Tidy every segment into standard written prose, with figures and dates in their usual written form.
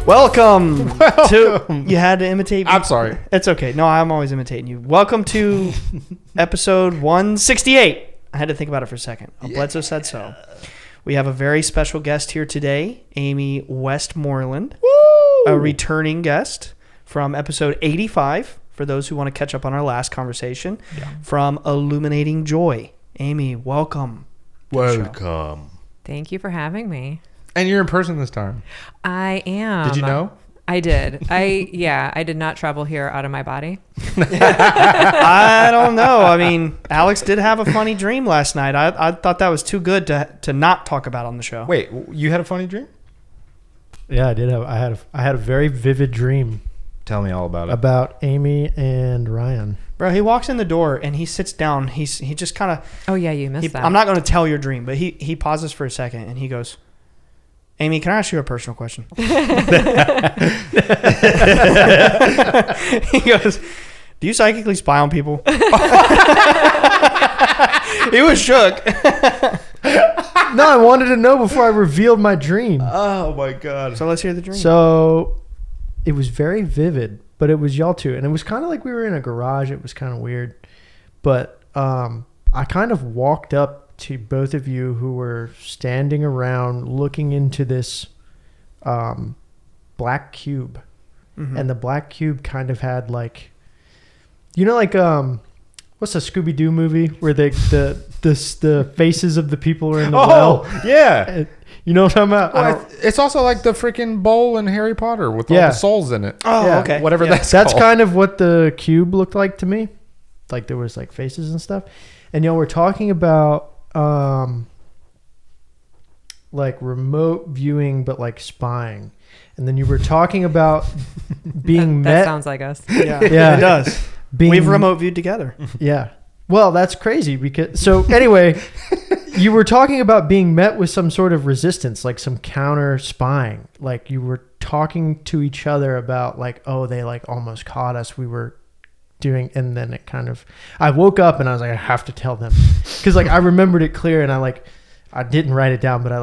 Welcome to... You had to imitate me? I'm sorry. It's okay. No, I'm always imitating you. Welcome to episode 168. I had to think about it for a second. Bledsoe Said So. We have a very special guest here today, Amy Westmoreland, a returning guest from episode 85, for those who want to catch up on our last conversation, from Illuminating Joy. Amy, welcome. Welcome. Thank you for having me. And you're in person this time. I am. Did you know? I did. I did not travel here out of my body. I don't know. I mean, Alex did have a funny dream last night. I thought that was too good to not talk about on the show. Wait, you had a funny dream? Yeah, I did. I had a very vivid dream. Tell me all about it. About Amy and Ryan. Bro, he walks in the door and he sits down. He just kind of... Oh, yeah, you missed that. I'm not going to tell your dream, but he pauses for a second and he goes... Amy, can I ask you a personal question? He goes, do you psychically spy on people? He was shook. No, I wanted to know before I revealed my dream. Oh, my God. So let's hear the dream. So it was very vivid, but it was y'all two. And it was kind of like we were in a garage. It was kind of weird. But I kind of walked up to both of you who were standing around looking into this black cube. Mm-hmm. And the black cube kind of had like, you know, like what's the Scooby-Doo movie where the faces of the people are in the well? Yeah. You know what I'm talking about? Well, it's also like the freaking bowl in Harry Potter with all the souls in it. Oh, yeah. okay. Whatever that's called. Kind of what the cube looked like to me. Like there was like faces and stuff. And y'all were talking about like remote viewing, but like spying. And then you were talking about being met. That sounds like us. Yeah, yeah, it does. We've remote viewed together. Yeah. Well, that's crazy because so anyway, you were talking about being met with some sort of resistance, like some counter spying. Like you were talking to each other about like, oh, they like almost caught us. We were doing, and then it kind of, I woke up and I was like, I have to tell them, because like I remembered it clear, and I didn't write it down, but I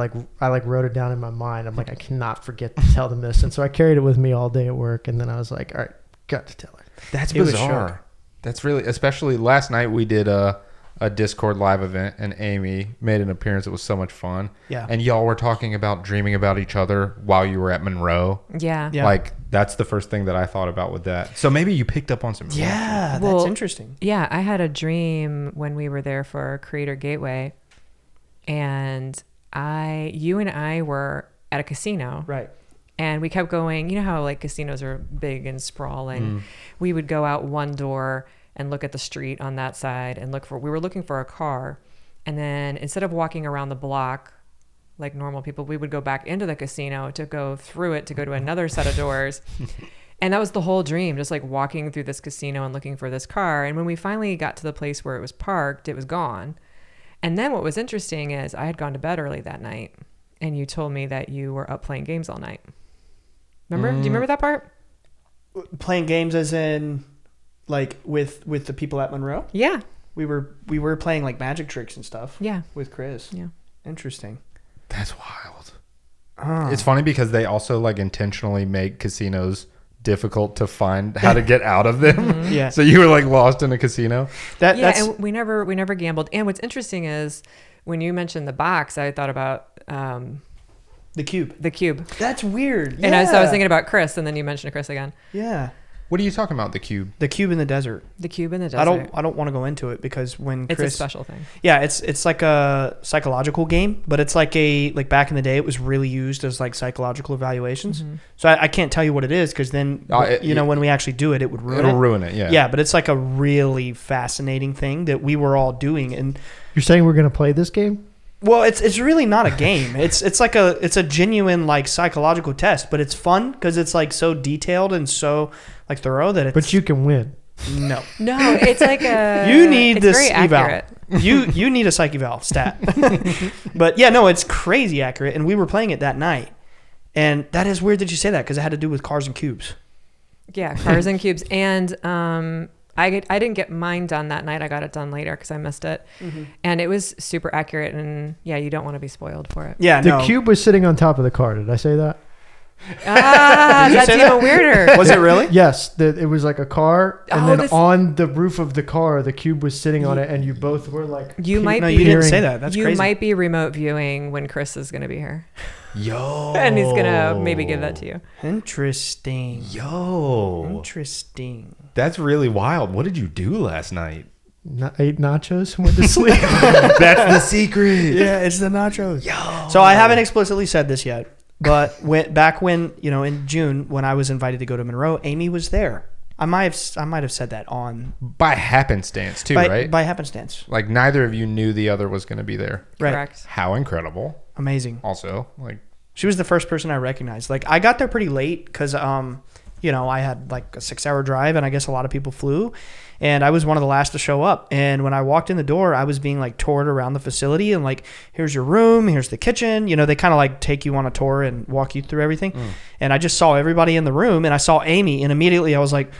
wrote it down in my mind. I'm like, I cannot forget to tell them this, and so I carried it with me all day at work, and then I was like, all right, got to tell her. That's bizarre. That's really, especially last night we did a Discord live event, and Amy made an appearance. It was so much fun. Yeah. And y'all were talking about dreaming about each other while you were at Monroe. Yeah. Like that's the first thing that I thought about with that. So maybe you picked up on some. Yeah, that's interesting. Yeah, I had a dream when we were there for Creator Gateway, and you and I were at a casino. Right. And we kept going. You know how like casinos are big and sprawling. We would go out one door and look at the street on that side and we were looking for a car. And then instead of walking around the block like normal people, we would go back into the casino to go through it to go to another set of doors. And that was the whole dream, just like walking through this casino and looking for this car. And when we finally got to the place where it was parked, it was gone. And then what was interesting is I had gone to bed early that night, and you told me that you were up playing games all night. Remember? Do you remember that part? Playing games as in like with the people at Monroe? Yeah. We were playing like magic tricks and stuff. Yeah. With Chris. Yeah. Interesting. That's wild. It's funny because they also like intentionally make casinos difficult to find how to get out of them. Mm-hmm. Yeah. So you were like lost in a casino. That's... and we never gambled. And what's interesting is when you mentioned the box, I thought about the cube. That's weird. Yeah. And I was thinking about Chris, and then you mentioned Chris again. Yeah. What are you talking about? The cube in the desert. The cube in the desert. I don't want to go into it because when Chris, it's a special thing. Yeah, it's like a psychological game, but it's like back in the day it was really used as like psychological evaluations. Mm-hmm. So I can't tell you what it is because then when we actually do it, it would ruin it. It'll ruin it. Yeah. Yeah, but it's like a really fascinating thing that we were all doing. And you're saying we're gonna play this game? Well, it's really not a game. It's like a genuine like psychological test, but it's fun because it's like so detailed and so like thorough that it's. But you can win. No, it's like a. You need this very eval. Accurate. You need a psych eval stat. But yeah, no, it's crazy accurate, and we were playing it that night, and that is weird that you say that because it had to do with cars and cubes. Yeah, cars and cubes, and I didn't get mine done that night. I got it done later because I missed it. Mm-hmm. And it was super accurate. And yeah, you don't want to be spoiled for it. Yeah, The cube was sitting on top of the car. Did I say that? That's say even that? weirder. Was it really? Yes, it was like a car, and Oh, then this- on the roof of the car, the cube was sitting on it, and you both were like, You might No, be. you didn't say peering. that. That's you crazy. might be remote viewing when Chris is going to be here, Yo. and he's gonna maybe give that to you. Interesting. Yo. Interesting. That's really wild. What did you do last night? Ate nachos and went to sleep. That's the secret. Yeah, it's the nachos. So I haven't explicitly said this yet, but back when in June when I was invited to go to Monroe, Amy was there. I might have said that on By happenstance too, right? by happenstance. Like neither of you knew the other was going to be there. Right. Correct. How incredible. Amazing. Also, like She was the first person I recognized. Like I got there pretty late because I had like a 6-hour drive, and I guess a lot of people flew, and I was one of the last to show up. And when I walked in the door, I was being like toured around the facility, and like, here's your room, here's the kitchen. They kind of like take you on a tour and walk you through everything. And I just saw everybody in the room, and I saw Amy, and immediately I was like,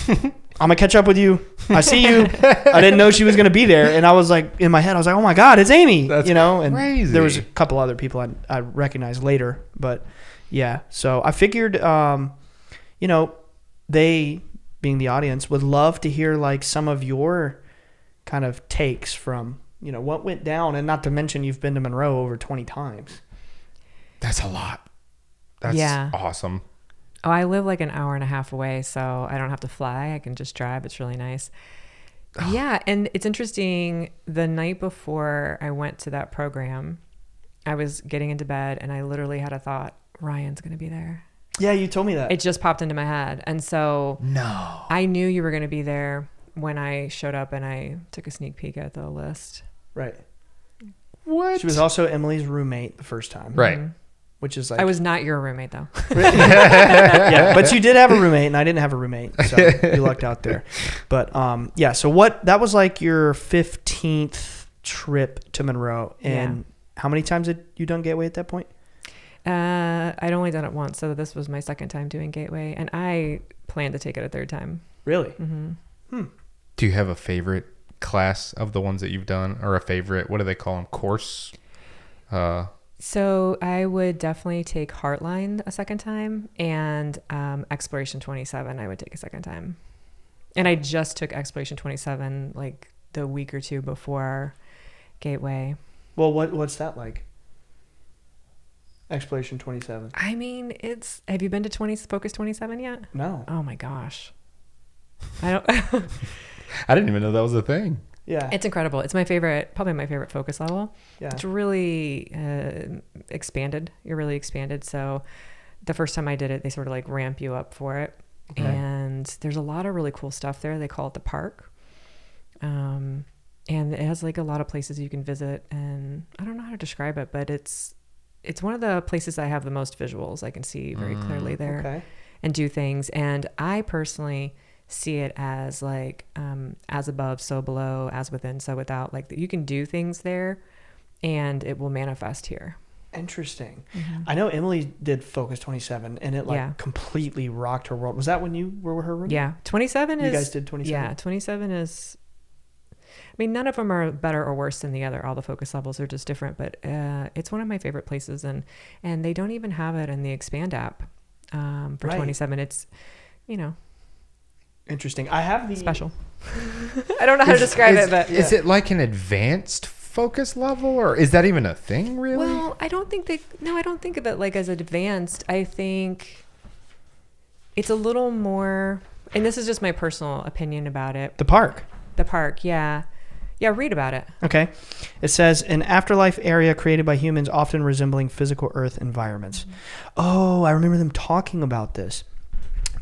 I'm gonna catch up with you. I see you. I didn't know she was gonna be there, and I was like, in my head, I was like, oh my god, it's Amy. That's And crazy. there was a couple other people I recognized later, but yeah. So I figured, they, being the audience, would love to hear like some of your kind of takes from what went down, and not to mention you've been to Monroe over 20 times. that's a lot. That's Yeah. awesome. Oh, I live like an hour and a half away, so I don't have to fly. I can just drive. It's really nice. Yeah, and it's interesting. The night before I went to that program, I was getting into bed, and I literally had a thought, Ryan's going to be there. Yeah, you told me that. It just popped into my head. And so No. I knew you were going to be there when I showed up, and I took a sneak peek at the list. Right. What? She was also Emily's roommate the first time. right. Which is like I was not your roommate, though. yeah, but you did have a roommate, and I didn't have a roommate, so you lucked out there. But yeah, so that was like your 15th trip to Monroe, and how many times had you done Gateway at that point? I'd only done it once, so this was my second time doing Gateway, and I plan to take it a third time. Really? Do you have a favorite class of the ones that you've done, or a favorite? What do they call them? Course. So I would definitely take Heartline a second time, and Exploration 27 I would take a second time. And I just took Exploration 27 like the week or two before Gateway. Well, what's that like? Exploration 27. I mean, have you been to Focus 27 yet? No. Oh my gosh. I don't I didn't even know that was a thing. Yeah. It's incredible. It's probably my favorite focus level. Yeah. It's really expanded. You're really expanded. So the first time I did it, they sort of like ramp you up for it. Okay. And there's a lot of really cool stuff there. They call it the park. And it has like a lot of places you can visit, and I don't know how to describe it, but it's one of the places I have the most visuals. I can see very clearly there Okay. and do things. And I personally see it as like as above, so below, as within, so without. Like you can do things there, and it will manifest here. Interesting. I know Emily did Focus 27, and it like completely rocked her world. Was that when you were her roommate? Yeah, 27 is. You guys did 27? Yeah, 27 is. I mean, none of them are better or worse than the other. All the focus levels are just different, but it's one of my favorite places, and they don't even have it in the Expand app for 27. It's, Interesting. I have the special. I don't know how to describe it, but Is it like an advanced focus level, or is that even a thing, really? well, I don't think of it like as advanced. I think it's a little more, and this is just my personal opinion about it. the park. The park, yeah, read about it. Okay. It says an afterlife area created by humans often resembling physical Earth environments. Oh, I remember them talking about this.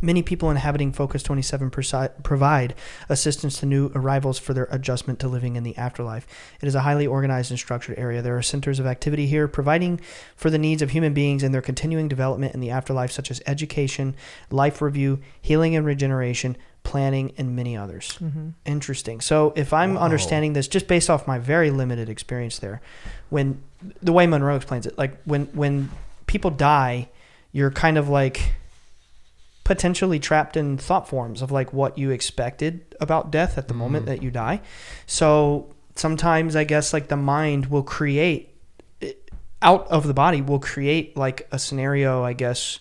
Many people inhabiting Focus 27 provide assistance to new arrivals for their adjustment to living in the afterlife. It is a highly organized and structured area. There are centers of activity here providing for the needs of human beings and their continuing development in the afterlife, such as education, life review, healing and regeneration, planning, and many others. Interesting. So if I'm understanding this just based off my very limited experience there, when the way Monroe explains it, like when people die, you're kind of like potentially trapped in thought forms of like what you expected about death at the moment that you die. So sometimes I guess like the mind will create out of the body will create like a scenario, I guess,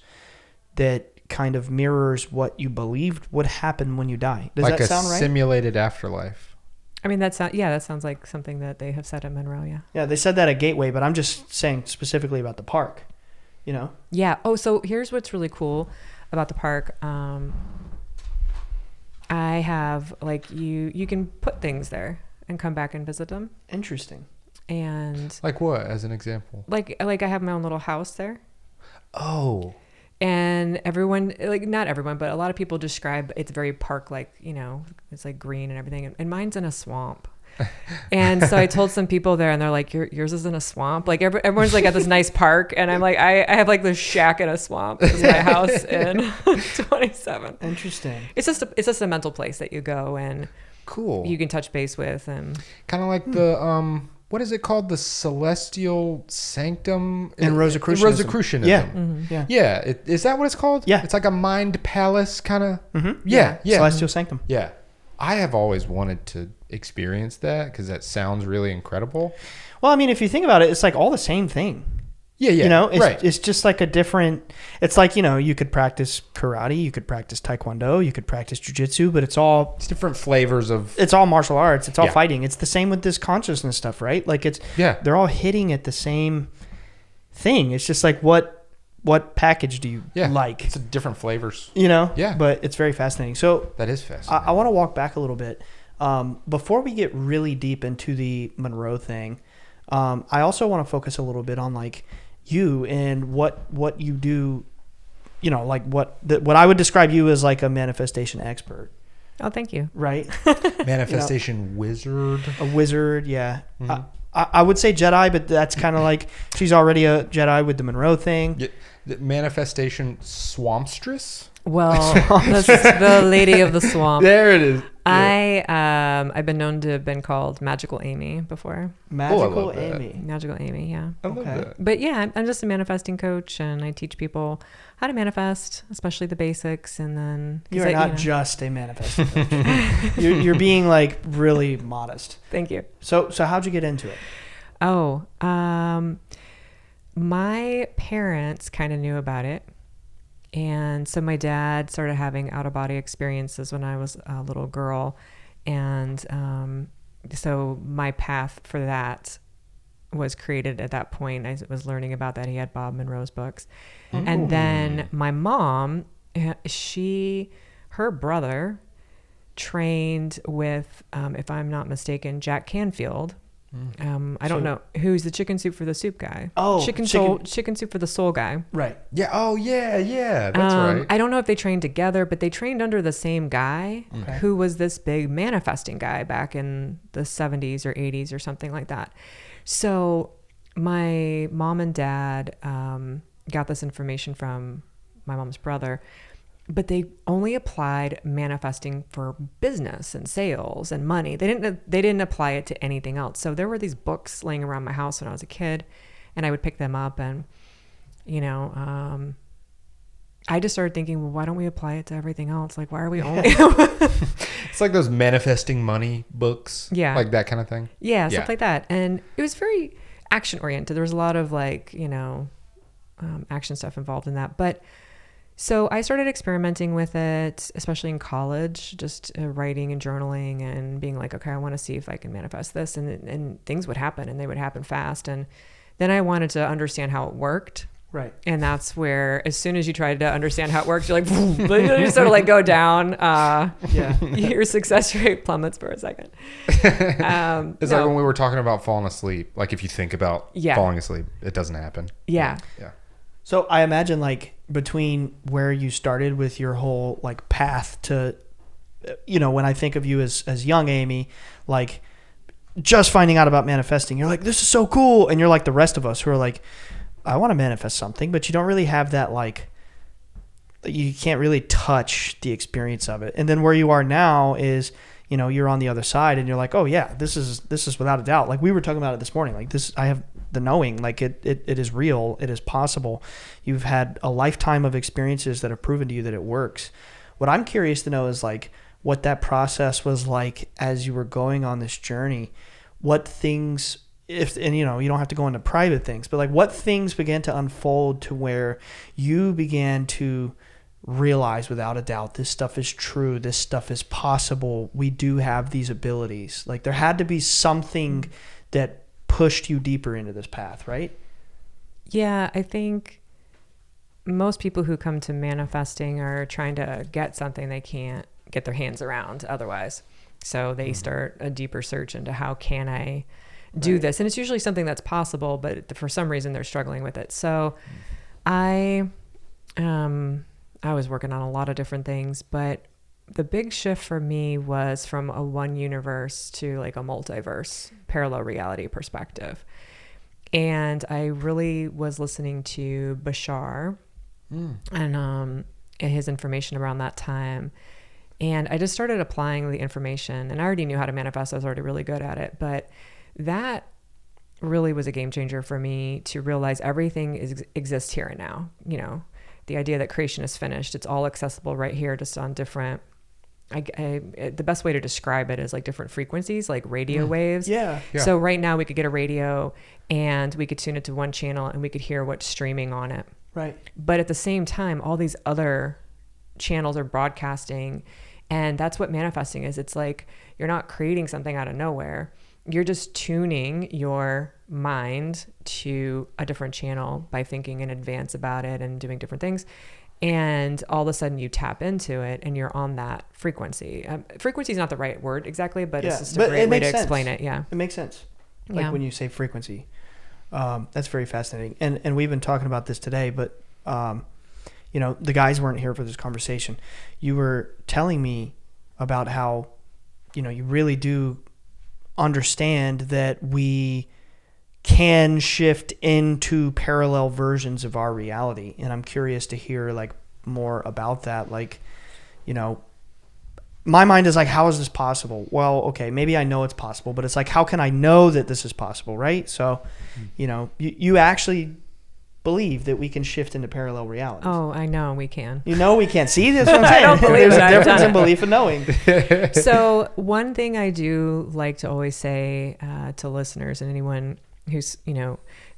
that kind of mirrors what you believed would happen when you die. Does like that sound right? Like a simulated afterlife. I mean, that sounds like something that they have said at Monroe. Yeah. Yeah, they said that at Gateway, but I'm just saying specifically about the park. You know? Yeah. Oh, so here's what's really cool about the park. I have like you can put things there and come back and visit them. Interesting. And Like what, as an example? like I have my own little house there. Oh. And everyone, like not everyone, but a lot of people describe it's very park like, you know, it's like green and everything. And mine's in a swamp. And so I told some people there and they're like, yours is in a swamp. Like everyone's like at this nice park. And I'm like, I have like this shack in a swamp. It's my house in 27. Interesting. It's just a mental place that you go and Cool. you can touch base with. And kind of like the, what is it called? The celestial sanctum And Rosicrucianism. Rosicrucianism. Yeah. mm-hmm. Yeah. Yeah. Is that what it's called? Yeah. It's like a mind palace kind of. Mm-hmm. Yeah. Yeah. Celestial Sanctum. Yeah. I have always wanted to experience that because that sounds really incredible. Well, I mean, if you think about it, it's like all the same thing. Yeah. Yeah. You know, right. it's just like a different, it's like, you know, you could practice karate, you could practice taekwondo, you could practice jujitsu, but it's all different flavors of. It's all martial arts. It's all Yeah. fighting. It's the same with this consciousness stuff, right? Like Yeah. they're all hitting at the same thing. It's just like, what package do you like? It's different flavors. You know? Yeah. But it's very fascinating. So That is fascinating. I want to walk back a little bit. Before we get really deep into the Monroe thing, I also want to focus a little bit on like you and what you do, you know, like what I would describe you as like a manifestation expert, oh, thank you. right? Manifestation wizard. A wizard, yeah. Mhm. I would say Jedi, but that's kind of like she's already a Jedi with the Monroe thing. Yeah, the manifestation swampstress. Well, that's the lady of the swamp. There it is. I've been known to have been called Magical Amy before. Magical love that. Amy. Magical Amy, yeah. I love Okay. that. But yeah, I'm just a manifesting coach, and I teach people how to manifest, especially the basics, and then You are not just a manifesting coach. you're being like really modest. Thank you. So how'd you get into it? Oh, my parents kind of knew about it. And so my dad started having out-of-body experiences when I was a little girl. And so my path for that was created at that point. I was learning about that. He had Bob Monroe's books. Oh. And then my mom, her brother trained with, if I'm not mistaken, Jack Canfield. I don't know who's the chicken soup for the soup guy. Oh, chicken soup for the soul guy. Right. Yeah. Oh, yeah. Yeah. That's right. I don't know if they trained together, but they trained under the same guy Okay. who was this big manifesting guy back in the 70s or 80s or something like that. So my mom and dad got this information from my mom's brother, but they only applied manifesting for business and sales and money. They didn't apply it to anything else. So there were these books laying around my house when I was a kid, and I would pick them up, and you know, I just started thinking, well, why don't we apply it to everything else? Like, why are we only? It's like those manifesting money books. Yeah. Like that kind of thing. Yeah, stuff like that. And it was very action oriented. There was a lot of like, you know, action stuff involved in that. But so I started experimenting with it, especially in college, just writing and journaling and being like, okay, I want to see if I can manifest this. And things would happen, and they would happen fast. And then I wanted to understand how it worked. Right. And that's where, as soon as you try to understand how it works, you're like, you sort of like go down. Yeah. Your success rate plummets for a second. It's like when we were talking about falling asleep. Like if you think about Yeah. falling asleep, it doesn't happen. Yeah. Yeah. So I imagine like between where you started with your whole like path to, you know, when I think of you as young Amy, like just finding out about manifesting, you're like, this is so cool. And you're like the rest of us who are like, I want to manifest something, but you don't really have that, like, you can't really touch the experience of it. And then where you are now is, you know, you're on the other side and you're like, oh yeah, this is without a doubt. Like we were talking about it this morning, like this, I have the knowing, like it is real. It is possible. You've had a lifetime of experiences that have proven to you that it works. What I'm curious to know is like what that process was like as you were going on this journey. What things and you don't have to go into private things, but like what things began to unfold to where you began to realize without a doubt, this stuff is true, this stuff is possible, we do have these abilities. Like there had to be something that pushed you deeper into this path, right? Yeah, I think most people who come to manifesting are trying to get something they can't get their hands around otherwise. So they start a deeper search into how can I do this? And it's usually something that's possible, but for some reason they're struggling with it. So I was working on a lot of different things, but the big shift for me was from a one universe to like a multiverse, parallel reality perspective. And I really was listening to Bashar and his information around that time. And I just started applying the information, and I already knew how to manifest. I was already really good at it, but that really was a game changer for me to realize everything exists here and now. The idea that creation is finished, it's all accessible right here, just on different, the best way to describe it is like different frequencies, like radio waves. Yeah. So right now we could get a radio and we could tune it to one channel and we could hear what's streaming on it. Right. But at the same time, all these other channels are broadcasting, and that's what manifesting is. It's like you're not creating something out of nowhere. You're just tuning your mind to a different channel by thinking in advance about it and doing different things. And all of a sudden you tap into it and you're on that frequency. Frequency is not the right word exactly, but it's just a great way to explain it. Yeah. It makes sense. Like when you say frequency, that's very fascinating. And we've been talking about this today, but the guys weren't here for this conversation. You were telling me about how, you really do understand that we can shift into parallel versions of our reality. And I'm curious to hear like more about that. Like, my mind is like, how is this possible? Well, okay, maybe I know it's possible, but it's like, how can I know that this is possible? Right. So, you actually believe that we can shift into parallel realities. Oh, I know we can. We can't see this. What I'm saying. I don't believe There's it. a difference in belief and knowing. So one thing I do like to always say to listeners and anyone who's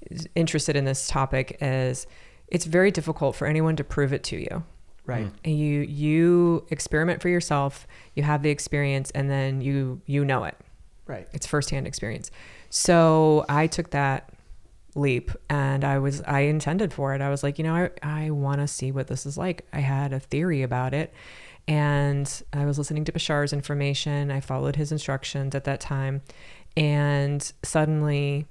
is interested in this topic is it's very difficult for anyone to prove it to you. Right. And you experiment for yourself, you have the experience, and then you know it. Right. It's firsthand experience. So I took that leap and I intended for it. I was like, I want to see what this is like. I had a theory about it, and I was listening to Bashar's information. I followed his instructions at that time, and suddenly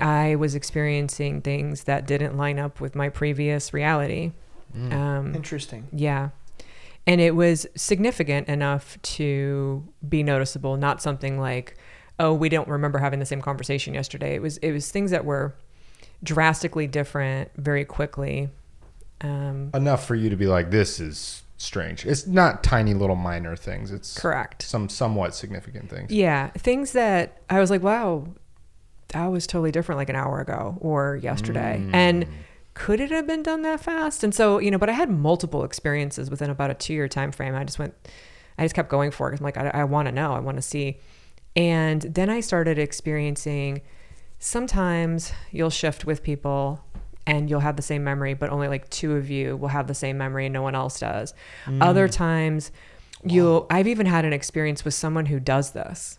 I was experiencing things that didn't line up with my previous reality. Interesting. Yeah. And it was significant enough to be noticeable, not something like, oh, we don't remember having the same conversation yesterday. It was things that were drastically different very quickly. Enough for you to be like, this is strange. It's not tiny little minor things. It's correct. Some somewhat significant things. Yeah. Things that I was like, wow, that was totally different like an hour ago or yesterday. And could it have been done that fast? And so, but I had multiple experiences within about a 2-year time frame. I just kept going for it. I'm like, I want to know. I want to see. And then I started experiencing, sometimes you'll shift with people and you'll have the same memory, but only like 2 of you will have the same memory and no one else does. Other times I've even had an experience with someone who does this.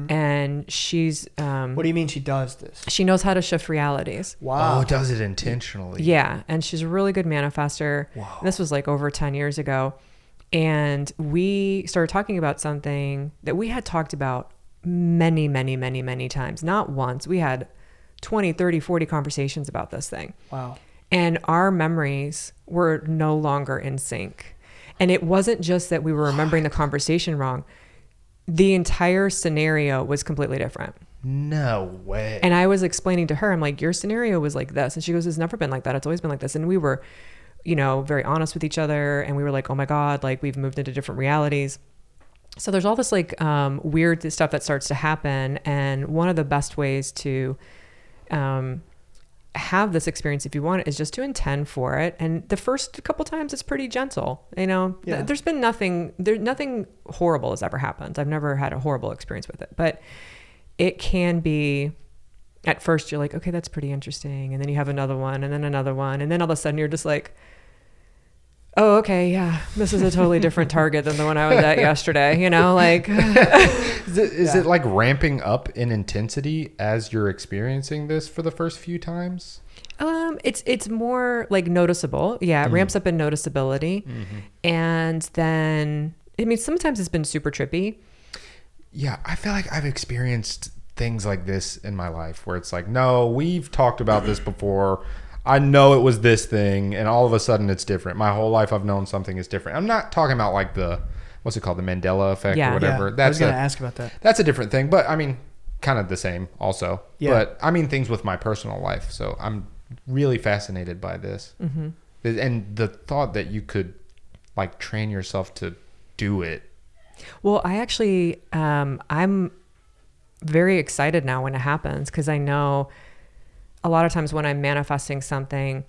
And she's what do you mean she does this? She knows how to shift realities. Wow. Oh, does it intentionally? Yeah. And she's a really good manifester. Wow. This was like over 10 years ago. And we started talking about something that we had talked about many, many, many, many times. Not once. We had 20, 30, 40 conversations about this thing. Wow. And our memories were no longer in sync. And it wasn't just that we were remembering the conversation wrong. The entire scenario was completely different. No way. And I was explaining to her, I'm like, your scenario was like this. And she goes, it's never been like that. It's always been like this. And we were, very honest with each other. And we were like, oh my God, like we've moved into different realities. So there's all this like weird stuff that starts to happen. And one of the best ways to have this experience, if you want it, is just to intend for it. And the first couple times it's pretty gentle. There's been nothing horrible has ever happened. I've never had a horrible experience with it, but it can be, at first you're like, okay, that's pretty interesting. And then you have another one and then another one. And then all of a sudden you're just like, oh, okay, yeah, this is a totally different target than the one I was at yesterday, you know, like. Is it like ramping up in intensity as you're experiencing this for the first few times? It's more like noticeable. Yeah, it ramps up in noticeability. And then, I mean, sometimes it's been super trippy. Yeah, I feel like I've experienced things like this in my life where it's like, no, we've talked about this before. I know it was this thing, and all of a sudden it's different. My whole life I've known something is different. I'm not talking about like what's it called? The Mandela effect or whatever. Yeah, I was going to ask about that. That's a different thing, but I mean, kind of the same also. Yeah. But I mean things with my personal life. So I'm really fascinated by this. And the thought that you could like train yourself to do it. Well, I actually, I'm very excited now when it happens, because I know a lot of times when I'm manifesting something,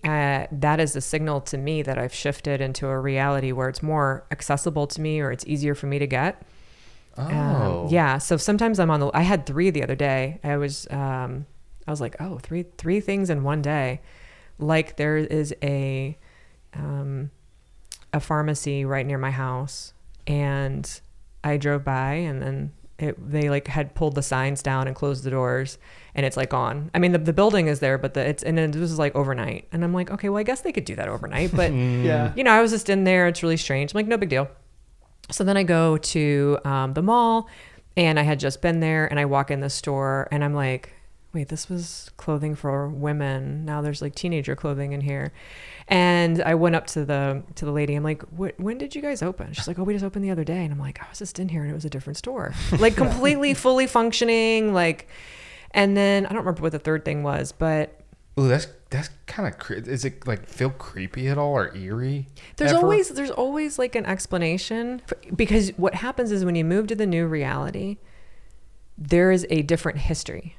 that is a signal to me that I've shifted into a reality where it's more accessible to me, or it's easier for me to get. Oh. Yeah. So sometimes I had 3 the other day. I was like, oh, three things in one day. Like there is a pharmacy right near my house, and I drove by, and then they like had pulled the signs down and closed the doors, and it's like gone. I mean, the building is there, but and then this was like overnight, and I'm like, okay, well, I guess they could do that overnight, but Yeah. you know, I was just in there. It's really strange. I'm like, no big deal. So then I go to the mall, and I had just been there, and I walk in the store, and I'm like, wait, this was clothing for women. Now there's like teenager clothing in here. And I went up to the lady. I'm like, when did you guys open? She's like, oh, we just opened the other day. And I'm like, I was just in here and it was a different store, like completely fully functioning. Like, and then I don't remember what the third thing was, but. Ooh, that's kind of is it like feel creepy at all or eerie? There's always like an explanation, because what happens is when you move to the new reality, there is a different history.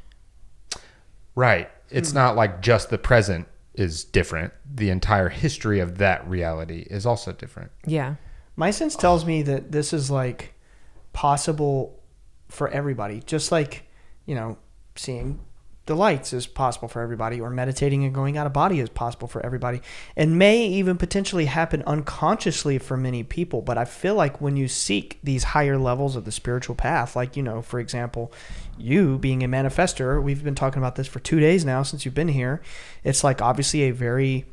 Right. It's not like just the present is different. The entire history of that reality is also different. Yeah. My sense tells me that this is like possible for everybody. Just like, you know, seeing the lights is possible for everybody, or meditating and going out of body is possible for everybody, and may even potentially happen unconsciously for many people. But I feel like when you seek these higher levels of the spiritual path, like, you know, for example, you being a manifester, we've been talking about this for 2 days now since you've been here. It's like obviously a very,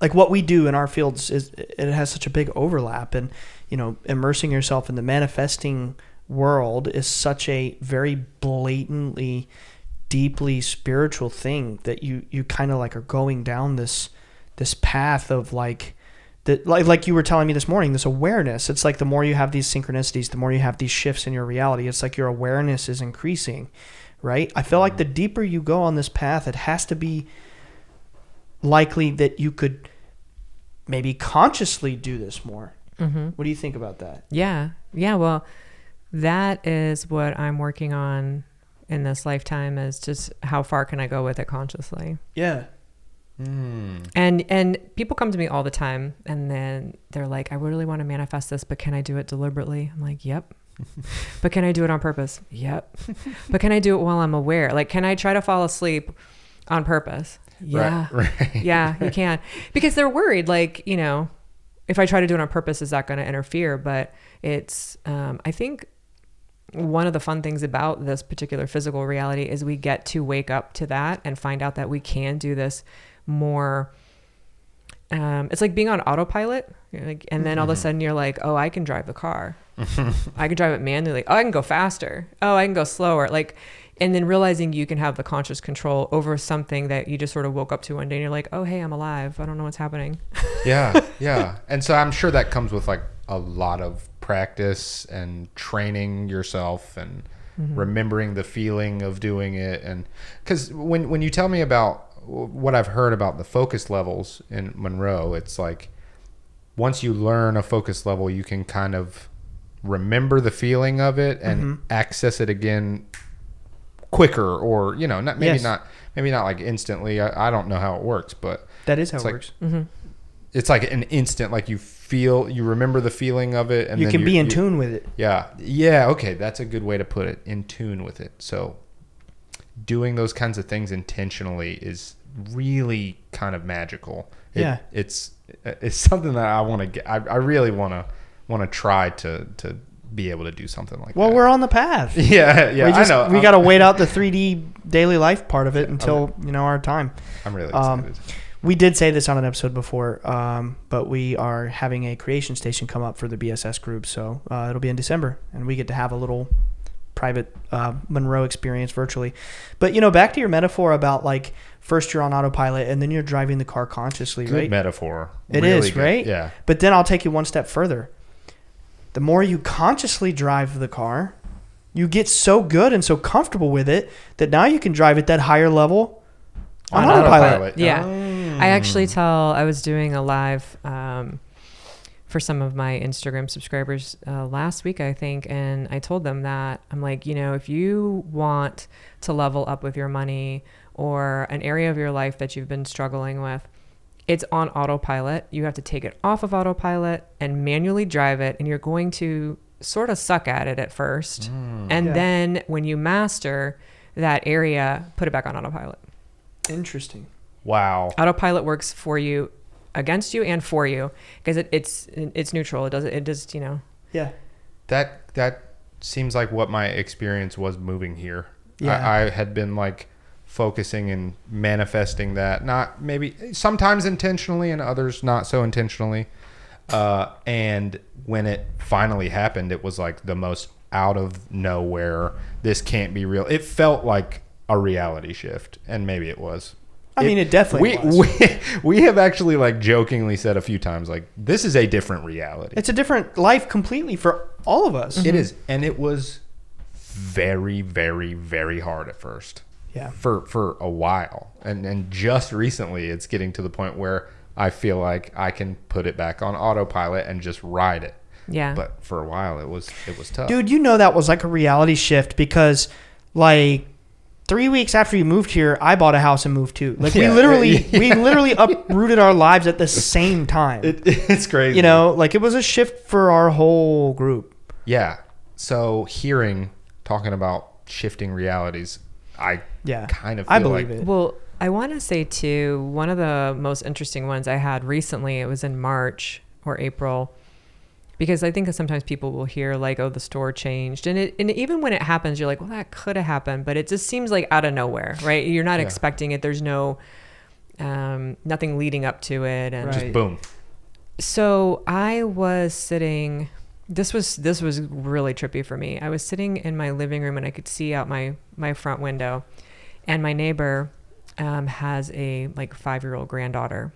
like what we do in our fields is, it has such a big overlap, and, you know, immersing yourself in the manifesting world is such a very blatantly deeply spiritual thing that you kind of like are going down this path of like that, like you were telling me this morning, this awareness. It's like the more you have these synchronicities, the more you have these shifts in your reality, it's like your awareness is increasing, right? I feel like the deeper you go on this path, it has to be likely that you could maybe consciously do this more. What do you think about that? Yeah. Well, that is what I'm working on in this lifetime, is just how far can I go with it consciously? Yeah. And people come to me all the time, and then they're like, I really want to manifest this, but can I do it deliberately? I'm like, yep. But can I do it on purpose? Yep. But can I do it while I'm aware? Like, can I try to fall asleep on purpose? Yeah. Right. Yeah, you can. Because they're worried, like, you know, if I try to do it on purpose, is that going to interfere? But it's, I think one of the fun things about this particular physical reality is we get to wake up to that and find out that we can do this more. It's like being on autopilot, like, and then all of a sudden you're like, oh, I can drive the car. I can drive it manually. Oh, I can go faster. Oh, I can go slower. Like, and then realizing you can have the conscious control over something that you just sort of woke up to one day, and you're like, oh, hey, I'm alive. I don't know what's happening. Yeah. And so I'm sure that comes with like a lot of practice and training yourself and remembering the feeling of doing it. And because when you tell me about what I've heard about the focus levels in Monroe, it's like once you learn a focus level, you can kind of remember the feeling of it and access it again quicker, or, you know, maybe not like instantly. I don't know how it works, but that is how it works. It's like an instant, like you you remember the feeling of it, and you then can be in tune with it. Yeah. Okay, that's a good way to put it. In tune with it. So, doing those kinds of things intentionally is really kind of magical. It's something that I want to get. I really want to try to be able to do something like that. Well, we're on the path. Yeah. I know. We got to wait out the 3D daily life part of it until our time. I'm really excited. We did say this on an episode before, but we are having a creation station come up for the BSS group, so it'll be in December, and we get to have a little private Monroe experience virtually. But back to your metaphor about like first you're on autopilot and then you're driving the car consciously, Good right? metaphor. It really is, good. right? Yeah. But then I'll take you one step further. The more you consciously drive the car, you get so good and so comfortable with it that now you can drive at that higher level on autopilot. Yeah. I actually I was doing a live for some of my Instagram subscribers last week, I think, and I told them that I'm like, if you want to level up with your money or an area of your life that you've been struggling with, it's on autopilot. You have to take it off of autopilot and manually drive it, and you're going to sort of suck at it at first. And then when you master that area, put it back on autopilot. Interesting. Wow. Autopilot works for you, against you, and for you, because it's neutral. It does. Yeah. That seems like what my experience was moving here. Yeah. I had been like focusing and manifesting that, not maybe sometimes intentionally and others not so intentionally. And when it finally happened, it was like the most out of nowhere. This can't be real. It felt like a reality shift, and maybe it was. I mean, it definitely was. We have actually like jokingly said a few times, like, this is a different reality. It's a different life completely for all of us. It is. And it was very, very, very hard at first. Yeah. For a while. And just recently it's getting to the point where I feel like I can put it back on autopilot and just ride it. Yeah. But for a while it was tough. Dude, that was like a reality shift because like 3 weeks after you moved here, I bought a house and moved too. Like we literally uprooted our lives at the same time. It's crazy. Like it was a shift for our whole group. Yeah. So talking about shifting realities, I kind of feel I believe like it. Well, I want to say too, one of the most interesting ones I had recently, it was in March or April, because I think that sometimes people will hear like, oh, the store changed. And even when it happens, you're like, well, that could have happened, but it just seems like out of nowhere, right? You're not expecting it. There's no, nothing leading up to it. And just boom. So I was sitting, this was really trippy for me. I was sitting in my living room and I could see out my front window, and my neighbor has a like 5-year-old granddaughter,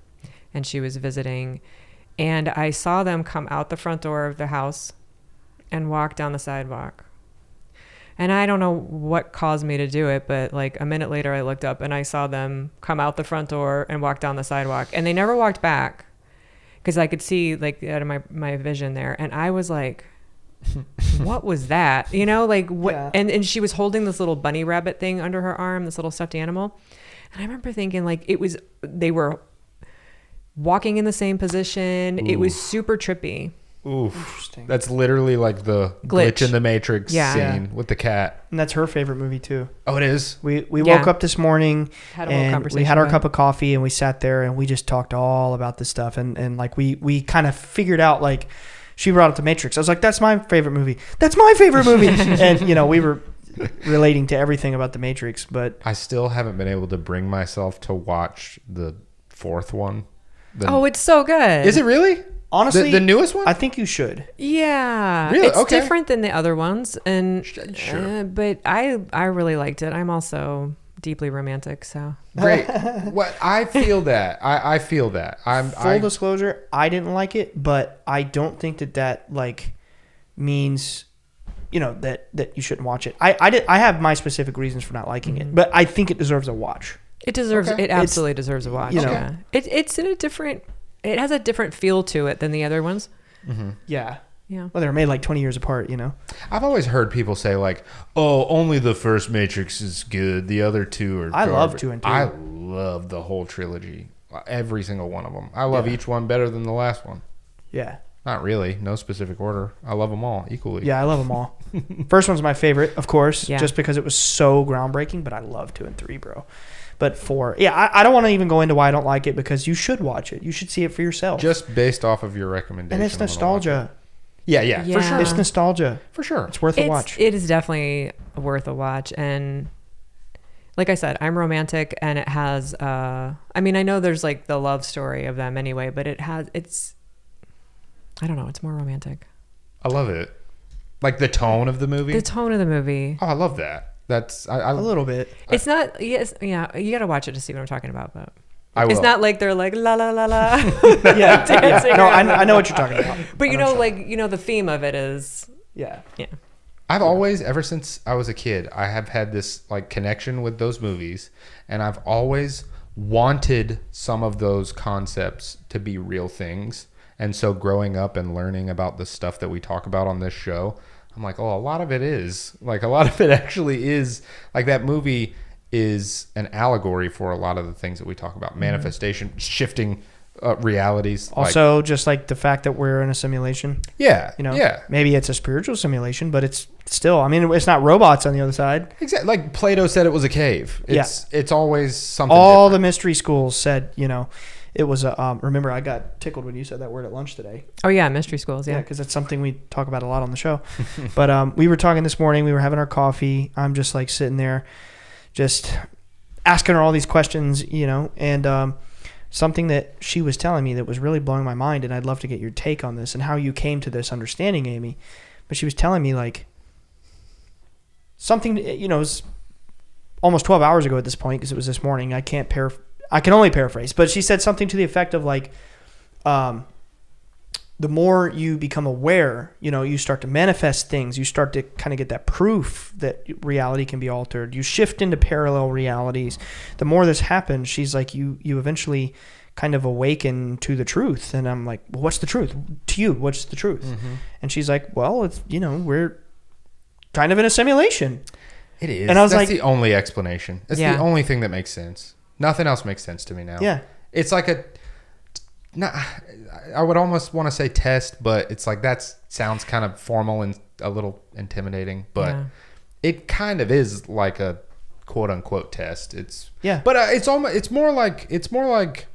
and she was visiting. And I saw them come out the front door of the house and walk down the sidewalk. And I don't know what caused me to do it, but like a minute later I looked up and I saw them come out the front door and walk down the sidewalk. And they never walked back because I could see like out of my vision there. And I was like, what was that? Like what? Yeah. And she was holding this little bunny rabbit thing under her arm, this little stuffed animal. And I remember thinking like they were walking in the same position. Ooh. It was super trippy. Oof. Interesting. That's literally like the glitch in the Matrix scene with the cat. And that's her favorite movie too. Oh, it is? We woke up this morning and we had our cup of coffee and we sat there and we just talked all about this stuff. And like we kind of figured out, like, she brought up the Matrix. I was like, that's my favorite movie. That's my favorite movie. And, we were relating to everything about the Matrix. But I still haven't been able to bring myself to watch the fourth one. It's so good. Is it really? Honestly, the newest one? I think you should. Yeah. Really? It's okay. different than the other ones. And sure. But I really liked it. I'm also deeply romantic, so. Great. What I feel that. I feel that. Full disclosure, I didn't like it, but I don't think that like means that you shouldn't watch it. I have my specific reasons for not liking it, but I think it deserves a watch. It deserves. Okay. It absolutely deserves a watch. Yeah. It's in a different. It has a different feel to it than the other ones. Mm-hmm. Yeah. Yeah. Well, they were made like 20 years apart. I've always heard people say like, "Oh, only the first Matrix is good. The other two are." I love 2 and 3. I love the whole trilogy. Every single one of them. I love each one better than the last one. Yeah. Not really. No specific order. I love them all equally. Yeah, I love them all. First one's my favorite, of course, Yeah. just because it was so groundbreaking, but I love 2 and 3, bro. But 4, yeah, I don't want to even go into why I don't like it, because you should watch it. You should see it for yourself. Just based off of your recommendation. And it's nostalgia. Yeah, for sure. It's nostalgia. For sure. It's worth a watch. It is definitely worth a watch. And like I said, I'm romantic, and it has, I mean, I know there's like the love story of them anyway, but it's, I don't know, it's more romantic. I love it. Like the tone of the movie. The tone of the movie. Oh, I love that. That's a little bit. It's not, yes, yeah, you got to watch it to see what I'm talking about, but I will. it's not like they're like la la la la. Yeah, dancing no, around. I know what you're talking about. But the theme of it is, Yeah. I've always, ever since I was a kid, I have had this like connection with those movies, and I've always wanted some of those concepts to be real things. And so growing up and learning about the stuff that we talk about on this show, I'm like, oh, a lot of it is. Like, a lot of it actually is. Like, that movie is an allegory for a lot of the things that we talk about. Manifestation, shifting realities. Also, just like the fact that we're in a simulation. Yeah. Maybe it's a spiritual simulation, but it's still, I mean, it's not robots on the other side. Exactly. Like Plato said it was a cave. It's always something All different. the mystery schools said, it was a, remember, I got tickled when you said that word at lunch today. oh yeah, mystery schools, yeah. Because it's something we talk about a lot on the show. But we were talking this morning, we were having our coffee. I'm just like sitting there, just asking her all these questions, and something that she was telling me that was really blowing my mind, and I'd love to get your take on this and how you came to this understanding, Amy. But she was telling me like something, it was almost 12 hours ago at this point, because it was this morning. I can only paraphrase, but she said something to the effect of like, the more you become aware, you start to manifest things. You start to kind of get that proof that reality can be altered. You shift into parallel realities. The more this happens, she's like, you eventually kind of awaken to the truth. And I'm like, well, what's the truth to you? What's the truth? Mm-hmm. And she's like, well, it's, we're kind of in a simulation. It is. And I was That's like, the only explanation. It's the only thing that makes sense. Nothing else makes sense to me now. Yeah. It's like I would almost want to say test, but it's like that sounds kind of formal and a little intimidating, but it kind of is like a quote unquote test. But it's more like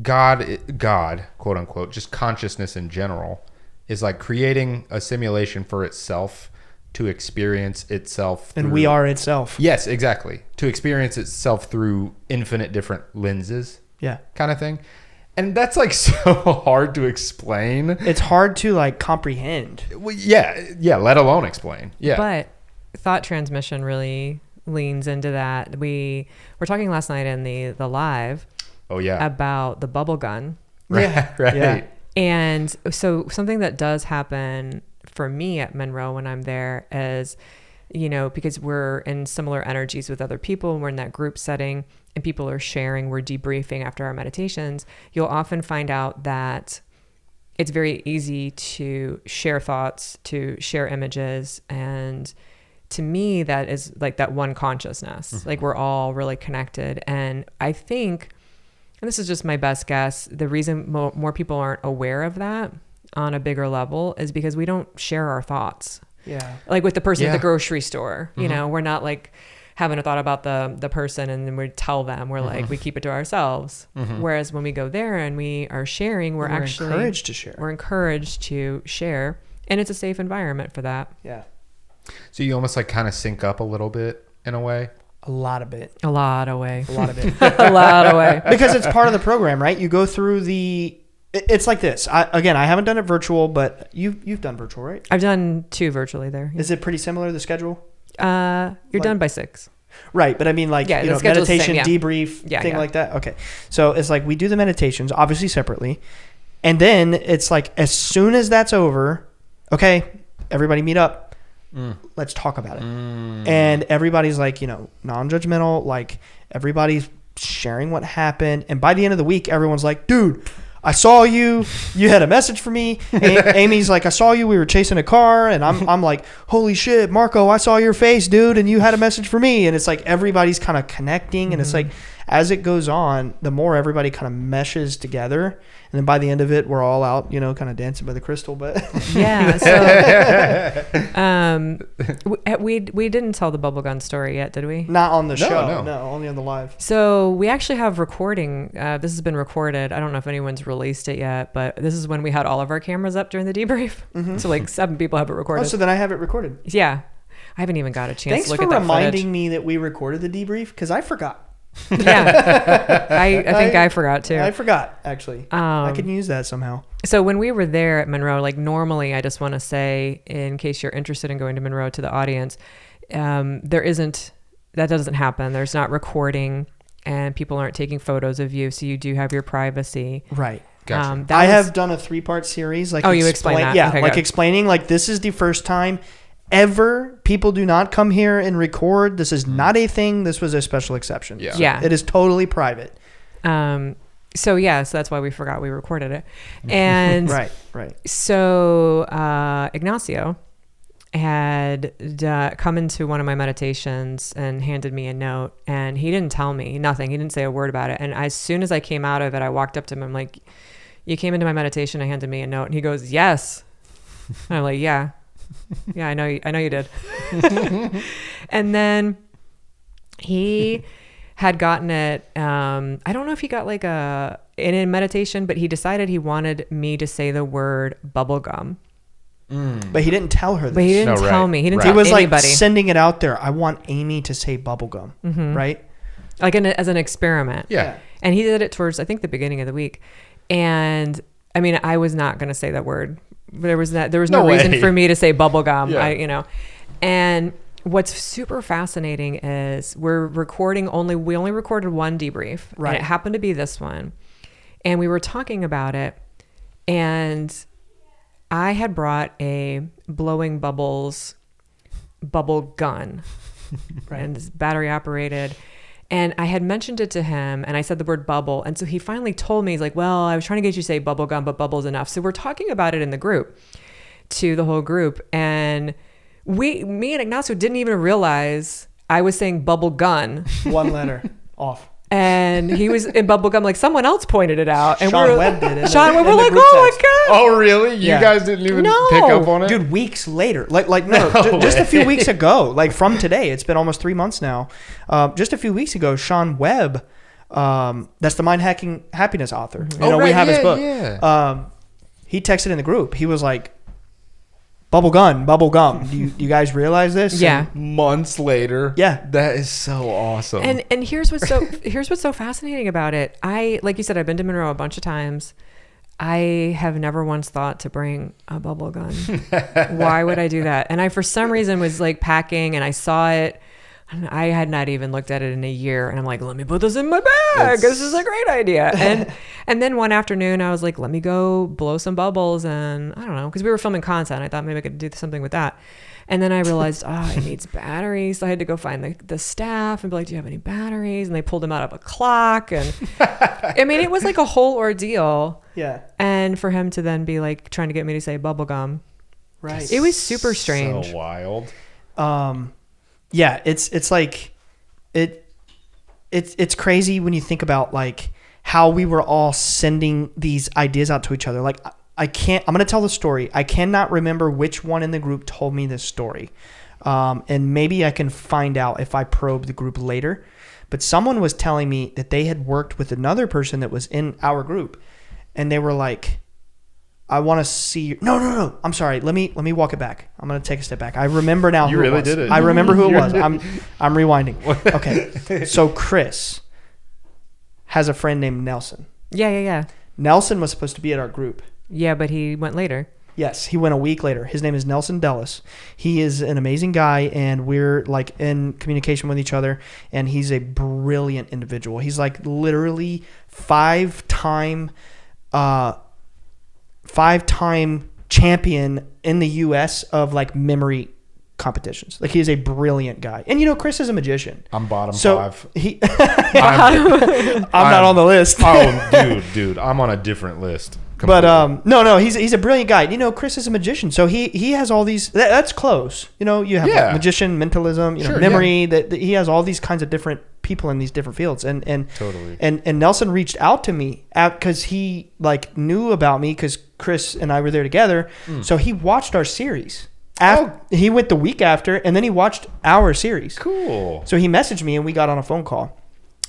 God, quote unquote, just consciousness in general is like creating a simulation for itself to experience itself. And we are itself. Yes, exactly. To experience itself through infinite different lenses. Yeah. Kind of thing. And that's like so hard to explain. It's hard to like comprehend. Well, yeah, let alone explain. Yeah. But thought transmission really leans into that. We were talking last night in the live about the bubble gun. Right. Yeah. And so something that does happen for me at Monroe when I'm there is, because we're in similar energies with other people, and we're in that group setting and people are sharing, we're debriefing after our meditations, you'll often find out that it's very easy to share thoughts, to share images. And to me, that is like that one consciousness. Mm-hmm. Like we're all really connected. And I think, and this is just my best guess, the reason more people aren't aware of that on a bigger level is because we don't share our thoughts. Yeah. Like with the person at the grocery store, we're not like having a thought about the person and then we tell them. We're like, we keep it to ourselves. Mm-hmm. Whereas when we go there and we are sharing, we're actually encouraged to share. We're encouraged to share. And it's a safe environment for that. Yeah. So you almost like kind of sync up a little bit in a way. A lot of it. A lot of way. A lot of it. A lot of way. Because it's part of the program, right? You go through it's like this. I haven't done it virtual, but you've done virtual, right? I've done 2 virtually there. Yeah. Is it pretty similar, the schedule? You're done by 6. Right, but I mean meditation, debrief, thing like that. Okay. So it's like we do the meditations, obviously separately. And then it's like as soon as that's over, okay, everybody meet up. Let's talk about it. And everybody's like, non-judgmental, like everybody's sharing what happened. And by the end of the week, everyone's like, dude, I saw you. You had a message for me. Amy's like, I saw you. We were chasing a car, and I'm like, holy shit, Marco, I saw your face, dude, and you had a message for me. And it's like everybody's kind of connecting, and it's like as it goes on, the more everybody kind of meshes together, and then by the end of it, we're all out, you know, kind of dancing by the crystal. But yeah, so we didn't tell the bubblegum story yet, did we? not on the show, no. only on the live. So we actually have recording. This has been recorded. I don't know if anyone's released it yet, but this is when we had all of our cameras up during the debrief. So like 7 people have it recorded. Oh, so then I have it recorded. Yeah, I haven't even got a chance Thanks to look for at that reminding footage. me that we recorded the debrief because I forgot. Yeah, I think I forgot too. I forgot, actually. I could use that somehow. So when we were there at Monroe, like normally, I just want to say, in case you're interested in going to Monroe, to the audience, that doesn't happen. There's not recording, and people aren't taking photos of you, so you do have your privacy. Right. Gotcha. I have done a 3-part series. Like, you explained that. Yeah, Okay, like good. explaining, like, this is the first time ever people do not come here and record. This is not a thing. This was a special exception. Yeah. So Yeah. it is totally private. So that's why we forgot we recorded it. And Right. so Ignacio had come into one of my meditations and handed me a note, and he didn't tell me nothing. He didn't say a word about it. And as soon as I came out of it, I walked up to him. I'm like, you came into my meditation, I handed me a note. And he goes, yes. And I'm like, yeah, I know you did. And then he had gotten it. I don't know if he got like in meditation, but he decided he wanted me to say the word bubblegum. But he didn't tell her this. But he didn't tell me. He didn't tell He was anybody. like sending it out there. I want Amy to say bubblegum. Right? Like as an experiment. Yeah. And he did it towards, I think, the beginning of the week. And I mean, I was not going to say that word. There was no reason way. for me to say bubblegum. Yeah. And what's super fascinating is we only recorded one debrief. Right. And it happened to be this one. And we were talking about it. And I had brought a blowing bubbles bubble gun. Right. And it's battery operated. And I had mentioned it to him, and I said the word bubble. And so he finally told me, he's like, well, I was trying to get you to say bubble gum, but bubble's enough. So we're talking about it in the group, to the whole group. And me and Ignacio didn't even realize I was saying bubble gun. One letter off. And he was in bubble gum, like someone else pointed it out. And Sean Webb did it. Sean Webb, we're in the like, group oh text. my God. Oh, really? You Yeah. guys didn't even No. pick up on it? Dude, weeks later, like no, No just a few way. weeks ago, like from today, it's been almost 3 months now. Just a few weeks ago, Sean Webb, that's the Mind Hacking Happiness author. You know, we right, have his yeah, book. yeah. He texted in the group. He was like, bubble gum. Do you guys realize this? Yeah. Months later. Yeah. That is so awesome. And here's what's so fascinating about it. Like you said, I've been to Monroe a bunch of times. I have never once thought to bring a bubble gun. Why would I do that? And I, for some reason, was like packing, and I saw it. And I had not even looked at it in a year, and I'm like, let me put this in my bag. This is a great idea. And then one afternoon, I was like, let me go blow some bubbles, and I don't know, because we were filming content. I thought maybe I could do something with that. And then I realized, it needs batteries. So I had to go find the staff and be like, do you have any batteries? And they pulled them out of a clock. And I mean, it was like a whole ordeal. Yeah. And for him to then be like trying to get me to say bubblegum. Right. It was super strange. So wild. Yeah, it's like it's crazy when you think about like how we were all sending these ideas out to each other. Like I'm going to tell the story. I cannot remember which one in the group told me this story. And maybe I can find out if I probe the group later. But someone was telling me that they had worked with another person that was in our group, and they were like, I want to see. No. I'm sorry. Let me walk it back. I'm going to take a step back. I remember now. You who really it was. did it. I remember who it You was. did. I'm rewinding. Okay. So Chris has a friend named Nelson. Yeah. Nelson was supposed to be at our group. Yeah, but he went later. Yes, he went a week later. His name is Nelson Dellis. He is an amazing guy, and we're like in communication with each other, and he's a brilliant individual. He's like literally five-time champion in the U.S. of like memory competitions. Like, he is a brilliant guy. And, Chris is a magician. I'm bottom So 5. I'm not on the list. Oh, dude, I'm on a different list. Completely. But no, he's a brilliant guy. Chris is a magician, so he has all these. That's close. You have like magician, mentalism, memory. That he has all these kinds of different people in these different fields, and totally. And Nelson reached out to me because he like knew about me because Chris and I were there together. So he watched our series. He went the week after, and then he watched our series. Cool. So he messaged me, and we got on a phone call.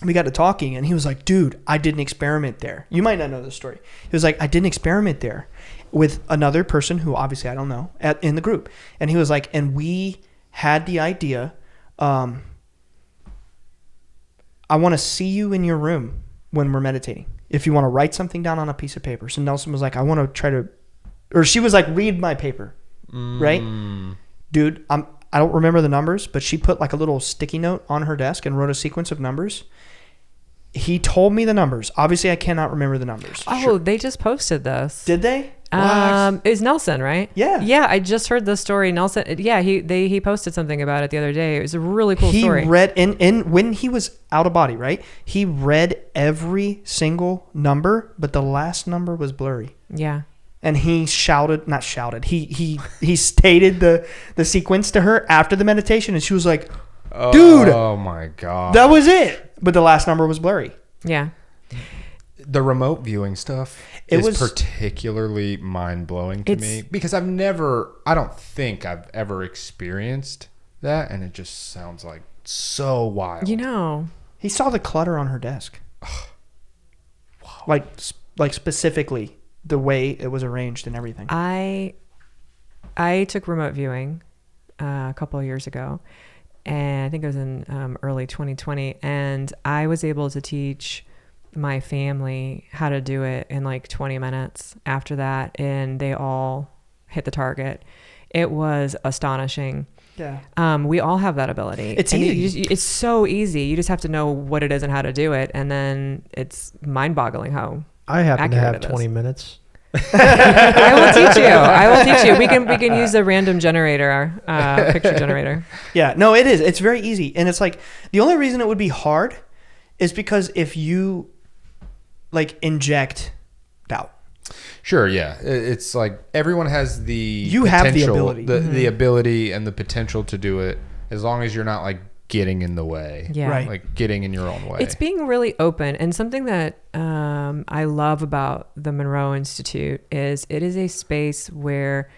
We got to talking, and he was like, dude, I did an experiment there. You might not know this story. He was like, I did an experiment there with another person who obviously I don't know in the group. And he was like, and we had the idea, I want to see you in your room when we're meditating. If you want to write something down on a piece of paper. So Nelson was like, I want to try to, or she was like, read my paper. Right? Dude, I don't remember the numbers, but she put like a little sticky note on her desk and wrote a sequence of numbers. He told me the numbers. Obviously, I cannot remember the numbers. Oh, sure. They just posted this. Did they? It was Nelson, right? Yeah. Yeah, I just heard the story. Nelson, yeah, he posted something about it the other day. It was a really cool story. He read, in when he was out of body, right? He read every single number, but the last number was blurry. Yeah. And he not shouted. He stated the sequence to her after the meditation, and she was like, dude. Oh, my God. That was it. But the last number was blurry. Yeah. The remote viewing stuff is particularly mind-blowing to me because I don't think I've ever experienced that, and it just sounds like so wild. He saw the clutter on her desk. Wow. Like specifically the way it was arranged and everything. I took remote viewing a couple of years ago, and I think it was in early 2020, and I was able to teach my family how to do it in like 20 minutes after that, and they all hit the target. It was astonishing. Yeah. We all have that ability. It's easy. It's so easy. You just have to know what it is and how to do it, and then it's mind-boggling how I happen to accurate have 20 minutes. I will teach you. We can use the random generator, picture generator. Yeah, no, it is. It's very easy. And it's like, the only reason it would be hard is because if you like inject doubt. Sure, yeah. It's like everyone has the have the ability. The ability and the potential to do it as long as you're not like getting in the way. Yeah. Right. Like getting in your own way. It's being really open. And something that I love about the Monroe Institute is it is a space where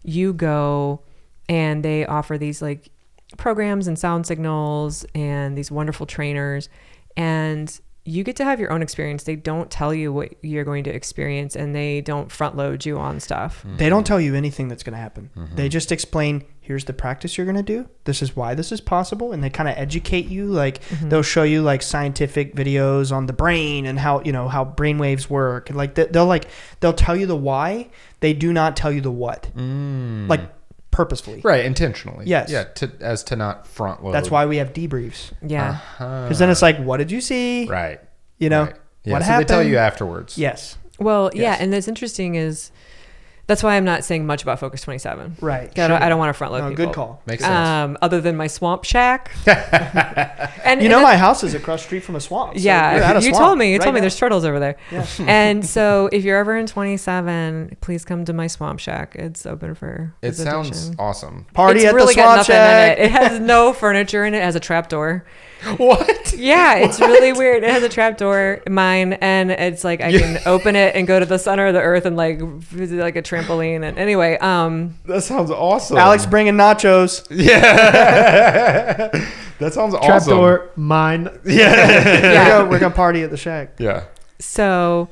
you go and they offer these like programs and sound signals and these wonderful trainers, and you get to have your own experience. They don't tell you what you're going to experience, and they don't front load you on stuff. Mm-hmm. They don't tell you anything that's going to happen. Mm-hmm. They just explain, here's the practice you're going to do. This is why this is possible. And they kind of educate you. Like they'll show you like scientific videos on the brain and how, how brain waves work. And like they'll tell you the why. They do not tell you the what. Like purposefully. Right. Intentionally. Yes. Yeah. To not front load. That's why we have debriefs. Yeah. Because then it's like, what did you see? Right. Right. Yeah, what so happened? They tell you afterwards. Yes. Well, yeah. Yes. And that's interesting is that's why I'm not saying much about Focus 27. Right. Sure. I don't want to front load people. Good call. Makes sense. Other than my swamp shack. And my house is across the street from a swamp. So yeah. You told me now. there's turtles over there. Yeah. And so if you're ever in 27, please come to my swamp shack. It's open for visitation. Sounds awesome. Party it's at really the swamp got nothing shack. in it. It has no furniture in it. It has a trap door. What? Yeah, it's really weird. It has a trap door, mine, and it's like I can open it and go to the center of the earth and like visit like a trampoline. And anyway, that sounds awesome. Alex bringing nachos. Yeah. That sounds awesome. Trapdoor, mine. Yeah. We're gonna party at the shack. Yeah. So,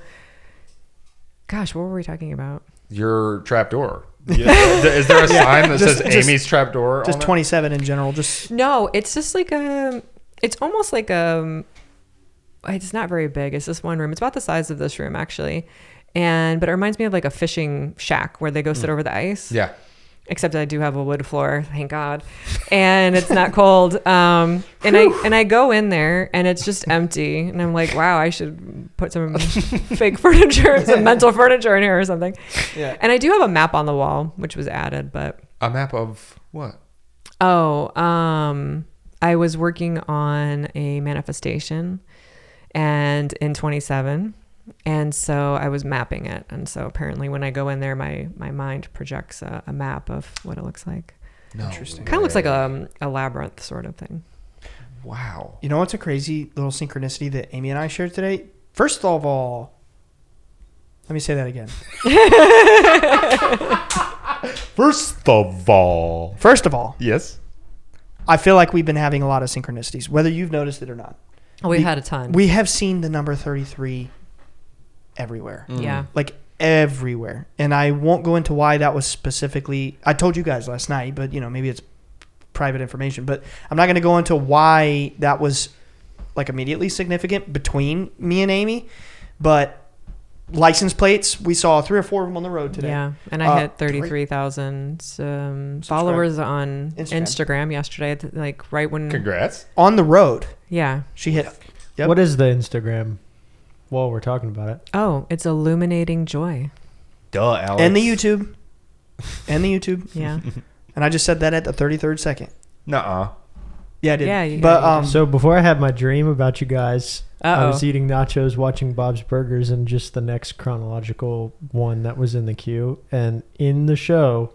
gosh, what were we talking about? Your trapdoor. Is there a sign that says Amy's trapdoor? Just 27 in general. Just no. It's just like it's almost like it's not very big. It's just one room. It's about the size of this room actually, but it reminds me of like a fishing shack where they go sit over the ice. Yeah. Except I do have a wood floor, thank God, and it's not cold. And I go in there and it's just empty, and I'm like, wow, I should put some fake furniture, some mental furniture in here or something. Yeah. And I do have a map on the wall, which was added, but A map of what? Oh, I was working on a manifestation and in 27. And so I was mapping it. And so apparently when I go in there, my mind projects a map of what it looks like. No Interesting. Kind of looks like a labyrinth sort of thing. Wow. You know what's a crazy little synchronicity that Amy and I shared today? First of all, let me say that again. First of all. Yes. I feel like we've been having a lot of synchronicities, whether you've noticed it or not. Oh, we've had a ton. We have seen the number 33 everywhere. Yeah. Like everywhere. And I won't go into why that was specifically. I told you guys last night, but maybe it's private information. But I'm not going to go into why that was like immediately significant between me and Amy. But license plates, we saw 3 or 4 of them on the road today. Yeah, and I hit 33,000 followers on Instagram yesterday. Like right when Congrats. On the road. Yeah. She hit. Yep. What is the Instagram? While we're talking about it. Oh, it's Illuminating Joy. Duh, Alex. And the YouTube. Yeah. And I just said that at the 33rd second. Nuh-uh. Yeah, I did. Yeah, but So before I had my dream about you guys, I Uh-oh. was eating nachos, watching Bob's Burgers, and just the next chronological one that was in the queue. And in the show,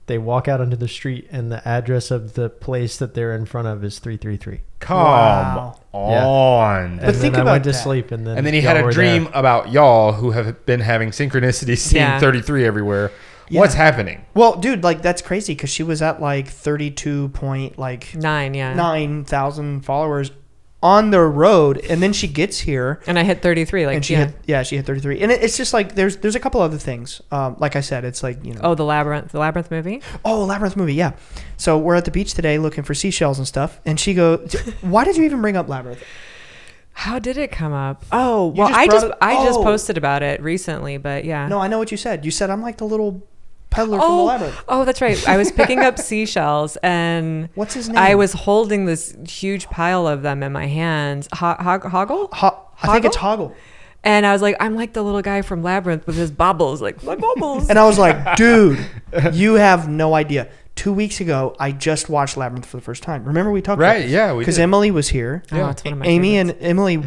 they walk out onto the street, and the address of the place that they're in front of is 333. Come Wow. on. But And think then I about went to that. sleep, and then And then he had y'all a were dream there. about y'all who have been having synchronicities, seeing Yeah. 33 everywhere. Yeah. What's happening? Well, dude, like that's crazy because she was at like 32.9 9, yeah. thousand followers on the road, and then she gets here And I hit 33. Like, and she hit 33. And it's just like there's a couple other things. Like I said, it's like Oh, the Labyrinth movie? Oh, Labyrinth movie, yeah. So we're at the beach today looking for seashells and stuff, and she goes, "Why did you even bring up Labyrinth?" How did it come up? Oh, well, just I brought just it- I just oh. posted about it recently, but yeah. No, I know what you said. You said I'm like the little peddler from the Labyrinth. Oh, that's right. I was picking up seashells, and What's his name? I was holding this huge pile of them in my hands. Hoggle? I think it's Hoggle. And I was like, I'm like the little guy from Labyrinth with his bubbles, like my bubbles. And I was like, dude, you have no idea. 2 weeks ago, I just watched Labyrinth for the first time. Remember we talked about Right, yeah, we because did. Emily was here. Oh, it's one of my Amy favorites. and Emily,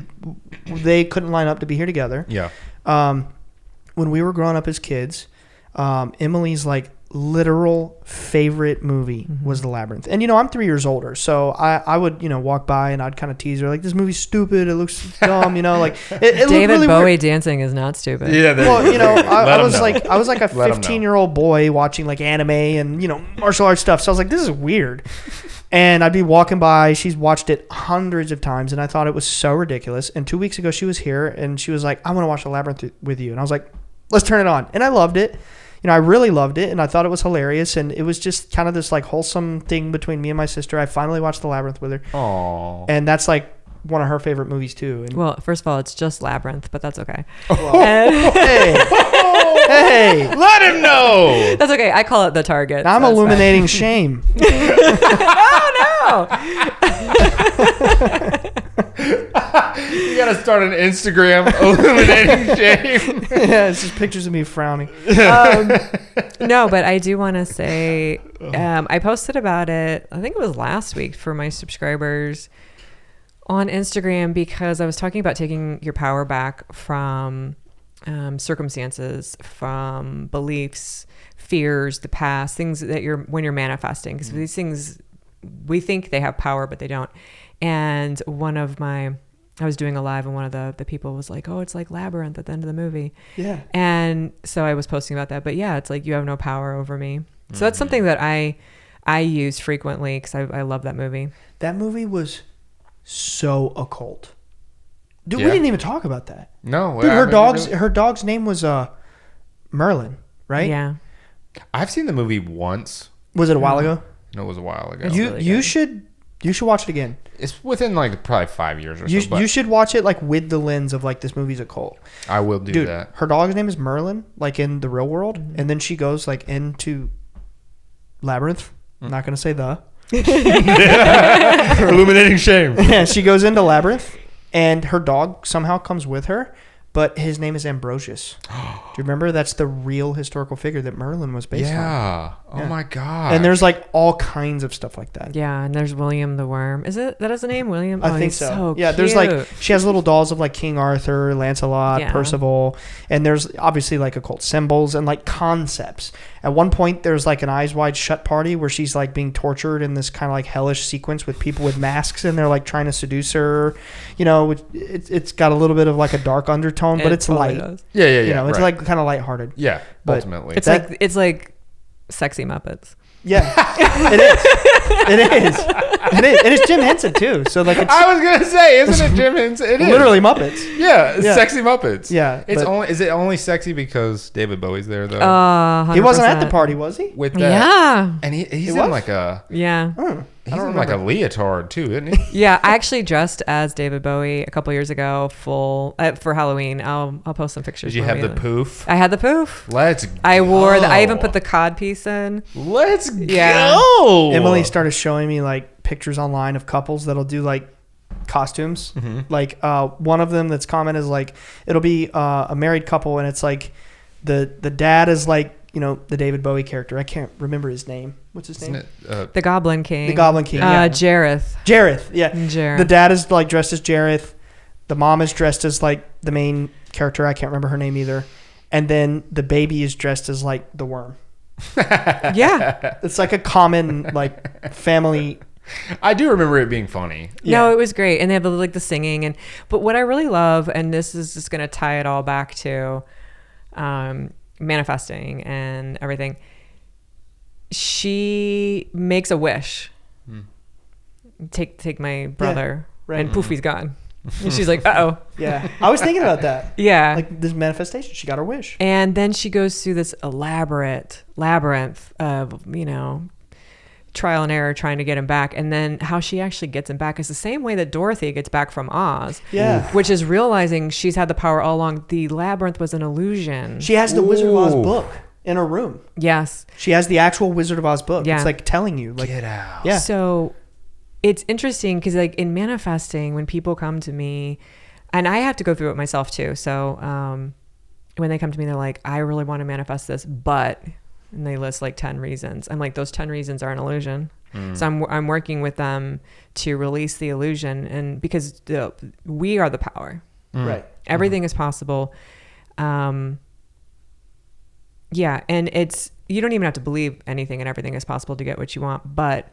they couldn't line up to be here together. Yeah. When we were growing up as kids, Emily's like literal favorite movie was The Labyrinth. And I'm 3 years older, so I would walk by and I'd kind of tease her like, this movie's stupid, it looks dumb, like it looked David really Bowie weird. dancing is not stupid. Yeah. Well, I was like a Let 'em know. 15-year-old boy watching like anime and martial arts stuff. So I was like, this is weird. And I'd be walking by. She's watched it hundreds of times, and I thought it was so ridiculous. And 2 weeks ago, she was here, and she was like, I want to watch The Labyrinth with you. And I was like, let's turn it on. And I loved it. I really loved it, and I thought it was hilarious. And it was just kind of this like wholesome thing between me and my sister. I finally watched The Labyrinth with her. Aww. And that's like one of her favorite movies too. And Well, first of all, it's just Labyrinth, but that's okay. hey, hey, Let him know. That's okay. I call it The Target. I'm so it's fine. illuminating shame. Oh, You gotta start an Instagram illuminating shame. Yeah, it's just pictures of me frowning. No, but I do want to say I posted about it, I think it was last week for my subscribers on Instagram because I was talking about taking your power back from circumstances, from beliefs, fears, the past, things that when you're manifesting. Because these things, we think they have power, but they don't. And I was doing a live and one of the people was like, oh, it's like Labyrinth at the end of the movie. Yeah. And so I was posting about that. But yeah, it's like you have no power over me. So that's something that I use frequently because I love that movie. That movie was so occult. Dude, Yeah. we didn't even talk about that. No. Dude, I her mean, really- her dog's name was Merlin, right? Yeah. I've seen the movie once. Was it a while ago? No, it was a while ago. You should watch it again. It's within like probably 5 years or You so. But you should watch it like with the lens of like this movie's a cult. I will do Dude, that. her dog's name is Merlin, like in the real world, and then she goes like into Labyrinth. I'm not gonna say the. Illuminating shame. Yeah, she goes into Labyrinth, and her dog somehow comes with her. but his name is Ambrosius. Do you remember? That's the real historical figure that Merlin was based on. Yeah. Oh my God. And there's like all kinds of stuff like that. Yeah, and there's William the Worm. Is it that is the name, William? I think he's so. Yeah, there's like she has little dolls of like King Arthur, Lancelot, Yeah. Percival, and there's obviously like occult symbols and like concepts. At one point, there's like an Eyes Wide Shut party where she's like being tortured in this kind of like hellish sequence with people with masks, and they're like trying to seduce her. You know, it's got a little bit of like a dark undertone, but it's totally light. does. Yeah. You know, it's like kind of lighthearted. Yeah. But Ultimately. It's like sexy Muppets. Yeah, it is. It is. And it's Jim Henson too. So like, it's I was gonna say, isn't it Jim Henson? It is literally Muppets. Yeah, sexy Muppets. Yeah, It's but- only. Is it only sexy because David Bowie's there though? 100%. He wasn't at the party, was he? With that, Yeah. and he's was? in like a. Yeah. He's in like a leotard too, isn't he? Yeah, I actually dressed as David Bowie a couple years ago, full for Halloween. I'll post some pictures. Did you for have me. the poof? I had the poof. Let's. I wore go. I even put the cod piece in. Let's Yeah. go. Emily started showing me like pictures online of couples that'll do like costumes. Like one of them that's common is like it'll be a married couple, and it's like the dad is like, you know, the David Bowie character. I can't remember his name. What's his name? The Goblin King. The Goblin King. Yeah. Jareth. Jareth. Yeah. Jareth. The dad is like dressed as Jareth. The mom is dressed as like the main character. I can't remember her name either. And then the baby is dressed as like the worm. Yeah. It's like a common like family. I do remember it being funny. No, it was great. And they have like the singing but what I really love, and this is just going to tie it all back to manifesting and everything. She makes a wish. Take my brother, right. and poof, he's gone. And she's like, uh-oh. Yeah. I was thinking about that. Yeah. Like this manifestation. She got her wish. And then she goes through this elaborate labyrinth of, you know, trial and error trying to get him back. And then how she actually gets him back is the same way that Dorothy gets back from Oz. Yeah. Which is realizing she's had the power all along. The labyrinth was an illusion. She has the Wizard of Oz book in her room. Yes. She has the actual Wizard of Oz book. Yeah. It's like telling you, like, Get out. Yeah. So it's interesting because like in manifesting, when people come to me, and I have to go through it myself too. So when they come to me, they're like, I really want to manifest this, but, and they list like 10 reasons. I'm like, those 10 reasons are an illusion. So I'm working with them to release the illusion, and because we are the power. right. Everything is possible. Yeah. And you don't even have to believe anything and everything is possible to get what you want. But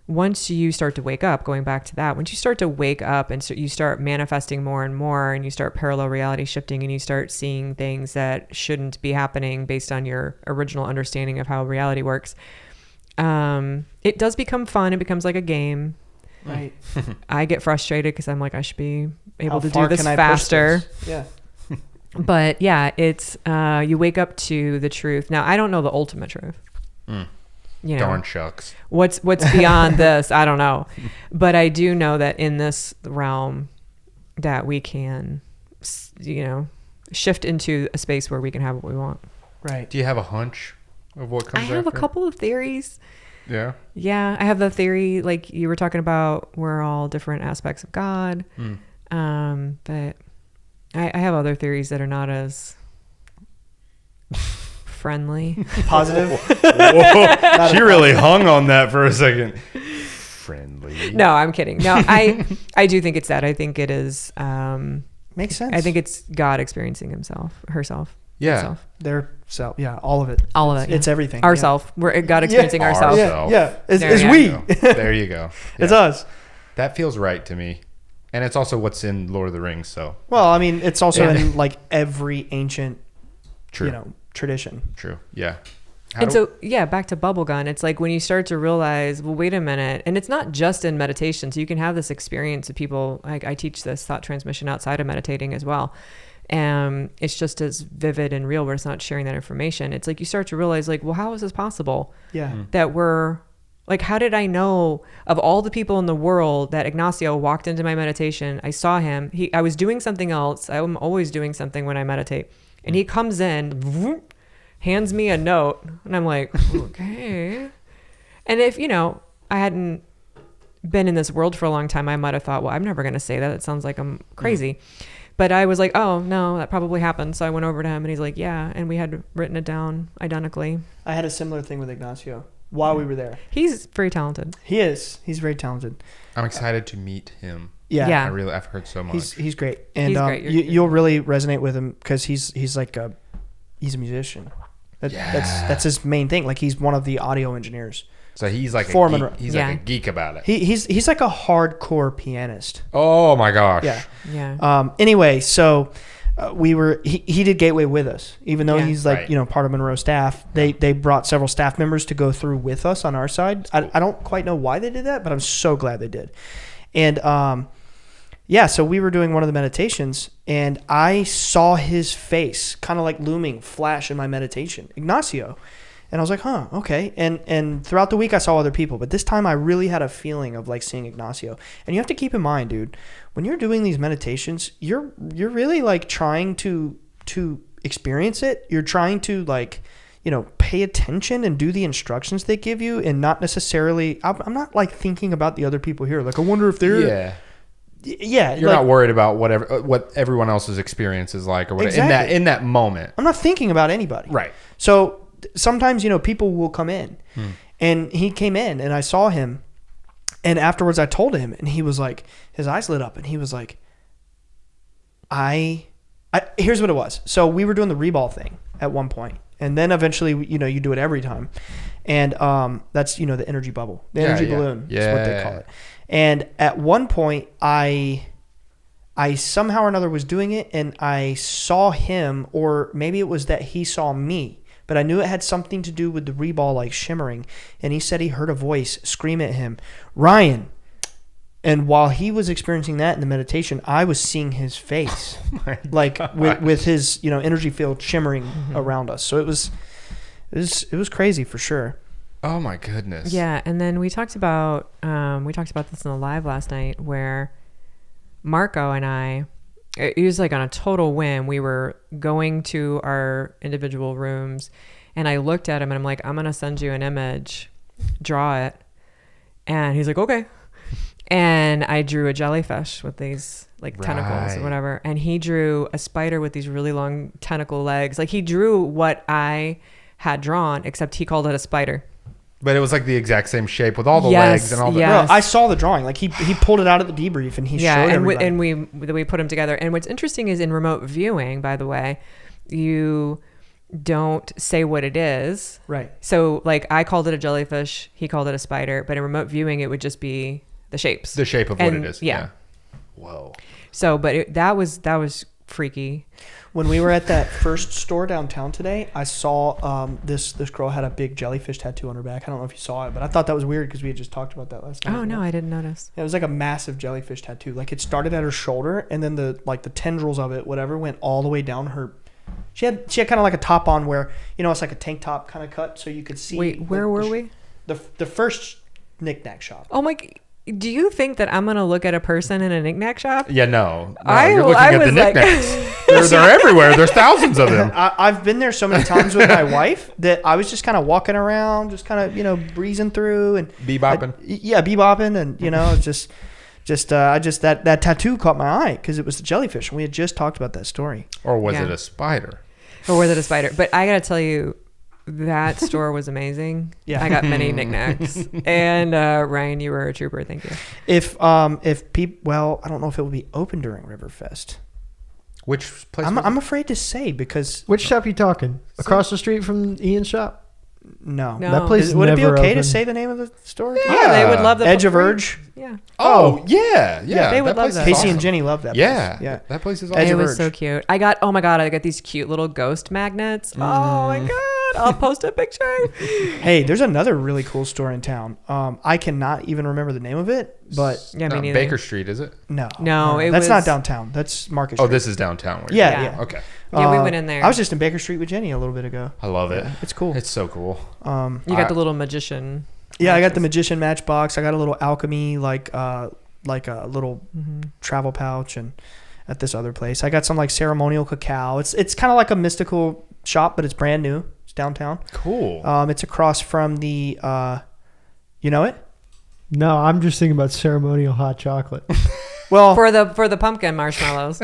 once you start to wake up, going back to that, once you start to wake up and so you start manifesting more and more, and you start parallel reality shifting, and you start seeing things that shouldn't be happening based on your original understanding of how reality works, it does become fun. It becomes like a game. Right. I get frustrated because I'm like, I should be able How to far do this can I push faster. this? Yeah. But yeah, it's you wake up to the truth. Now, I don't know the ultimate truth. You know, Darn shucks. what's beyond this, I don't know. But I do know that in this realm that we can, you know, shift into a space where we can have what we want. Right. Do you have a hunch of what comes I have after? a couple of theories. Yeah. Yeah, I have the theory like you were talking about, we're all different aspects of God. But I have other theories that are not as friendly. Positive. Whoa. She really hung on that for a second. Friendly. No, I'm kidding. No, I do think it's that. I think it is. Makes sense. I think it's God experiencing herself. Yeah. Himself. Their self. Yeah. All of it. All of it. It's yeah. everything. Ourself. We're God experiencing Yeah. ourselves. Ourself. Yeah. It's There you we. Go. There you go. It's Yeah. us. That feels right to me. And it's also what's in Lord of the Rings, so. Well, I mean, it's also Yeah. in like every ancient, True. you know, tradition. True. Yeah. And so, yeah, back to bubblegum. It's like when you start to realize, well, wait a minute. And it's not just in meditation. So you can have this experience of people, like I teach this thought transmission outside of meditating as well. And it's just as vivid and real where it's not sharing that information. It's like you start to realize like, well, how is this possible? Yeah. That we're like, how did I know of all the people in the world that Ignacio walked into my meditation? I saw him. I was doing something else. I'm always doing something when I meditate. And he comes in, hands me a note, and I'm like, okay. And if, you know, I hadn't been in this world for a long time, I might have thought, well, I'm never going to say that. It sounds like I'm crazy. But I was like, oh, no, that probably happened. So I went over to him and he's like, yeah. And we had written it down identically. I had a similar thing with Ignacio while we were there. He's very talented. He is. He's very talented. I'm excited to meet him. Yeah. I've heard so much. He's great. And He's great. you'll really resonate with him because he's a musician. That's his main thing. Like he's one of the audio engineers. So he's like like a geek about it. He's like a hardcore pianist. Oh my gosh. Yeah. Anyway, so he did Gateway with us, even though he's like part of Monroe staff. They brought several staff members to go through with us on our side. I don't quite know why they did that, but I'm so glad they did. And so we were doing one of the meditations, and I saw his face kind of like looming flash in my meditation, Ignacio. And I was like, huh, okay. And throughout the week I saw other people, but this time I really had a feeling of like seeing Ignacio. And you have to keep in mind, dude, when you're doing these meditations, you're really like trying to experience it. You're trying to like, pay attention and do the instructions they give you, and not necessarily, I'm not like thinking about the other people here. Like, I wonder if they're... Yeah, you're not worried about what everyone else's experience is like or whatever. Exactly. In that moment. I'm not thinking about anybody. Right. So sometimes, people will come in, and he came in and I saw him, and afterwards I told him, and he was like, his eyes lit up and he was like, here's what it was. So we were doing the reball thing at one point, and then eventually, you do it every time. And that's, the energy bubble, the energy balloon is what they call it. And at one point I somehow or another was doing it, and I saw him, or maybe it was that he saw me, but I knew it had something to do with the reball like shimmering. And he said he heard a voice scream at him, Ryan. And while he was experiencing that in the meditation, I was seeing his face, with his energy field shimmering around us. So it was crazy for sure. Oh my goodness. Yeah, and then we talked about this in the live last night, where Marco and I, it was like on a total whim. We were going to our individual rooms, and I looked at him and I'm like, I'm gonna send you an image, draw it. And he's like, okay. And I drew a jellyfish with these like tentacles or whatever, and he drew a spider with these really long tentacle legs. Like he drew what I had drawn, except he called it a spider. But it was like the exact same shape with all the legs and all the... Yes. Bro, I saw the drawing. Like he pulled it out at the debrief and he showed everybody. And we put them together. And what's interesting is in remote viewing, by the way, you don't say what it is. Right. So like I called it a jellyfish, he called it a spider, but in remote viewing it would just be the shapes. The shape of what it is. Yeah. Whoa. So, but that was freaky. When we were at that first store downtown today, I saw this girl had a big jellyfish tattoo on her back. I don't know if you saw it, but I thought that was weird because we had just talked about that last night. Oh no, I didn't notice. It was like a massive jellyfish tattoo. Like it started at her shoulder, and then the tendrils of it, whatever, went all the way down her. She had kind of like a top on where it's like a tank top kind of cut, so you could see. Wait, where were we? The first knick-knack shop. Oh my. Do you think that I'm gonna look at a person in a knick-knack shop? Yeah, no. You're looking at the knick-knacks. They're everywhere. There's thousands of them. I've been there so many times with my wife that I was just kind of walking around, just kind of breezing through and bebopping. Bebopping, and just that tattoo caught my eye because it was the jellyfish, and we had just talked about that story. Or was it a spider? Or was it a spider? But I gotta tell you, that store was amazing. Yeah. I got many knickknacks. And Ryan, you were a trooper. Thank you. If people, I don't know if it will be open during Riverfest. Which place? I'm afraid to say because which shop you talking? Across the street from Ian's shop? No. That place would it be okay open. to say the name of the store? Yeah, they would love that. Edge of Urge. Yeah. Oh yeah. They would love that. Casey and Jenny love that place. Yeah. That place is awesome. It was so cute. I got these cute little ghost magnets. Oh my God. I'll post a picture. Hey, there's another really cool store in town. I cannot even remember the name of it, but me neither. Baker Street, is it? No, that's not downtown. That's Market Street. Oh, this is downtown. Yeah. Okay. Yeah, we went in there. I was just in Baker Street with Jenny a little bit ago. I love it. It's cool. It's so cool. You got the little magician. Yeah, I got the magician matchbox. I got a little alchemy, like a little travel pouch, and at this other place, I got some like ceremonial cacao. It's kind of like a mystical shop, but it's brand new. It's downtown. Cool. It's across from the, you know it? No, I'm just thinking about ceremonial hot chocolate. Well, for the pumpkin marshmallows.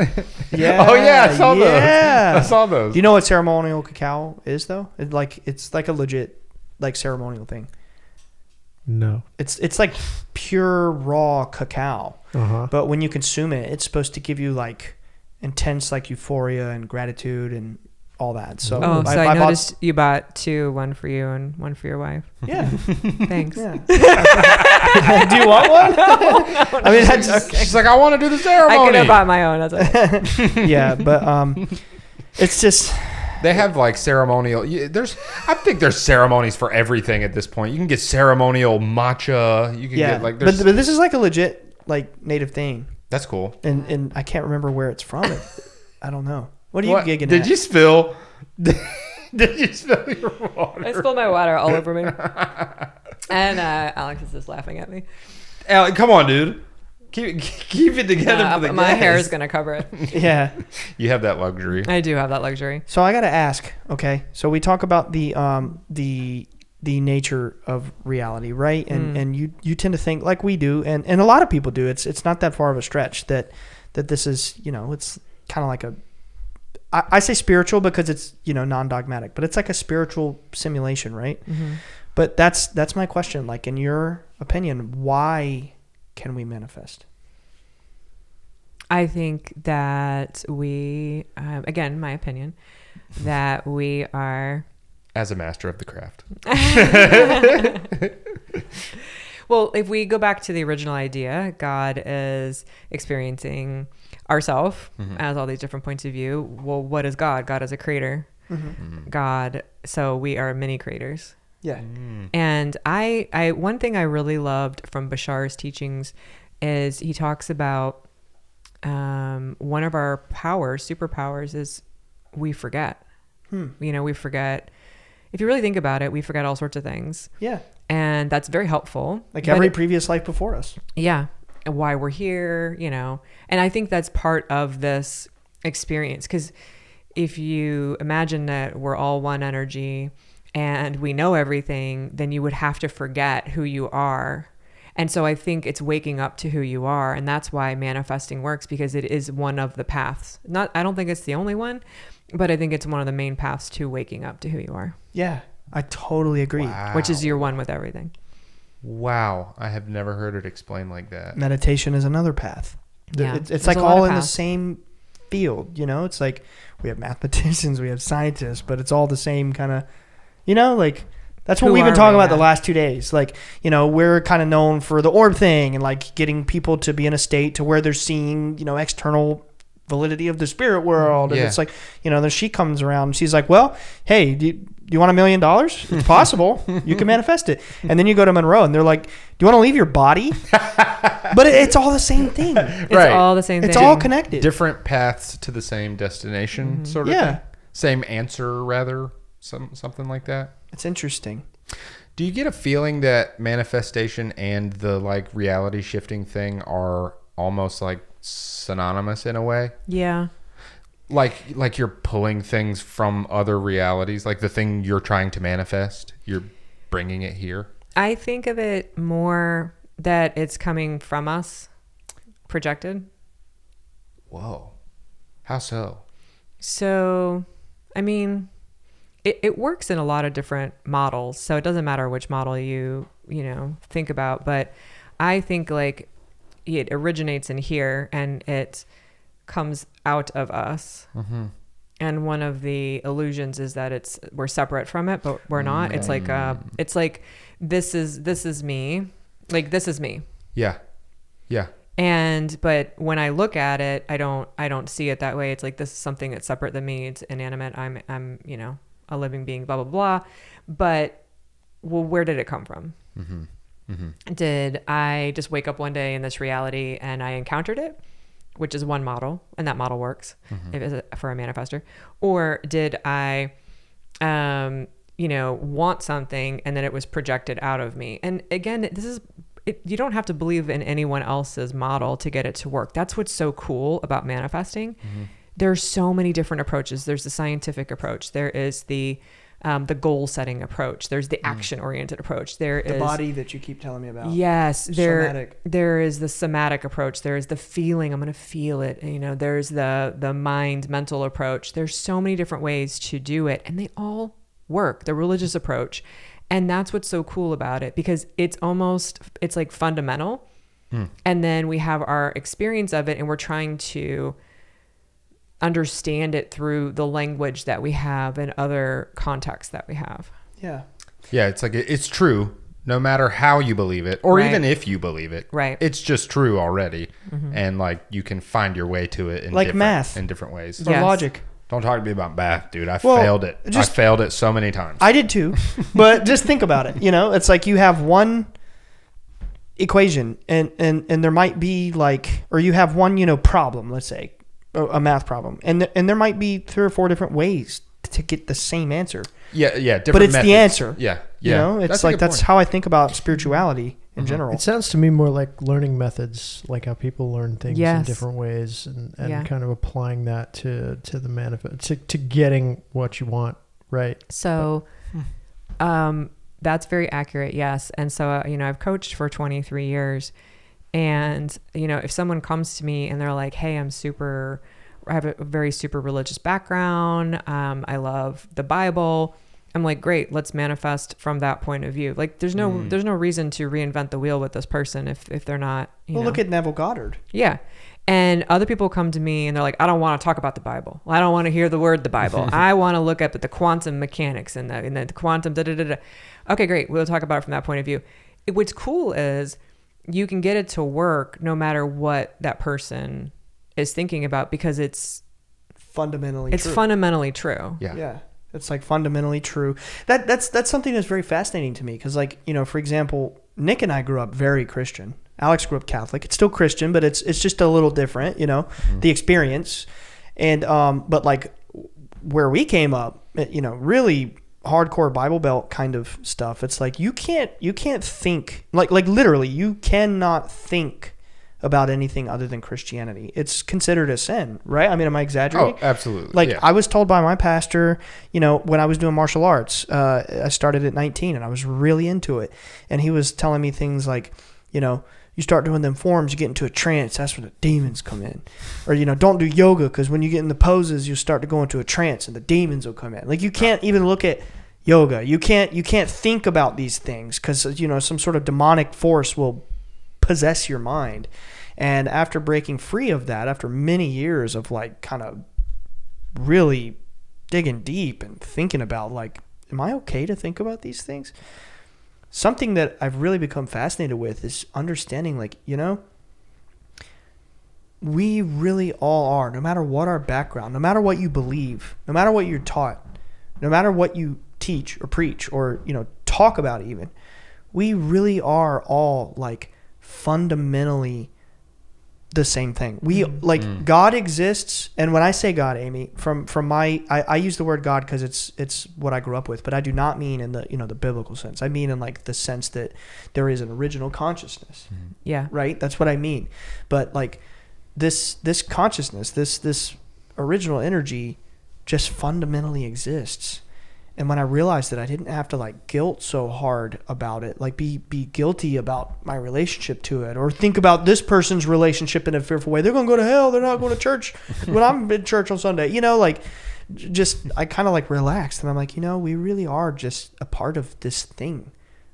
yeah. Oh yeah, I saw those. Yeah. I saw those. Do you know what ceremonial cacao is though? It's like a legit like ceremonial thing. No. It's like pure raw cacao. Uh-huh. But when you consume it, it's supposed to give you like intense like euphoria and gratitude and all that. So Oh, so I I bought- noticed you bought two, one for you and one for your wife. Yeah. Thanks. Yeah. Do you want one? I mean, that's She's like, I want to do the I ceremony. could have bought my own. That's okay. yeah, but it's just They have like ceremonial. I think there's ceremonies for everything at this point. You can get ceremonial matcha. You can yeah. get like. But this is like a legit like native thing, That's cool. and I can't remember where it's from. I don't know. What are you What? gigging Did at? you spill? Did you spill your water? I spilled my water all over me. And Alex is just laughing at me. Alec, come on, dude. Keep it together for the My guys. hair is going to cover it. Yeah. You have that luxury. I do have that luxury. So I got to ask. Okay. So we talk about the nature of reality, right? And you tend to think like we do, and a lot of people do. It's not that far of a stretch that this is, it's kind of like I say spiritual because it's, non-dogmatic, but it's like a spiritual simulation, right? Mm-hmm. But that's my question. Like, in your opinion, why can we manifest? I think that we, again, my opinion, that we are... As a master of the craft. Well, if we go back to the original idea, God is experiencing ourself as all these different points of view. Well, what is God? God is a creator. God, so we are many creators. Yeah. And I one thing I really loved from Bashar's teachings is he talks about one of our superpowers is we forget. We forget. If you really think about it, we forget all sorts of things. Yeah. And that's very helpful. Like every previous life before us. Yeah. And why we're here, And I think that's part of this experience. Because if you imagine that we're all one energy and we know everything, then you would have to forget who you are. And so I think it's waking up to who you are. And that's why manifesting works, because it is one of the paths. I don't think it's the only one, but I think it's one of the main paths to waking up to who you are. Yeah. I totally agree. Wow. Which is you're one with everything. Wow. I have never heard it explained like that. Meditation is another path. Yeah. It's like all in the same field, It's like we have mathematicians, we have scientists, but it's all the same kind of, like that's what Who we've been are talking we, about the yeah. last 2 days. Like, we're kind of known for the orb thing and like getting people to be in a state to where they're seeing, external validity of the spirit world. And Yeah. it's like, then she comes around and she's like, well, hey, do you want $1 million? It's possible. You can manifest it. And then you go to Monroe and they're like, do you want to leave your body? But it's all the same thing. It's Right. all the same thing. It's all connected. Different paths to the same destination, sort of Yeah. thing. Same answer, rather. Something like that. It's interesting. Do you get a feeling that manifestation and the like reality shifting thing are almost like synonymous in a way? Yeah. Like you're pulling things from other realities, like the thing you're trying to manifest, you're bringing it here. I think of it more that it's coming from us, projected. Whoa. How so? So, I mean, it works in a lot of different models. So it doesn't matter which model you think about, but I think like it originates in here and it comes out of us. And one of the illusions is that we're separate from it, but we're not. It's like this is me. Like this is me. Yeah. Yeah. But when I look at it, I don't see it that way. It's like this is something that's separate than me. It's inanimate. I'm a living being, blah blah blah. But well, where did it come from? Did I just wake up one day in this reality and I encountered it, which is one model, and that model works if it's for a manifester? Or did I, want something and then it was projected out of me? And again, you don't have to believe in anyone else's model to get it to work. That's what's so cool about manifesting. There's so many different approaches. There's the scientific approach. There is the the goal setting approach. There's the action oriented approach. There The is body that you keep telling me about. yes, Somatic. there is the somatic approach. There is the feeling. I'm going to feel it. You know, there's the mind mental approach. There's so many different ways to do it, and they all work. The religious approach, and that's what's so cool about it, because it's like fundamental. And then we have our experience of it, and we're trying to understand it through the language that we have and other contexts that we have. Yeah. Yeah, it's like it's true no matter how you believe it, or Right. even if you believe it. Right. It's just true already. And like you can find your way to it in Like different, math. in different ways. Or Yes. logic. Don't talk to me about math, dude. I Well, failed it. just- I failed it so many times. I did too. But just think about it. You know, it's like you have one equation and there might be like, or you have one, you know, problem, let's say a math problem. And there might be 3 or 4 different ways to get the same answer. yeah, different But it's methods. the answer. Yeah. You know, it's a like, good that's point. how I think about spirituality in general. It sounds to me more like learning methods, like how people learn things in Yes. different ways, and Yeah. kind of applying that to the manifest to getting what you want, right? So, that's very accurate. Yes. And so, you know, I've coached for 23 years, and, you know, if someone comes to me and they're like, hey, I have a very super religious background. I love the Bible. I'm like, great, let's manifest from that point of view. Like there's no reason to reinvent the wheel with this person if they're not, you know. Look at Neville Goddard. Yeah. And other people come to me and they're like, I don't want to talk about the Bible. I don't want to hear the word the Bible. I want to look up at the quantum mechanics and the quantum da-da-da-da. Okay, great. We'll talk about it from that point of view. What's cool is you can get it to work no matter what that person is thinking about, because it's Fundamentally true. fundamentally true. Yeah. Yeah. It's like fundamentally true. That's something that's very fascinating to me, because, like, you know, for example, Nick and I grew up very Christian. Alex grew up Catholic. It's still Christian, but it's just a little different, you know, the experience. And but like where we came up, you know, really hardcore Bible Belt kind of stuff. It's like you can't think like literally you cannot think about anything other than Christianity. It's considered a sin, right? I mean, am I exaggerating? Oh, absolutely. Like yeah. I was told by my pastor, you know, when I was doing martial arts, I started at 19 and I was really into it. And he was telling me things like, you know, you start doing them forms, you get into a trance. That's when the demons come in. Or, you know, don't do yoga because when you get in the poses, you start to go into a trance and the demons will come in. Like you can't even look at yoga. You can't think about these things because, you know, some sort of demonic force will possess your mind. And after breaking free of that, after many years of like kind of really digging deep and thinking about like, am I okay to think about these things? Something that I've really become fascinated with is understanding, like, you know, we really all are, no matter what our background, no matter what you believe, no matter what you're taught, no matter what you teach or preach or, you know, talk about even, we really are all like fundamentally the same thing. We like God exists, and when I say God, Amy, from my I use the word God because it's what I grew up with, but I do not mean in the, you know, the biblical sense. I mean in like the sense that there is an original consciousness. Yeah. Right? That's what I mean. But like this consciousness, this original energy just fundamentally exists. And when I realized that I didn't have to like guilt so hard about it, like be guilty about my relationship to it, or think about this person's relationship in a fearful way. They're going to go to hell. They're not going to church when I'm in church on Sunday. You know, like just I kind of like relaxed, and I'm like, you know, we really are just a part of this thing.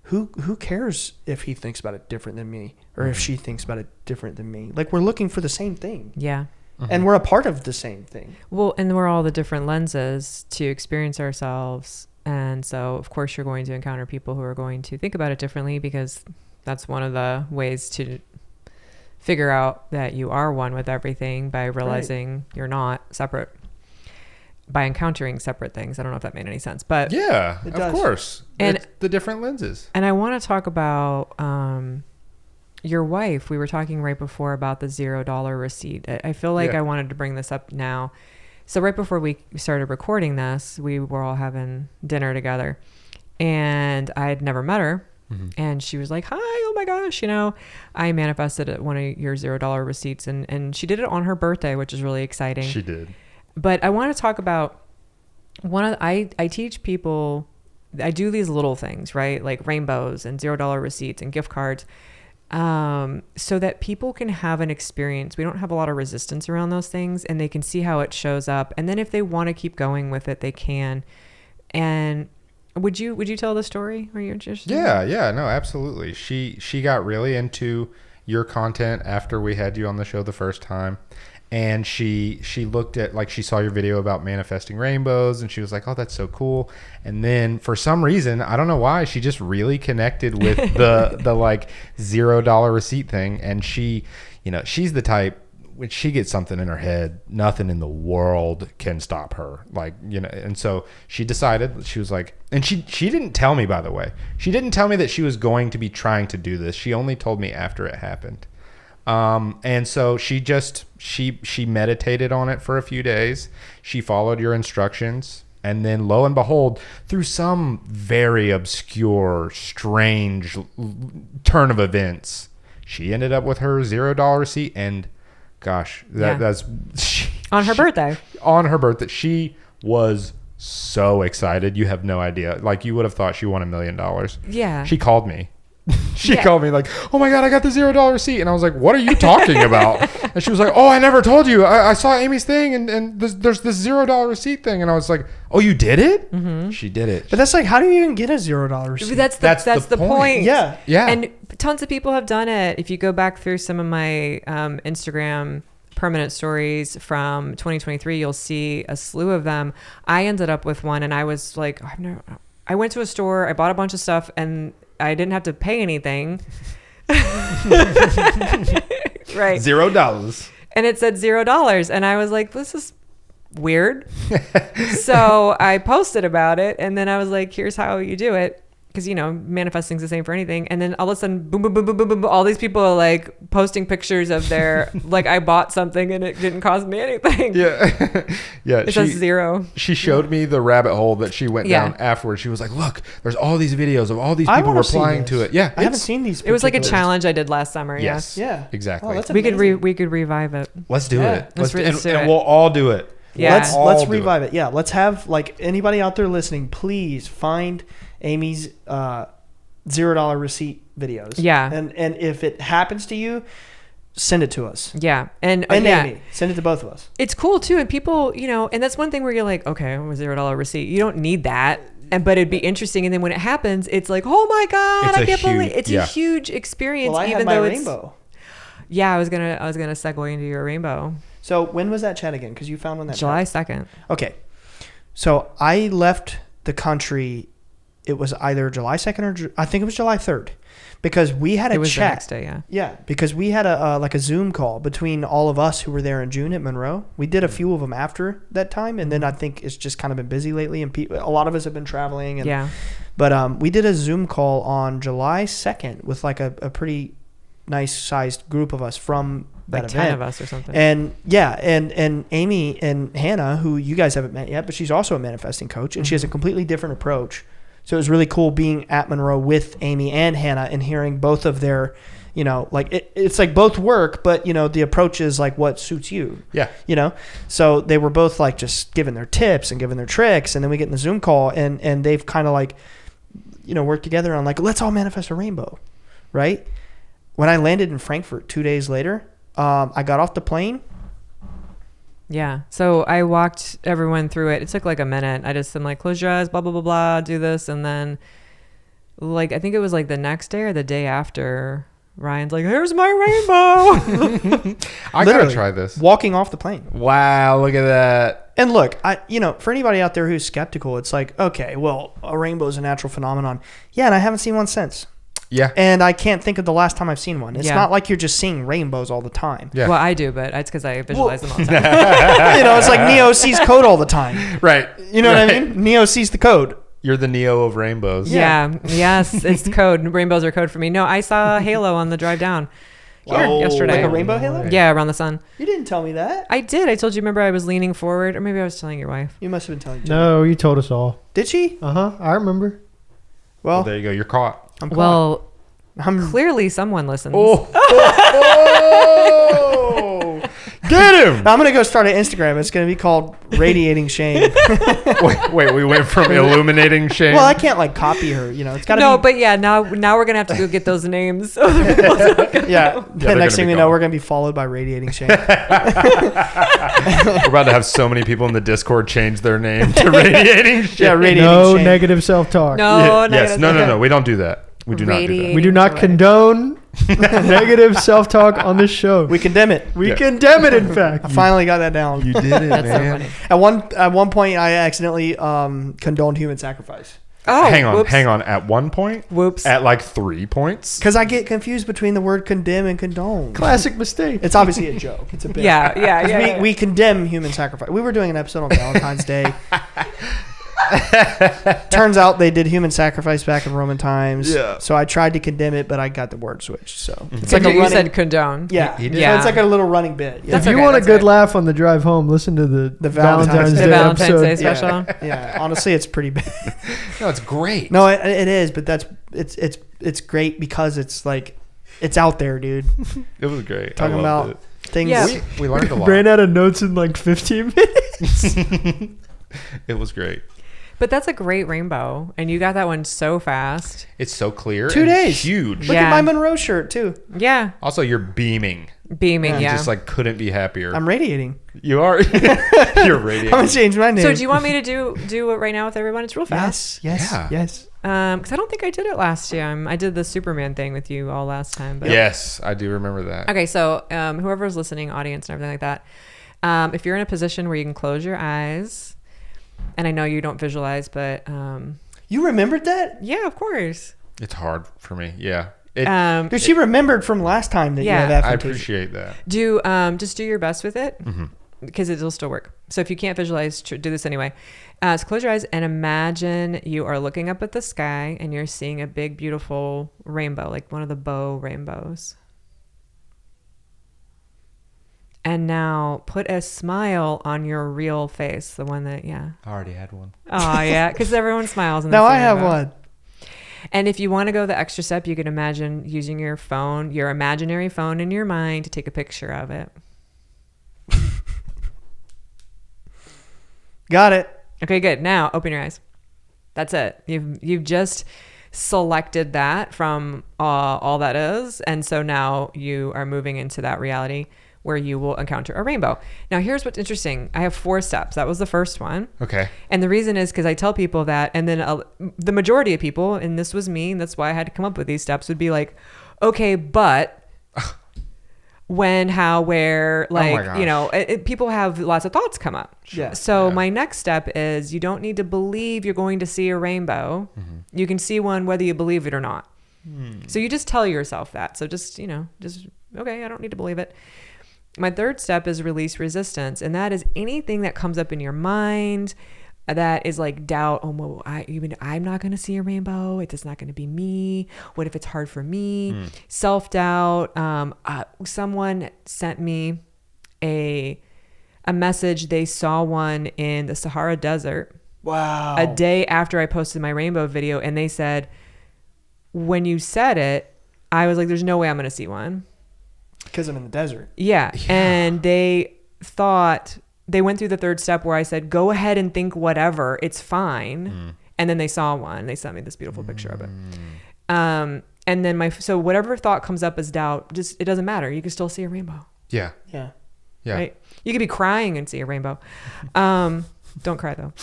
Who cares if he thinks about it different than me, or if she thinks about it different than me? Like we're looking for the same thing. Yeah. And we're a part of the same thing. Well, and we're all the different lenses to experience ourselves. And so, of course, you're going to encounter people who are going to think about it differently, because that's one of the ways to figure out that you are one with everything, by realizing you're not separate, by encountering separate things. I don't know if that made any sense, but Yeah, It of does. course. And- It's the different lenses. And I want to talk about your wife. We were talking right before about the $0 receipt. I feel like Yeah. I wanted to bring this up now. So right before we started recording this, we were all having dinner together, and I had never met her. And she was like, hi, oh my gosh, you know, I manifested one of your $0 receipts, and she did it on her birthday, which is really exciting. She did. But I want to talk about I teach people, I do these little things, right? Like rainbows and $0 receipts and gift cards, so that people can have an experience. We don't have a lot of resistance around those things, and they can see how it shows up. And then if they want to keep going with it, they can. And would you tell the story? Are you interested? Yeah, no, absolutely. She got really into your content after we had you on the show the first time. And she looked at, like, she saw your video about manifesting rainbows, and she was like, oh, that's so cool. And then for some reason, I don't know why, she just really connected with the like $0 receipt thing. And she, you know, she's the type, when she gets something in her head, nothing in the world can stop her. Like, you know, and so she decided, she was like, and she didn't tell me, by the way, she didn't tell me that she was going to be trying to do this. She only told me after it happened. And so she meditated on it for a few days. She followed your instructions, and then lo and behold, through some very obscure, strange turn of events, she ended up with her $0 receipt. And gosh, that's on her birthday. On her birthday, she was so excited. You have no idea. Like, you would have thought she won $1 million. Yeah. She called me. She called me like, oh my God, I got the $0 receipt. And I was like, what are you talking about? And she was like, oh, I never told you. I saw Amy's thing, and there's this $0 receipt thing. And I was like, oh, you did it? Mm-hmm. She did it. But that's like, how do you even get a $0 receipt? That's the point. Yeah. And tons of people have done it. If you go back through some of my Instagram permanent stories from 2023, you'll see a slew of them. I ended up with one, and I was like, I went to a store, I bought a bunch of stuff, and I didn't have to pay anything. Right. $0. And it said $0. And I was like, this is weird. So I posted about it, and then I was like, here's how you do it. Because, you know, manifesting's the same for anything. And then all of a sudden, boom, boom, boom, boom, boom, boom, all these people are like posting pictures of their, like, I bought something and it didn't cost me anything. Yeah. Yeah. It says 0. She showed me the rabbit hole that she went down afterwards. She was like, look, there's all these videos of all these people replying to it. Yeah. I haven't seen these. It was like a challenge I did last summer. Yes. Yeah. Exactly. Oh, that's we could revive it. Let's do it. Let's do it. And we'll all do it. Yeah. Let's revive it. Yeah. Let's have, like, anybody out there listening, please find Amy's $0 receipt videos. Yeah. And if it happens to you, send it to us. Yeah. And Amy, send it to both of us. It's cool too. And people, you know, and that's one thing where you're like, okay, I'm a $0 receipt. You don't need that. But it'd be interesting. And then when it happens, it's like, oh my God, I can't believe it's a huge experience. Well, I even had my though rainbow. Yeah, I was gonna segue into your rainbow. So when was that chat again? Because you found one that July 2nd. Okay. So I left the country. It was either July 2nd or I think it was July 3rd, because we had a chat. It was the next day, yeah. Yeah, because we had a Zoom call between all of us who were there in June at Monroe. We did a few of them after that time, and then I think it's just kind of been busy lately, and a lot of us have been traveling. And, yeah. But we did a Zoom call on July 2nd with like a pretty nice sized group of us from that like event. 10 of us or something. And yeah, and Amy and Hannah, who you guys haven't met yet, but she's also a manifesting coach, and she has a completely different approach. So it was really cool being at Monroe with Amy and Hannah and hearing both of their, you know, like it's like both work, but, you know, the approach is like what suits you. Yeah. You know, so they were both like just giving their tips and giving their tricks. And then we get in the Zoom call and they've kind of like, you know, worked together on like, let's all manifest a rainbow. Right. When I landed in Frankfurt 2 days later, I got off the plane. Yeah. So I walked everyone through it. It took like a minute. I'm like, close your eyes, blah, blah, blah, blah, do this. And then like, I think it was like the next day or the day after, Ryan's like, here's my rainbow. I gotta try this. Walking off the plane. Wow, look at that. And look, you know, for anybody out there who's skeptical, it's like, okay, well, a rainbow is a natural phenomenon. Yeah, and I haven't seen one since. Yeah. And I can't think of the last time I've seen one. It's not like you're just seeing rainbows all the time. Yeah. Well, I do, but it's because I visualize them all the time. You know, it's like Neo sees code all the time. Right. You know what I mean? Neo sees the code. You're the Neo of rainbows. Yeah. Yes, it's code. Rainbows are code for me. No, I saw a halo on the drive down here yesterday. Like a rainbow halo? Yeah, around the sun. You didn't tell me that. I did. I told you, remember I was leaning forward, or maybe I was telling your wife. You must have been telling me. No, you told us all. Did she? Uh-huh. I remember. Well, there you go. You're caught. I'm caught. Well, clearly someone listens. Oh. Get him! I'm gonna go start an Instagram. It's gonna be called Radiating Shame. wait, we went from illuminating shame. Well, I can't like copy her. You know, it's gotta No, be. but yeah, now we're gonna have to go get those names. Yeah. they're The next gonna thing be we know, gone. we're gonna be followed by Radiating Shame. We're about to have so many people in the Discord change their name to radiating shame. Yeah, Radiating No Shame. negative self-talk. No, Yes. No. We don't do that. We do not do that. Radiating We do not joy. condone negative self-talk on this show. We condemn it. We Yeah. condemn it, in fact. I finally got that down. You did it, That's so funny. At one point, I accidentally condoned human sacrifice Oh, hang on. whoops. At one point? Whoops. At like 3 points? because I get confused between the word condemn and condone. Classic mistake. It's obviously a joke. It's a bit. Yeah. 'Cause we condemn human sacrifice. We were doing an episode on Valentine's Day. Turns out they did human sacrifice back in Roman times. Yeah. So I tried to condemn it, but I got the word switched. So it's So like a you running. said condone. Yeah. He did. So Yeah. it's like a little running bit. Yeah. That's If you okay, want a that's good okay. laugh on the drive home, listen to the Valentine's Valentine's Day The Day Valentine's Day episode. special. Yeah. Honestly, it's pretty bad. No, it's great. No, it is, but it's great because it's like it's out there, dude. It was great. Talking I loved about things. Yeah. we learned a lot. Ran out of notes in like 15 minutes. It was great. But that's a great rainbow, and you got that one so fast. It's so clear. 2 and days. Huge. Look Yeah. at my Monroe shirt too. Yeah, Also, you're beaming. beaming. Yeah. Yeah. Just like couldn't be happier. I'm radiating. You are. You're I'm radiating. gonna change my name. So do you want me to do it right now with everyone? It's real fast. Yes. Yeah. Yes. Because I don't think I did it last time. I did the Superman thing with you all last time. But Yes, I do remember that. Okay, so whoever's listening, audience and everything like that, if you're in a position where you can close your eyes, and I know you don't visualize, but You remembered that? yeah, of course. It's hard for me. Yeah. It, Dude, she remembered from last time that Yeah. you have I affectation. appreciate that. Do just do your best with it because it'll still work. So if you can't visualize, do this anyway. So close your eyes and imagine you are looking up at the sky and you're seeing a big, beautiful rainbow, like one of the bow rainbows. And now put a smile on your real face, the one that, yeah. I already had one. Oh, yeah, because everyone smiles. Now I have one. And if you want to go the extra step, you can imagine using your phone, your imaginary phone in your mind to take a picture of it. Got it. Okay, good. Now open your eyes. That's it. You've just selected that from all that is. And so now you are moving into that reality where you will encounter a rainbow. Now, here's what's interesting. I have 4 steps. That was the first one. Okay. And the reason is because I tell people that, and then the majority of people, and this was me, and that's why I had to come up with these steps, would be like, okay, but when, how, where, like, gosh. you know, people have lots of thoughts come up. Yeah. So Yeah. my next step is you don't need to believe you're going to see a rainbow. You can see one whether you believe it or not. So you just tell yourself that. So just, okay, I don't need to believe it. My third step is release resistance. And that is anything that comes up in your mind that is like doubt. Oh, well, I'm not going to see a rainbow. It's not going to be me. What if it's hard for me? Self-doubt. Someone sent me a message. They saw one in the Sahara Desert Wow. a day after I posted my rainbow video. And they said, when you said it, I was like, there's no way I'm going to see one. Because I'm in the desert. Yeah. And they thought, they went through the third step where I said, go ahead and think whatever, it's fine. And then they saw one. They sent me this beautiful picture of it. And then so whatever thought comes up as doubt, just, it doesn't matter. You can still see a rainbow. Yeah. Yeah. Yeah. Right? You could be crying and see a rainbow. Don't cry though.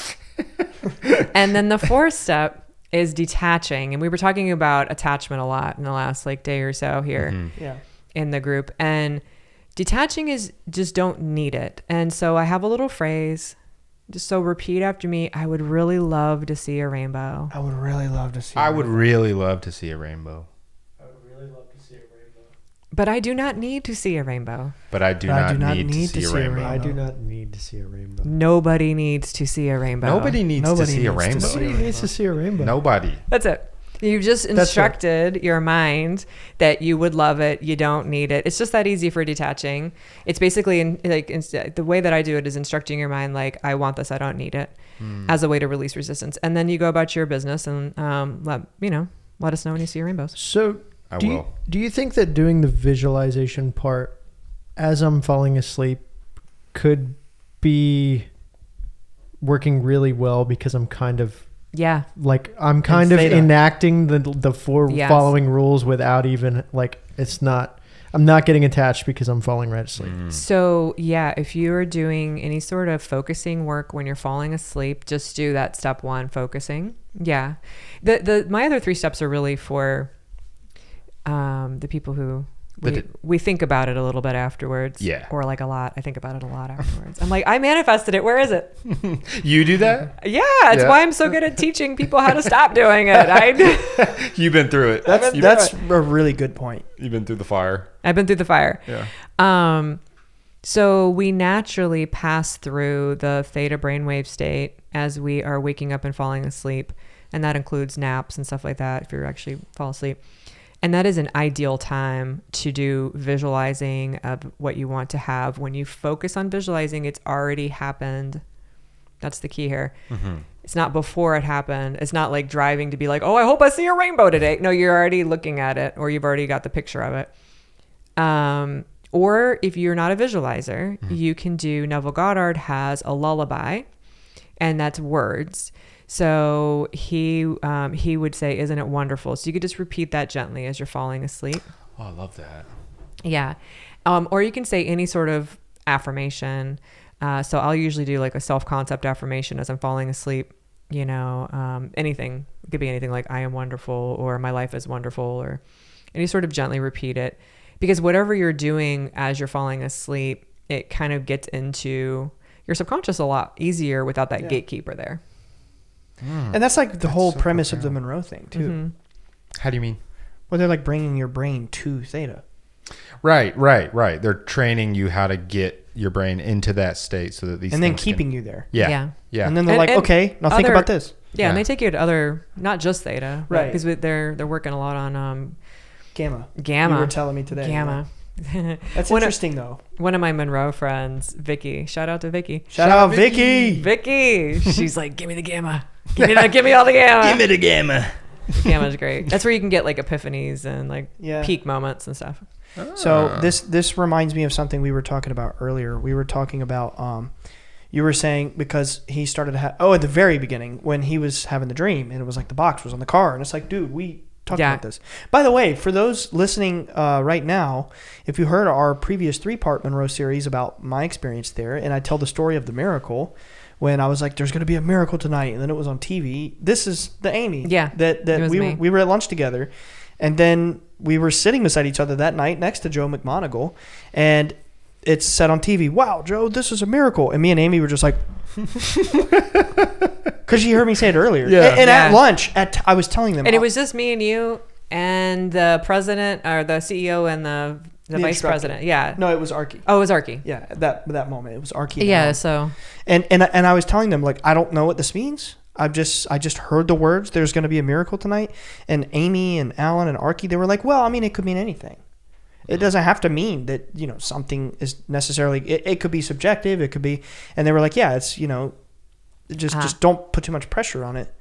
And then the fourth step is detaching. And we were talking about attachment a lot in the last day or so here. Yeah. In the group, and detaching is just don't need it. And so I have a little phrase, just so repeat after me. I would really love to see a rainbow. I would really love to see. I would really love to see a rainbow. I would really love to see a rainbow. But I do not need to see a rainbow. But I do not need to see a rainbow. I do not need to see a rainbow. Nobody needs to see a rainbow. Nobody needs to see a rainbow. Nobody needs to see a rainbow. Nobody. That's it. You've just instructed your mind that you would love it. You don't need it. It's just that easy for detaching. It's basically the way that I do it is instructing your mind like, I want this, I don't need it, as a way to release resistance. And then you go about your business and let us know when you see your rainbows. So I will. Do you think that doing the visualization part as I'm falling asleep could be working really well because I'm kind of Yeah. like I'm kind of theta. enacting the four Yes. following rules without even like I'm not getting attached because I'm falling right asleep. So yeah, if you're doing any sort of focusing work when you're falling asleep, just do that step 1, focusing. Yeah. My other 3 steps are really for the people who we think about it a little bit afterwards. Yeah. Or like a lot. I think about it a lot afterwards. I'm like, I manifested it. Where is it? You do that? Yeah. It's why I'm so good at teaching people how to stop doing it. You've been through it. That's a really good point. You've been through the fire. I've been through the fire. Yeah. So we naturally pass through the theta brainwave state as we are waking up and falling asleep. And that includes naps and stuff like that if you actually fall asleep. And that is an ideal time to do visualizing of what you want to have. When you focus on visualizing, it's already happened. That's the key here. Mm-hmm. It's not before it happened. It's not like driving to be like, oh, I hope I see a rainbow today. No, you're already looking at it, or you've already got the picture of it. Or if you're not a visualizer, you can do, Neville Goddard has a lullaby, and that's words. So he would say, isn't it wonderful? So you could just repeat that gently as you're falling asleep. Oh, I love that. Yeah. Or you can say any sort of affirmation. So I'll usually do like a self-concept affirmation as I'm falling asleep, anything. It could be anything like I am wonderful, or my life is wonderful, or any sort of gently repeat it. Because whatever you're doing as you're falling asleep, it kind of gets into your subconscious a lot easier without that gatekeeper there. And that's like the whole premise of the Monroe thing too. Mm-hmm. How do you mean? Well, they're like bringing your brain to theta. Right. They're training you how to get your brain into that state so that these And then things keeping you there. Yeah. And then they're like, And okay, now think about this. Yeah, and they take you to other, not just theta, Right. Because they're working a lot on Gamma. gamma. You were telling me today. Gamma. That's One interesting though. One of my Monroe friends, Vicky. Shout out to Vicky. Shout out Vicky. Vicky. She's like, give me the gamma. Give me all the gamma. Give me the gamma. Gamma's great. That's where you can get like epiphanies and like peak moments and stuff. So this reminds me of something we were talking about earlier. We were talking about you were saying because he started to at the very beginning when he was having the dream and it was like the box was on the car and it's like, dude, we talked about this. By the way, for those listening right now, if you heard our previous 3-part Monroe series about my experience there, and I tell the story of the miracle when I was like, there's going to be a miracle tonight, and then it was on TV. This is the Amy. Yeah, that we were at lunch together, and then we were sitting beside each other that night next to Joe McMoneagle, and it's said on TV, wow, Joe, this is a miracle. And me and Amy were just like, because you heard me say it earlier. Yeah. And at lunch, I was telling them. And it was just me and you and the president or the CEO and the vice instructor. president. Yeah. No, it was Archie. Oh, it was Archie. Yeah, at that moment. It was Archie. Yeah, so. And I was telling them, like, I don't know what this means. I just heard the words, there's going to be a miracle tonight. And Amy and Alan and Archie, they were like, well, I mean, it could mean anything. It doesn't have to mean that, something is necessarily, it could be subjective. It could be, and they were like, yeah, it's, just don't put too much pressure on it.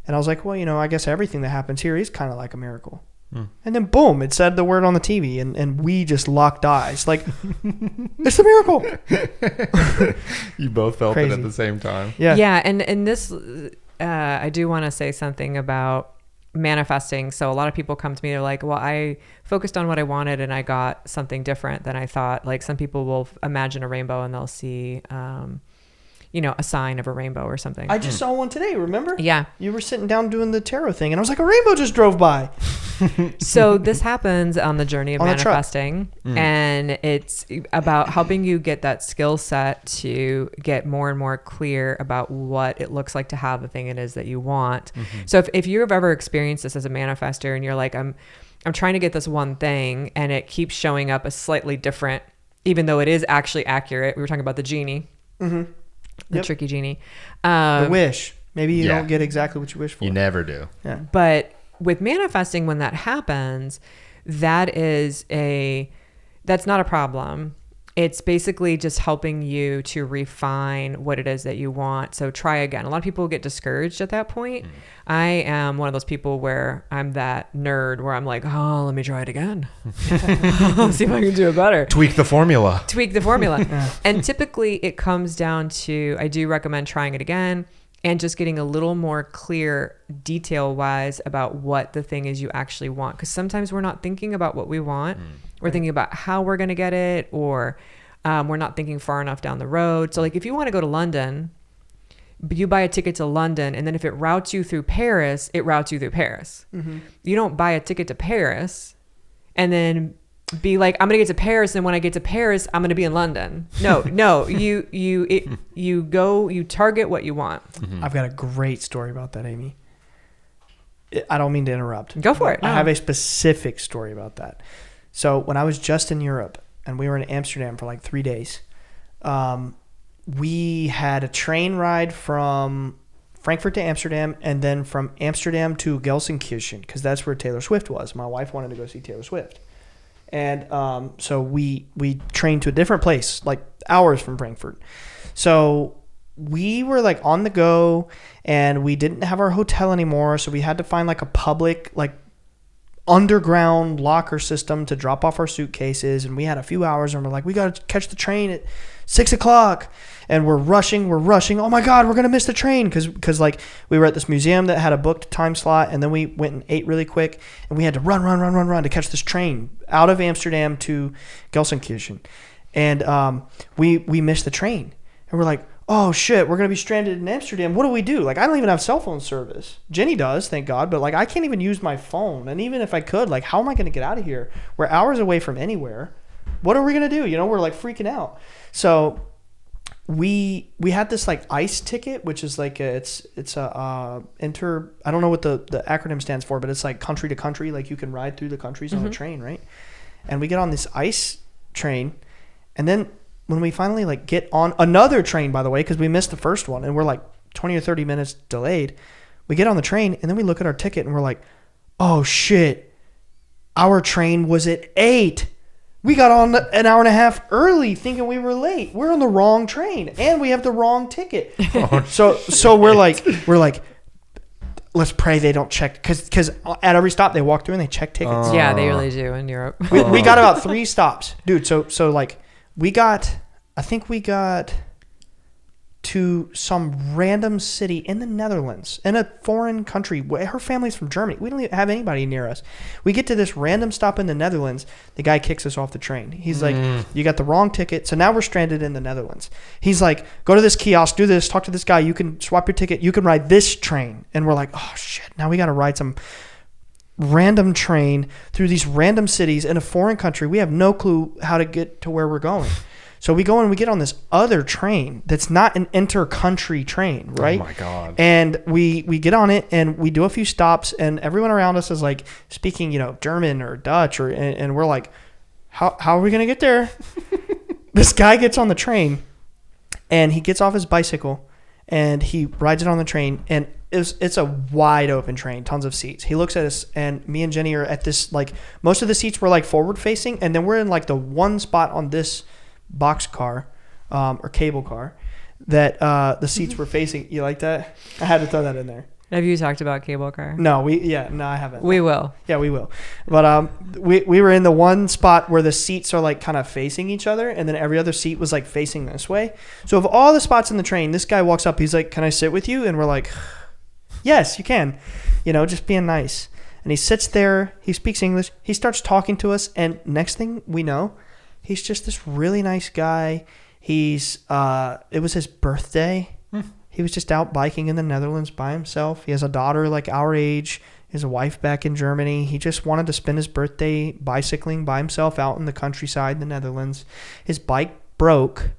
And I was like, well, I guess everything that happens here is kind of like a miracle. And then boom, it said the word on the TV and we just locked eyes. Like, it's a miracle. You both felt Crazy. it at the same time. Yeah. Yeah. And this, I do want to say something about manifesting. So a lot of people come to me, they're like, well, I focused on what I wanted and I got something different than I thought. Like some people will imagine a rainbow and they'll see, a sign of a rainbow or something. I just saw one today, remember? Yeah. You were sitting down doing the tarot thing and I was like, a rainbow just drove by. So this happens on the journey of On a truck. manifesting, and it's about helping you get that skill set to get more and more clear about what it looks like to have the thing it is that you want. So if you've ever experienced this as a manifester and you're like, I'm trying to get this one thing and it keeps showing up as slightly different, even though it is actually accurate. We were talking about the genie, the tricky genie. The wish. Maybe you don't get exactly what you wish for. You never do. Yeah. But with manifesting, when that happens, that's not a problem. it's basically just helping you to refine what it is that you want. So try again. A lot of people get discouraged at that point. I am one of those people where I'm that nerd where I'm like, oh, let me try it again. Let's see if I can do it better. Tweak the formula. And typically it comes down to, I do recommend trying it again and just getting a little more clear detail wise about what the thing is you actually want. Because sometimes we're not thinking about what we want. We're thinking about how we're going to get it, or we're not thinking far enough down the road. So like if you want to go to London, but you buy a ticket to London, and then if it routes you through Paris, it routes you through Paris. You don't buy a ticket to Paris and then be like, I'm going to get to Paris, and when I get to Paris, I'm going to be in London. No, you target what you want. I've got a great story about that, Amy. I don't mean to interrupt. Go for it. I have a specific story about that. So when I was just in Europe and we were in Amsterdam for like 3 days, we had a train ride from Frankfurt to Amsterdam and then from Amsterdam to Gelsenkirchen, because that's where Taylor Swift was. My wife wanted to go see Taylor Swift. And so we trained to a different place, like hours from Frankfurt. So we were like on the go, and we didn't have our hotel anymore. So we had to find like a public, like underground locker system to drop off our suitcases. And we had a few hours, and we're like, we got to catch the train at 6:00. And we're rushing. Oh my God, we're going to miss the train. Cause like we were at this museum that had a booked time slot, and then we went and ate really quick, and we had to run to catch this train out of Amsterdam to Gelsenkirchen. And we missed the train, and we're like, oh shit, we're going to be stranded in Amsterdam. What do we do? Like, I don't even have cell phone service. Jenny does, thank God. But like, I can't even use my phone. And even if I could, like, how am I going to get out of here? We're hours away from anywhere. What are we going to do? You know, we're like freaking out. So we had this like ICE ticket, which is like it's a I don't know what the acronym stands for, but it's like country to country. Like you can ride through the countries on the train, right? And we get on this ICE train, and then when we finally like get on another train, by the way, because we missed the first one and we're like 20 or 30 minutes delayed, we get on the train, and then we look at our ticket and we're like, oh shit, our train was at 8. We got on an hour and a half early thinking we were late. We're on the wrong train, and we have the wrong ticket. So we're like, let's pray they don't check, because at every stop they walk through and they check tickets. Yeah, they really do in Europe. We got about 3 stops, dude. So like I think we got to some random city in the Netherlands, in a foreign country. Her family's from Germany. We don't even have anybody near us. We get to this random stop in the Netherlands. The guy kicks us off the train. He's like, you got the wrong ticket. So now we're stranded in the Netherlands. He's like, go to this kiosk, do this, talk to this guy. You can swap your ticket. You can ride this train. And we're like, oh shit, now we got to ride some random train through these random cities in a foreign country. We have no clue how to get to where we're going. So we go and we get on this other train that's not an inter-country train, right? Oh my God. And we get on it, and we do a few stops, and everyone around us is like speaking, you know, German or Dutch, and we're like, how are we gonna get there? This guy gets on the train, and he gets off his bicycle, and he rides it on the train, and it's a wide open train, tons of seats. He looks at us, and me and Jenny are at this, like, most of the seats were like forward facing, and then we're in like the one spot on this box car or cable car that the seats were facing. You like that? I had to throw that in there. Have you talked about cable car? No, I haven't. We will. Yeah, we will. But we were in the one spot where the seats are like kind of facing each other, and then every other seat was like facing this way. So of all the spots in the train, this guy walks up, he's like, can I sit with you? And we're like, yes, you can. You know, just being nice. And he sits there, he speaks English, he starts talking to us, and next thing we know, he's just this really nice guy. It was his birthday. He was just out biking in the Netherlands by himself. He has a daughter like our age. He has a wife back in Germany. He just wanted to spend his birthday bicycling by himself out in the countryside in the Netherlands. His bike broke,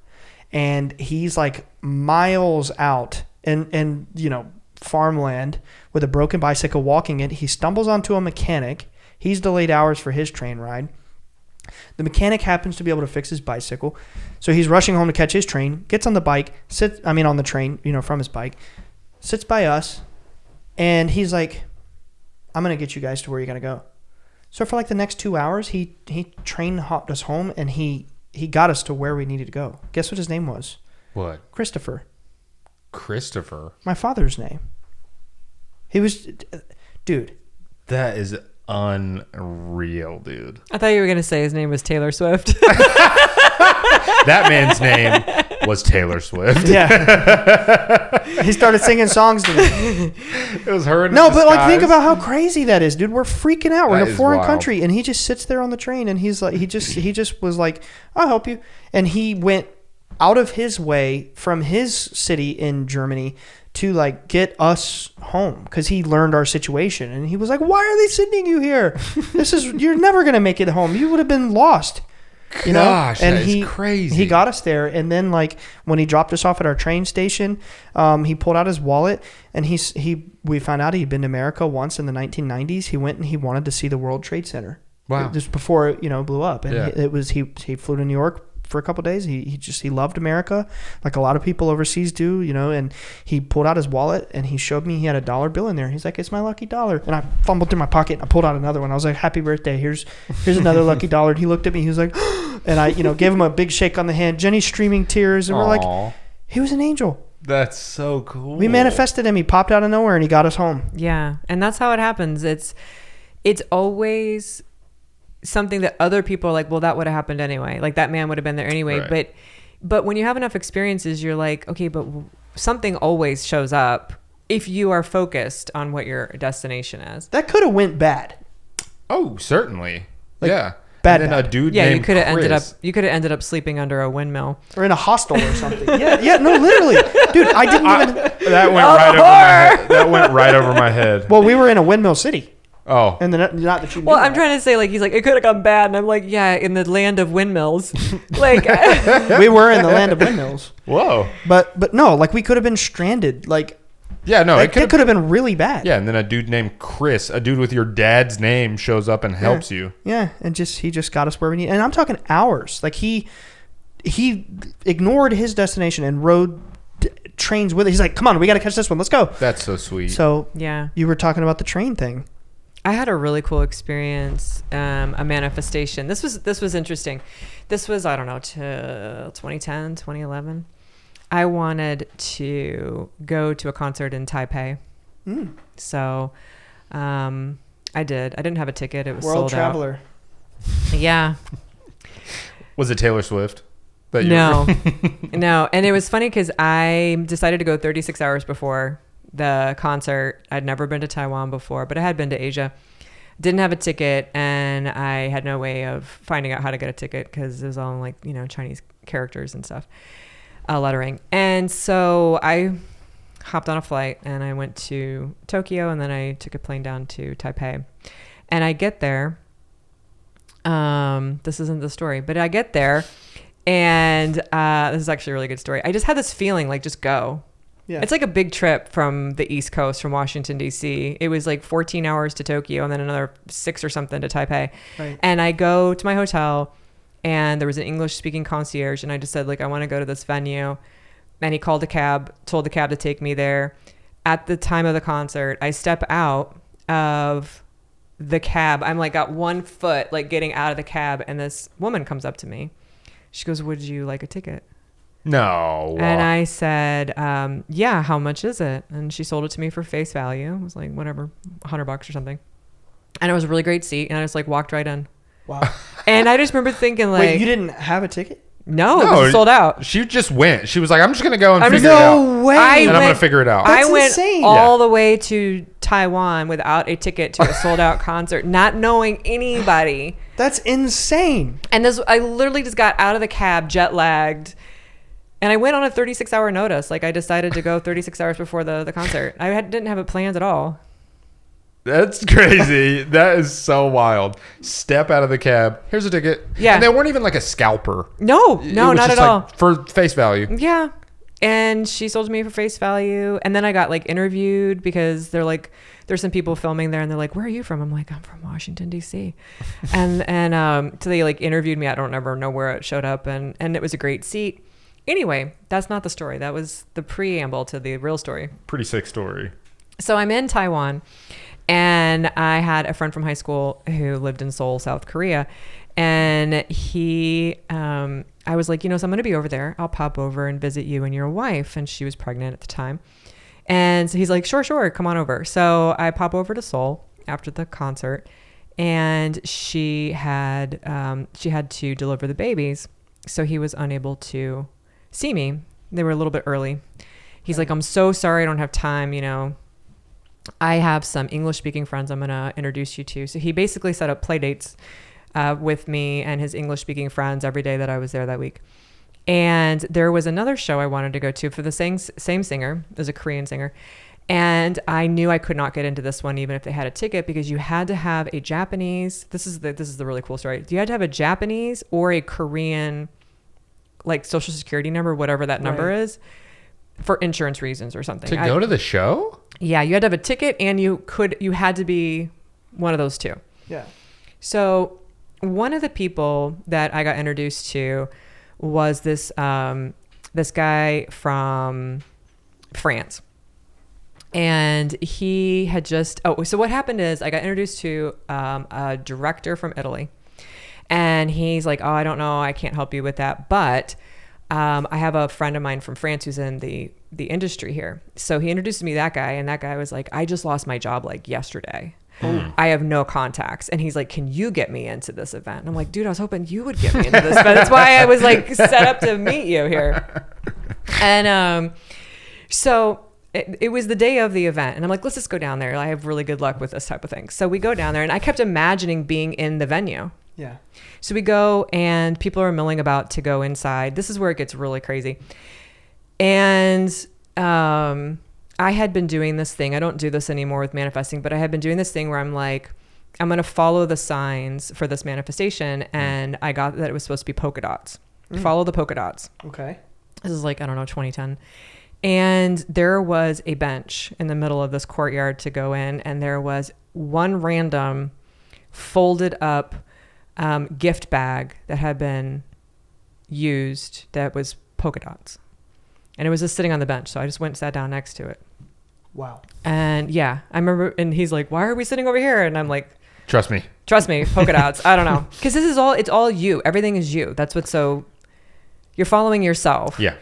and he's like miles out in you know, farmland with a broken bicycle walking it. He stumbles onto a mechanic. He's delayed hours for his train ride. The mechanic happens to be able to fix his bicycle, so he's rushing home to catch his train, gets on the train, you know, from his bike, sits by us, and he's like, I'm going to get you guys to where you got to go. So for like the next 2 hours, he train hopped us home, and he he got us to where we needed to go. Guess what his name was? What? Christopher. My father's name. He was, dude. That is unreal, dude. I thought you were going to say his name was Taylor Swift. That man's name was Taylor Swift. Yeah. He started singing songs to me. It was her. No, but like, think about how crazy that is, dude. We're freaking out. We're in a foreign country, and he just sits there on the train, and he's like, he just was like, I'll help you. And he went out of his way from his city in Germany to like get us home because he learned our situation, and he was like, why are they sending you here? You're never going to make it home. You would have been lost. You know? Gosh, and that is crazy. He got us there, and then like when he dropped us off at our train station, he pulled out his wallet, and we found out he'd been to America once in the 1990s. He went and he wanted to see the World Trade Center. Wow. Just before it, blew up, and Yeah. he flew to New York for a couple of days. He loved America, like a lot of people overseas do, and he pulled out his wallet and he showed me he had a $1 bill in there. He's like, it's my lucky dollar. And I fumbled through my pocket and I pulled out another one. I was like, happy birthday. Here's another lucky dollar. And he looked at me, he was like, and I, gave him a big shake on the hand. Jenny's streaming tears, and we're like, he was an angel. That's so cool. We manifested him. He popped out of nowhere and he got us home. Yeah. And that's how it happens. It's always something that other people are like, well, that would have happened anyway. Like that man would have been there anyway. Right. But when you have enough experiences, you're like, okay, but something always shows up if you are focused on what your destination is. That could have went bad. Oh, certainly. Like, yeah. Bad. And then a dude yeah, named you could have Chris. ended up sleeping under a windmill or in a hostel or something. Yeah, no, literally, dude. I didn't even. That went right over my head. That went right over my head. Well, we were in a windmill city. Oh. And then not that you knew Well, I'm that. trying to say, like, he's like, it could have gone bad. And I'm like, yeah, in the land of windmills. Like, We were in the land of windmills. Whoa. But no, like we could have been stranded. Like, Yeah, no, it could have been really bad. Yeah, and then a dude named Chris, a dude with your dad's name, shows up and helps you. Yeah, and he just got us where we need. And I'm talking hours. Like he ignored his destination and rode trains with it. He's like, come on, we got to catch this one. Let's go. That's so sweet. So yeah, you were talking about the train thing. I had a really cool experience, a manifestation. This was interesting. This was, I don't know, 2010, 2011. I wanted to go to a concert in Taipei. So I did. I didn't have a ticket. It was World sold traveler. out. Yeah. Was it Taylor Swift? No. No. And it was funny because I decided to go 36 hours before the concert. I'd never been to Taiwan before, but I had been to Asia. Didn't have a ticket, and I had no way of finding out how to get a ticket because it was all like, Chinese characters and stuff, lettering. And so I hopped on a flight and I went to Tokyo, and then I took a plane down to Taipei. And I get there. This isn't the story, but I get there, and this is actually a really good story. I just had this feeling like, just go. Yeah. It's like a big trip from the East Coast, from Washington, D.C. It was like 14 hours to Tokyo and then another 6 or something to Taipei. Right. And I go to my hotel, and there was an English-speaking concierge, and I just said, like, I want to go to this venue. And he called a cab, told the cab to take me there. At the time of the concert, I step out of the cab. I'm like, got 1 foot, like, getting out of the cab, and this woman comes up to me. She goes, would you like a ticket? No. And I said, yeah, how much is it? And she sold it to me for face value. It was like, whatever, $100 or something. And it was a really great seat. And I just like walked right in. Wow. And I just remember thinking like, wait, you didn't have a ticket? No, it was sold out. She just went. She was like, I'm just going to go and figure it out. No way. I'm going to figure it out. That's I went insane. all the way to Taiwan without a ticket to a sold out concert, not knowing anybody. That's insane. And I literally just got out of the cab, jet lagged. And I went on a 36-hour notice. Like, I decided to go 36 hours before the concert. I didn't have it planned at all. That's crazy. That is so wild. Step out of the cab. Here's a ticket. Yeah. And they weren't even like a scalper. No, not at all. For face value. Yeah. And she sold to me for face value. And then I got like interviewed because they're like, there's some people filming there, and they're like, where are you from? I'm like, I'm from Washington, D.C. and so they like interviewed me. I don't ever know where it showed up. And it was a great seat. Anyway, that's not the story. That was the preamble to the real story. Pretty sick story. So I'm in Taiwan, and I had a friend from high school who lived in Seoul, South Korea. And I was like, so I'm going to be over there. I'll pop over and visit you and your wife. And she was pregnant at the time. And so he's like, sure, come on over. So I pop over to Seoul after the concert, and she had to deliver the babies. So he was unable to see me. They were a little bit early. He's like, I'm so sorry, I don't have time. I have some English speaking friends I'm going to introduce you to. So he basically set up play dates with me and his English speaking friends every day that I was there that week. And there was another show I wanted to go to for the same singer. There's a Korean singer. And I knew I could not get into this one even if they had a ticket, because you had to have a Japanese. This is the really cool story. You had to have a Japanese or a Korean, like, social security number, whatever that number is, for insurance reasons or something. To go to the show? Yeah, you had to have a ticket, and you had to be one of those two. Yeah. So one of the people that I got introduced to was this guy from France. And he had so what happened is I got introduced to a director from Italy. And he's like, I don't know, I can't help you with that. But I have a friend of mine from France who's in the industry here. So he introduced me to that guy, and that guy was like, I just lost my job like yesterday. I have no contacts. And he's like, can you get me into this event? And I'm like, dude, I was hoping you would get me into this event. That's why I was like set up to meet you here. And so it was the day of the event, and I'm like, let's just go down there. I have really good luck with this type of thing. So we go down there, and I kept imagining being in the venue. Yeah. So we go, and people are milling about to go inside. This is where it gets really crazy. And I had been doing this thing. I don't do this anymore with manifesting, but I had been doing this thing where I'm like, I'm going to follow the signs for this manifestation. And I got that it was supposed to be polka dots. Follow the polka dots. Okay. This is like, I don't know, 2010. And there was a bench in the middle of this courtyard to go in. And there was one random folded up gift bag that had been used that was polka dots. And it was just sitting on the bench. So I just went and sat down next to it. Wow. And yeah, I remember, and he's like, why are we sitting over here? And I'm like, Trust me, polka dots. I don't know. Because it's all you. Everything is you. That's what's you're following yourself. Yeah.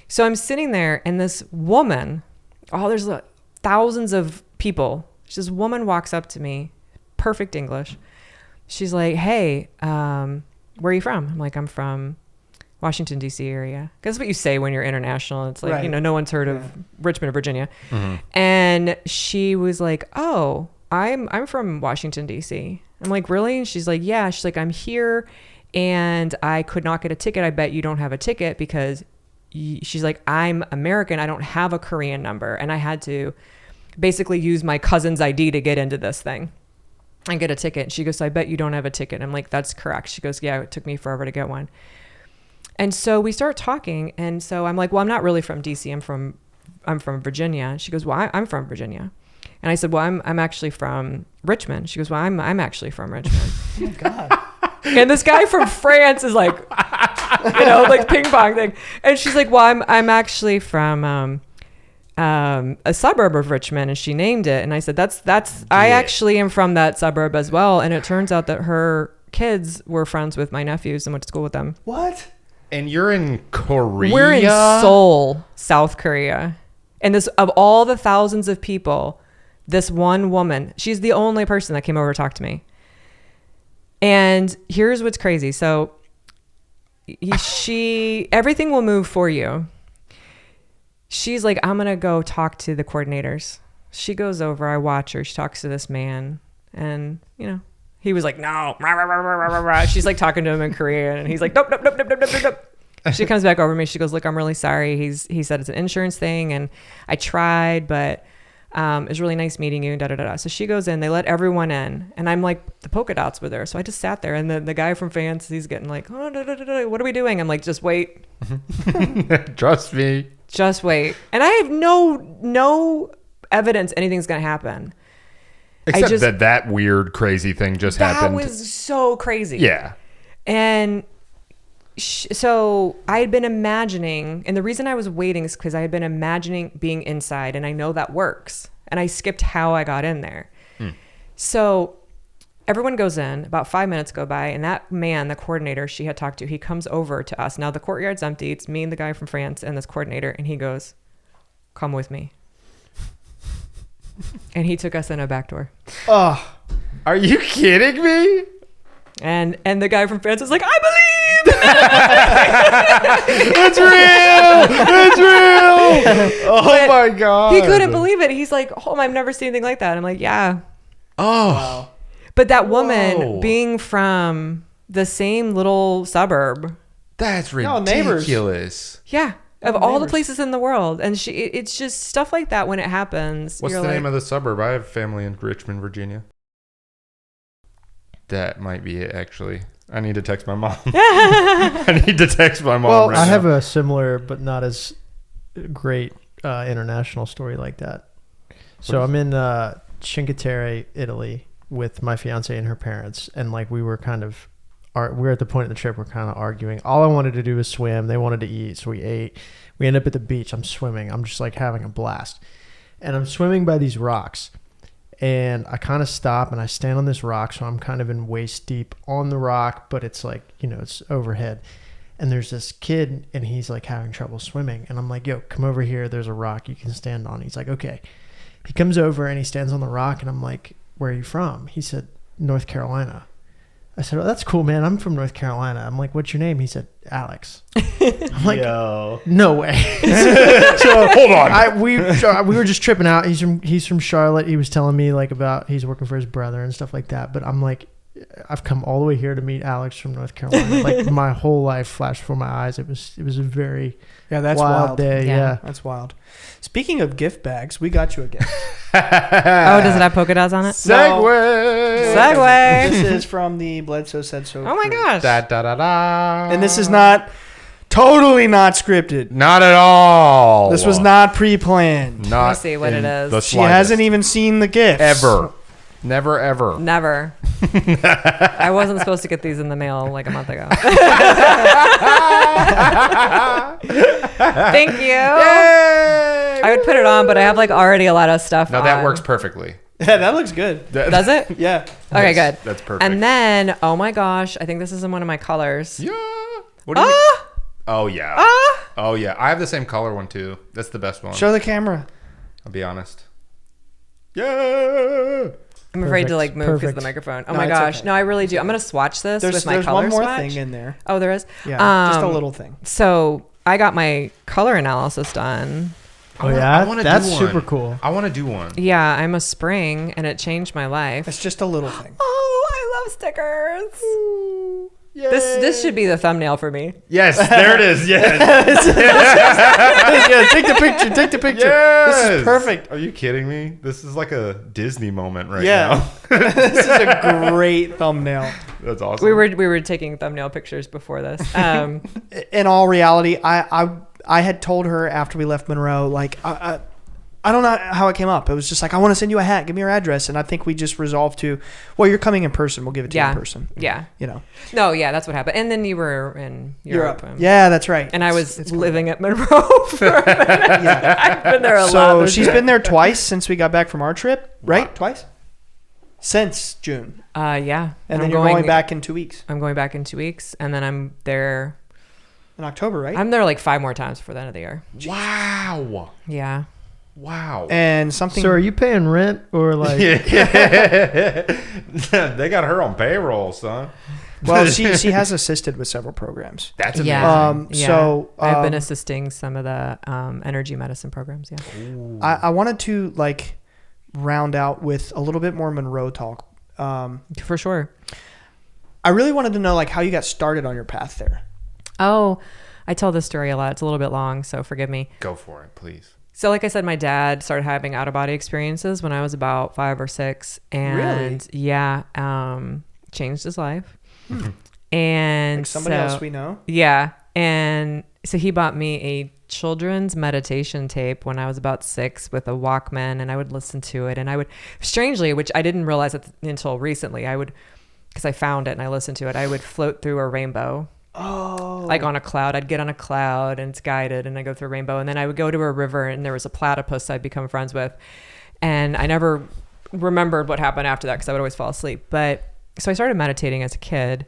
So I'm sitting there, and this woman, there's thousands of people. This woman walks up to me, perfect English. She's like, hey, where are you from? I'm like, I'm from Washington, D.C. area. Because that's what you say when you're international. It's like, no one's heard of Richmond, Virginia. Mm-hmm. And she was like, oh, I'm from Washington, D.C. I'm like, really? And she's like, yeah. She's like, I'm here, and I could not get a ticket. I bet you don't have a ticket because she's like, I'm American. I don't have a Korean number. And I had to basically use my cousin's ID to get into this thing and get a ticket. She goes, so I bet you don't have a ticket. I'm like, that's correct. She goes, yeah, it took me forever to get one. And so we start talking. And so I'm like, well, I'm not really from DC. I'm from Virginia. She goes, well, I'm from Virginia. And I said, well, I'm actually from Richmond. She goes, well, I'm actually from Richmond. Oh my God. And this guy from France is like, like ping pong thing. And she's like, well, I'm actually from a suburb of Richmond, and she named it. And I said, I actually am from that suburb as well. And it turns out that her kids were friends with my nephews and went to school with them. What? And you're in Korea? We're in Seoul, South Korea. And this, of all the thousands of people, this one woman, she's the only person that came over to talk to me. And here's what's crazy. So everything will move for you. She's like, I'm going to go talk to the coordinators. She goes over, I watch her. She talks to this man, and, he was like, no. She's like talking to him in Korean, and he's like, nope. She comes back over to me. She goes, look, I'm really sorry. He said it's an insurance thing, and I tried, but it was really nice meeting you. So she goes in, they let everyone in, and I'm like, the polka dots were there. So I just sat there, and the guy from France, he's getting like, what are we doing? I'm like, just wait. Trust me. Just wait. And I have no evidence anything's going to happen. Except that weird, crazy thing just happened. That was so crazy. Yeah. And so I had been imagining, and the reason I was waiting is because I had been imagining being inside, and I know that works. And I skipped how I got in there. So everyone goes in, about 5 minutes go by, and that man, the coordinator she had talked to, he comes over to us. Now the courtyard's empty. It's me and the guy from France and this coordinator, and he goes, "Come with me." And he took us in a back door. Oh, are you kidding me? And the guy from France was like, "I believe." It's real. It's real. Oh But my God. He couldn't believe it. He's like, "Oh, I've never seen anything like that." I'm like, "Yeah." Oh. Wow. But that woman Whoa. being from the same little suburb, That's No, neighbors. ridiculous. yeah, of all the neighbors. places in the world, and it's just stuff like that when it happens. What's the name of the suburb? I have family in Richmond, Virginia. That might be it, actually. I need to text my mom. I need to text my mom. Well, right I now. have a similar but not as great international story like that. So I'm in Cinque Terre, Italy, with my fiance and her parents, and like we were kind of, we're at the point of the trip we're kind of arguing. All I wanted to do was swim. They wanted to eat, so we ate. We end up at the beach. I'm swimming. I'm just like having a blast, and I'm swimming by these rocks. And I kind of stop and I stand on this rock. So I'm kind of in waist deep on the rock, but it's like, it's overhead. And there's this kid and he's like having trouble swimming. And I'm like, "Yo, come over here. There's a rock you can stand on." He's like, "Okay." He comes over and he stands on the rock. And I'm like, "Where are you from?" He said, "North Carolina." I said, "Oh, that's cool, man. I'm from North Carolina." I'm like, "What's your name?" He said, "Alex." I'm like, Yo. "No way." So, hold on. We were just tripping out. He's from Charlotte. He was telling me like about he's working for his brother and stuff like that. But I'm like, I've come all the way here to meet Alex from North Carolina. Like my whole life flashed before my eyes. It was a very That's wild wild. day. Yeah. Yeah. That's wild. Speaking of gift bags, we got you a gift. Oh, does it have polka dots on it? Segway. Segway. This is from the Bledsoe Said So. Oh my crew. gosh. Da, da, da, da. And this is totally not scripted. Not at all. This was not pre-planned. Not Let me see what in it is. the She slightest. hasn't even seen the gifts. Ever. Never, ever. Never. I wasn't supposed to get these in the mail like a month ago. Thank you. Yay! I would put it on, but I have like already a lot of stuff No, on. that works perfectly. Yeah, that looks good. Does it? Yeah. Okay, good. That's perfect. And then, oh my gosh, I think this is in one of my colors. Yeah. What do you mean? Oh, yeah. Oh, yeah. I have the same color one, too. That's the best one. Show the camera. I'll be honest. Yeah. I'm afraid to Perfect. like move because of Perfect. the microphone. Oh No, my it's gosh. okay. No, I really do. I'm going to swatch this with my There's color one more swatch. thing in there. Oh, there is? Yeah, just a little thing. So I got my color analysis done. Oh I yeah, wanna that's do one. super cool. I want to do one. Yeah, I'm a spring and it changed my life. It's just a little thing. Oh, I love stickers. This should be the thumbnail for me. Yes, there it is. Yes. Yeah, take the picture. Take the picture. Yes. This is perfect. Are you kidding me? This is like a Disney moment right Yeah. now. This is a great thumbnail. That's awesome. We were taking thumbnail pictures before this. In all reality, I had told her after we left Monroe, like, I don't know how it came up. It was just like, I want to send you a hat. Give me your address. And I think we just resolved to, well, you're coming in person. We'll give it to you in person. Yeah. No, yeah, that's what happened. And then you were in Europe. Yeah, that's right. And I was It's living at Monroe for a minute. Yeah. I've been there a lot. So she's been there twice since we got back from our trip, right? Wow. Twice? Since June. Yeah. And then you're going back in 2 weeks. I'm going back in 2 weeks. And then I'm there. In October, right? I'm there like 5 more times before the end of the year. Wow. Yeah. Wow. And something. So are you paying rent or like? They got her on payroll, son. Well, she has assisted with several programs. That's amazing. Yeah. So I've been assisting some of the energy medicine programs. Yeah. I wanted to like round out with a little bit more Monroe talk. For sure. I really wanted to know like how you got started on your path there. Oh, I tell this story a lot. It's a little bit long, so forgive me. Go for it, please. So like I said, my dad started having out-of-body experiences when I was about 5 or 6. And changed his life. And Like somebody else we know. Yeah. And so he bought me a children's meditation tape when I was about 6 with a Walkman, and I would listen to it. And I would, strangely, which I didn't realize until recently, because I found it and I listened to it, I would float through a rainbow. Oh. Like on a cloud. I'd get on a cloud and it's guided and I go through a rainbow. And then I would go to a river and there was a platypus I'd become friends with. And I never remembered what happened after that because I would always fall asleep. But so I started meditating as a kid.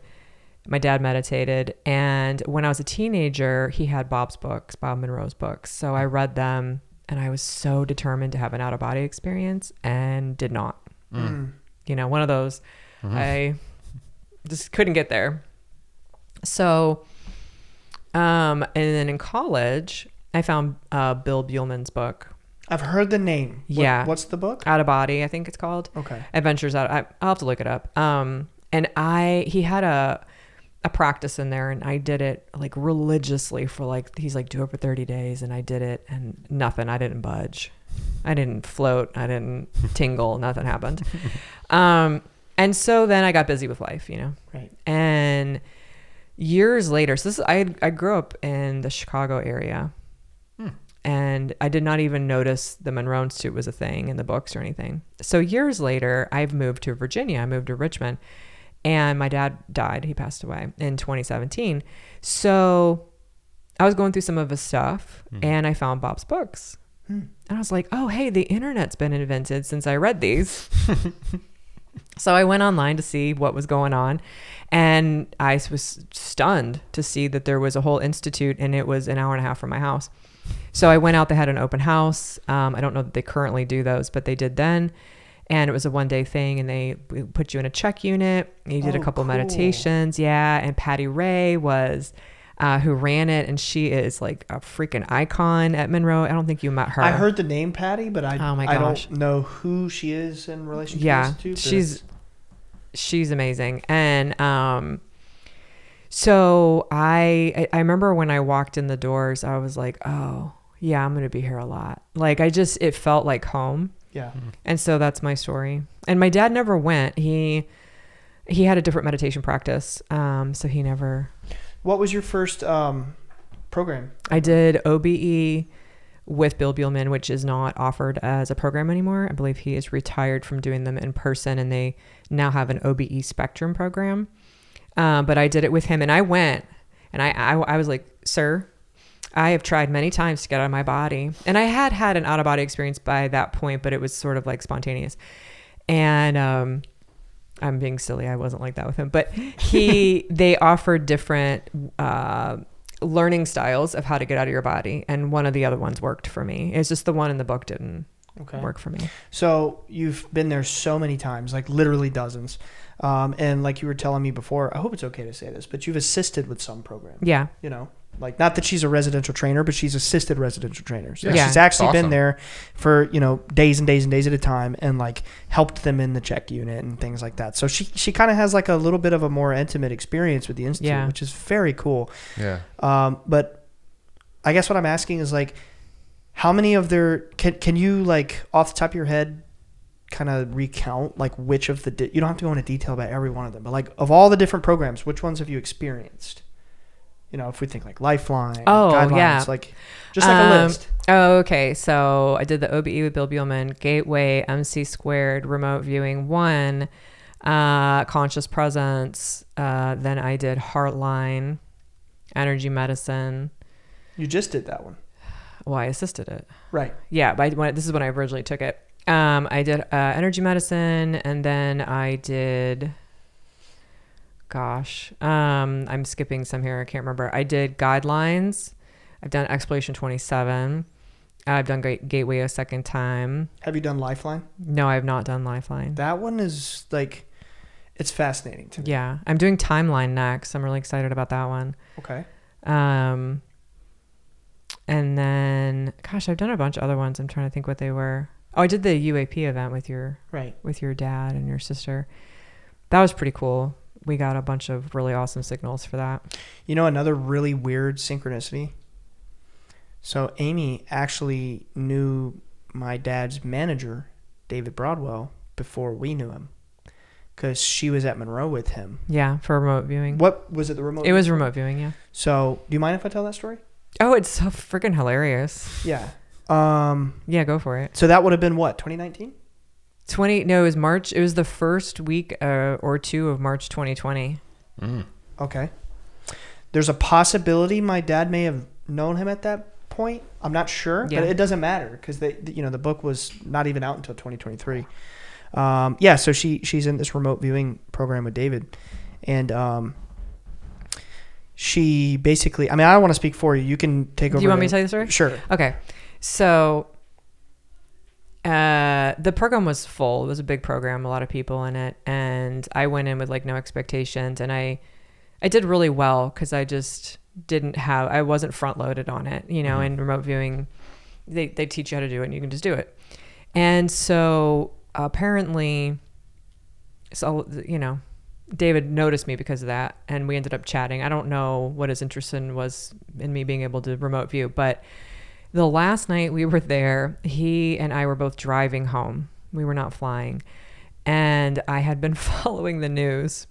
My dad meditated, and when I was a teenager, he had Bob Monroe's books. So I read them, and I was so determined to have an out-of-body experience, and did not. You know, one of those, I just couldn't get there. So, and then in college, I found Bill Buellman's book. I've heard the name. What's the book? Out of Body, I think it's called. Okay. Adventures Out. I'll have to look it up. And he had a practice in there, and I did it like religiously for like, he's like, do it for 30 days. And I did it, and nothing. I didn't budge. I didn't float. I didn't tingle. Nothing happened. And so then I got busy with life, you know. Right. And years later, so I grew up in the Chicago area. And I did not even notice the Monroe Institute was a thing in the books or anything. So years later, I've moved to Virginia. I moved to Richmond, and my dad died. He passed away in 2017. So I was going through some of his stuff, and I found Bob's books. And I was like, oh, hey, the internet's been invented since I read these. So I went online to see what was going on, and I was stunned to see that there was a whole institute, and it was an hour and a half from my house. So I went out, they had an open house. I don't know that they currently do those, but they did then. And it was a 1-day thing, and they put you in a check unit. You did a couple meditations. Yeah. And Patty Ray was, who ran it. And she is like a freaking icon at Monroe. I don't think you met her. I heard the name Patty, but I gosh. don't know who she is in relation to the Institute. She's amazing. And, so I remember when I walked in the doors, I was like, oh yeah, I'm going to be here a lot. Like it felt like home. Yeah. And so that's my story. And my dad never went. He had a different meditation practice. So he never. What was your first program? I did OBE with Bill Buellman, which is not offered as a program anymore. I believe he is retired from doing them in person, and they now have an OBE Spectrum program. But I did it with him, and I went, and I was like, sir, I have tried many times to get out of my body. And I had an out-of-body experience by that point, but it was sort of like spontaneous. And I'm being silly. I wasn't like that with him. But they offered different learning styles of how to get out of your body. And one of the other ones worked for me. It's just the one in the book didn't work for me. So you've been there so many times, like literally dozens. And like you were telling me before, I hope it's okay to say this, but you've assisted with some programs. Yeah. You know, like not that she's a residential trainer, but she's assisted residential trainers. So Yeah. she's actually Awesome. been there for, you know, days and days and days at a time, and like helped them in the check unit and things like that. So she kind of has like a little bit of a more intimate experience with the Institute, which is very cool. Yeah. But I guess what I'm asking is like, how many of their, can you like off the top of your head kind of recount like which of the you don't have to go into detail about every one of them, but like of all the different programs, which ones have you experienced? You know, if we think like Lifeline, Guidelines, like just like a list. Oh, okay. So I did the OBE with Bill Buellman, Gateway, MC Squared, Remote Viewing 1, Conscious Presence. Then I did Heartline, Energy Medicine. You just did that one. Well, I assisted it. Right. Yeah, but this is when I originally took it. I did Energy Medicine, and then I did, I'm skipping some here. I can't remember. I did Guidelines. I've done Exploration 27. I've done Gateway a second time. Have you done Lifeline? No, I have not done Lifeline. That one is like, it's fascinating to me. Yeah, I'm doing Timeline next. I'm really excited about that one. Okay. And then, I've done a bunch of other ones. I'm trying to think what they were. Oh, I did the UAP event with your dad and your sister. That was pretty cool. We got a bunch of really awesome signals for that. You know, another really weird synchronicity. So Amy actually knew my dad's manager, David Broadwell, before we knew him, because she was at Monroe with him. Yeah, for remote viewing. What was it? The remote? It was remote viewing. Yeah. So, do you mind if I tell that story? Oh, it's so freaking hilarious. Yeah. Yeah, go for it. So that would have been what, 2019? No, it was March. It was the first week or two of March 2020. Okay. There's a possibility my dad may have known him at that point. I'm not sure, but it doesn't matter because the book was not even out until 2023. yeah, so she's in this remote viewing program with David, and she basically, I mean, I don't want to speak for you. You can take over. Do you want me to tell you the story? Sure. Okay. So the program was full. It was a big program, a lot of people in it. And I went in with like no expectations, and I did really well because I just I wasn't front loaded on it, you know, and remote viewing, they teach you how to do it and you can just do it. And so apparently, so, you know, David noticed me because of that, and we ended up chatting. I don't know what his interest was in me being able to remote view, but the last night we were there, he and I were both driving home. We were not flying. And I had been following the news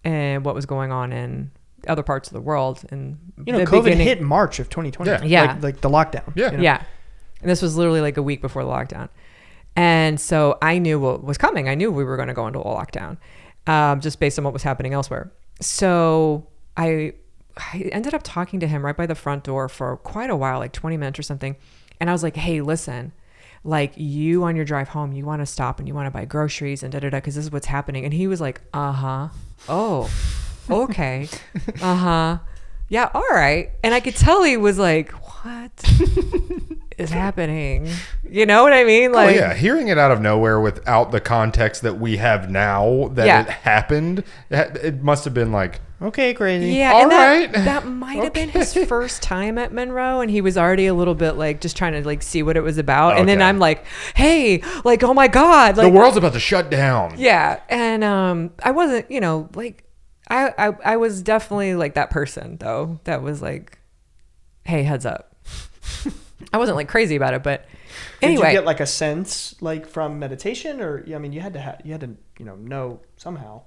and what was going on in other parts of the world. And you know, COVID hit in March of 2020. Yeah. Like the lockdown. Yeah. You know? Yeah. And this was literally like a week before the lockdown. And so I knew what was coming. I knew we were going to go into a lockdown, just based on what was happening elsewhere. So I ended up talking to him right by the front door for quite a while, like 20 minutes or something. And I was like, hey, listen, like you on your drive home, you want to stop and you want to buy groceries and da-da-da, because this is what's happening. And he was like, uh-huh. Oh, okay. Uh-huh. Yeah, all right. And I could tell he was like, what is happening? You know what I mean? Like, oh, yeah. Hearing it out of nowhere without the context that we have now that it happened, it must have been like, okay, crazy. yeah, all and right. that might have been his first time at Monroe, and he was already a little bit like just trying to like see what it was about. And then Okay. I'm like, hey, like, oh my God. Like, the world's about to shut down. yeah. And I wasn't, you know, like, I was definitely like that person though that was like, hey, heads up. I wasn't like crazy about it, but anyway. Did you get like a sense like from meditation, or I mean, you had to know somehow.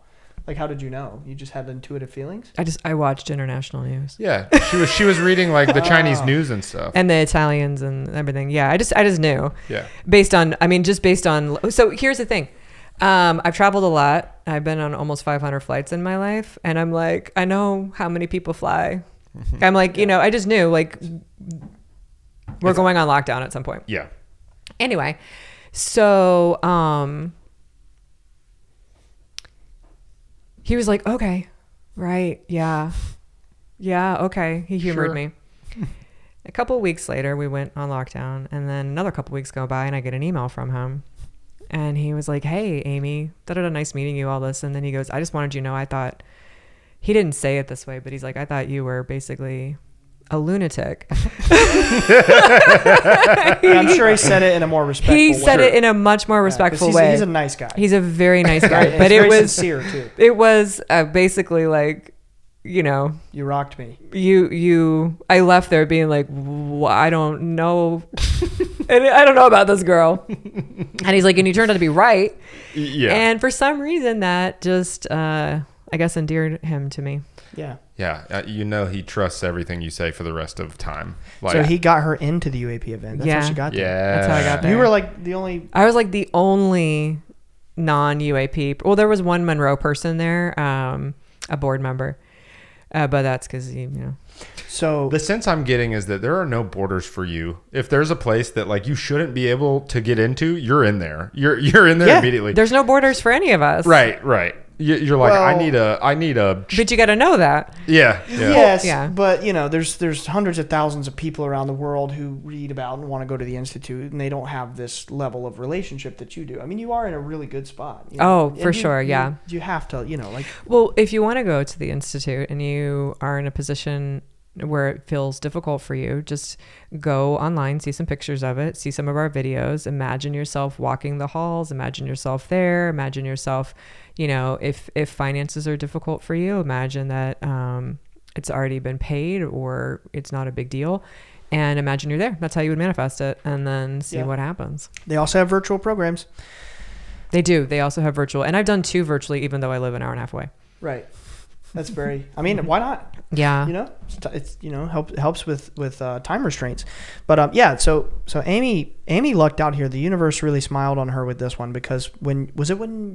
Like, how did you know? You just had intuitive feelings? I watched international news. Yeah, she was reading like the Chinese news and stuff. And the Italians and everything. Yeah, I just knew. Yeah. Based on so here's the thing. I've traveled a lot. I've been on almost 500 flights in my life, and I'm like, I know how many people fly. I'm like, you know, I just knew like we're going on lockdown at some point. Yeah. Anyway, so he was like, okay, right, yeah, okay. He humored me. A couple of weeks later, we went on lockdown, and then another couple of weeks go by, and I get an email from him. And he was like, hey, Amy, nice meeting you, all this. And then he goes, I just wanted you to know, I thought, he didn't say it this way, but he's like, I thought you were basically a lunatic. I'm sure he said it in a more respectful way. He said it in a much more respectful way. He's a nice guy. He's a very nice guy. But it it was was sincere too. It was basically like, you know, you rocked me. I left there being like, I don't know. And I don't know about this girl. And he's like, and you turned out to be right. Yeah. And for some reason that just, I guess, endeared him to me. Yeah. Yeah. You know, he trusts everything you say for the rest of time. Like, So he got her into the UAP event. That's how she got there. yeah. That's how I got there. You were like the only. I was like the only non-UAP. Well, there was one Monroe person there, a board member. But that's because, you know. So the sense I'm getting is that there are no borders for you. If there's a place that like you shouldn't be able to get into, you're in there. You're in there immediately. There's no borders for any of us. Right. You're like, Well, I need a. But you got to know that. Yeah. Yes, Yeah. but you know, there's hundreds of thousands of people around the world who read about and want to go to the Institute, and they don't have this level of relationship that you do. I mean, you are in a really good spot. You know? Oh, And for sure, yeah. You have to, you know, like. Well, if you want to go to the Institute and you are in a position where it feels difficult for you, just go online, see some pictures of it, see some of our videos, imagine yourself walking the halls, imagine yourself there, imagine yourself, you know, if finances are difficult for you, imagine that it's already been paid or it's not a big deal, and imagine you're there. That's how you would manifest it, and then see what happens. They also have virtual programs. They do. They also have virtual, and I've done 2 virtually, even though I live an hour and a half away. Right. That's very. I mean, why not? Yeah. You know, it's you know helps with time restraints, but yeah. So Amy lucked out here. The universe really smiled on her with this one, because when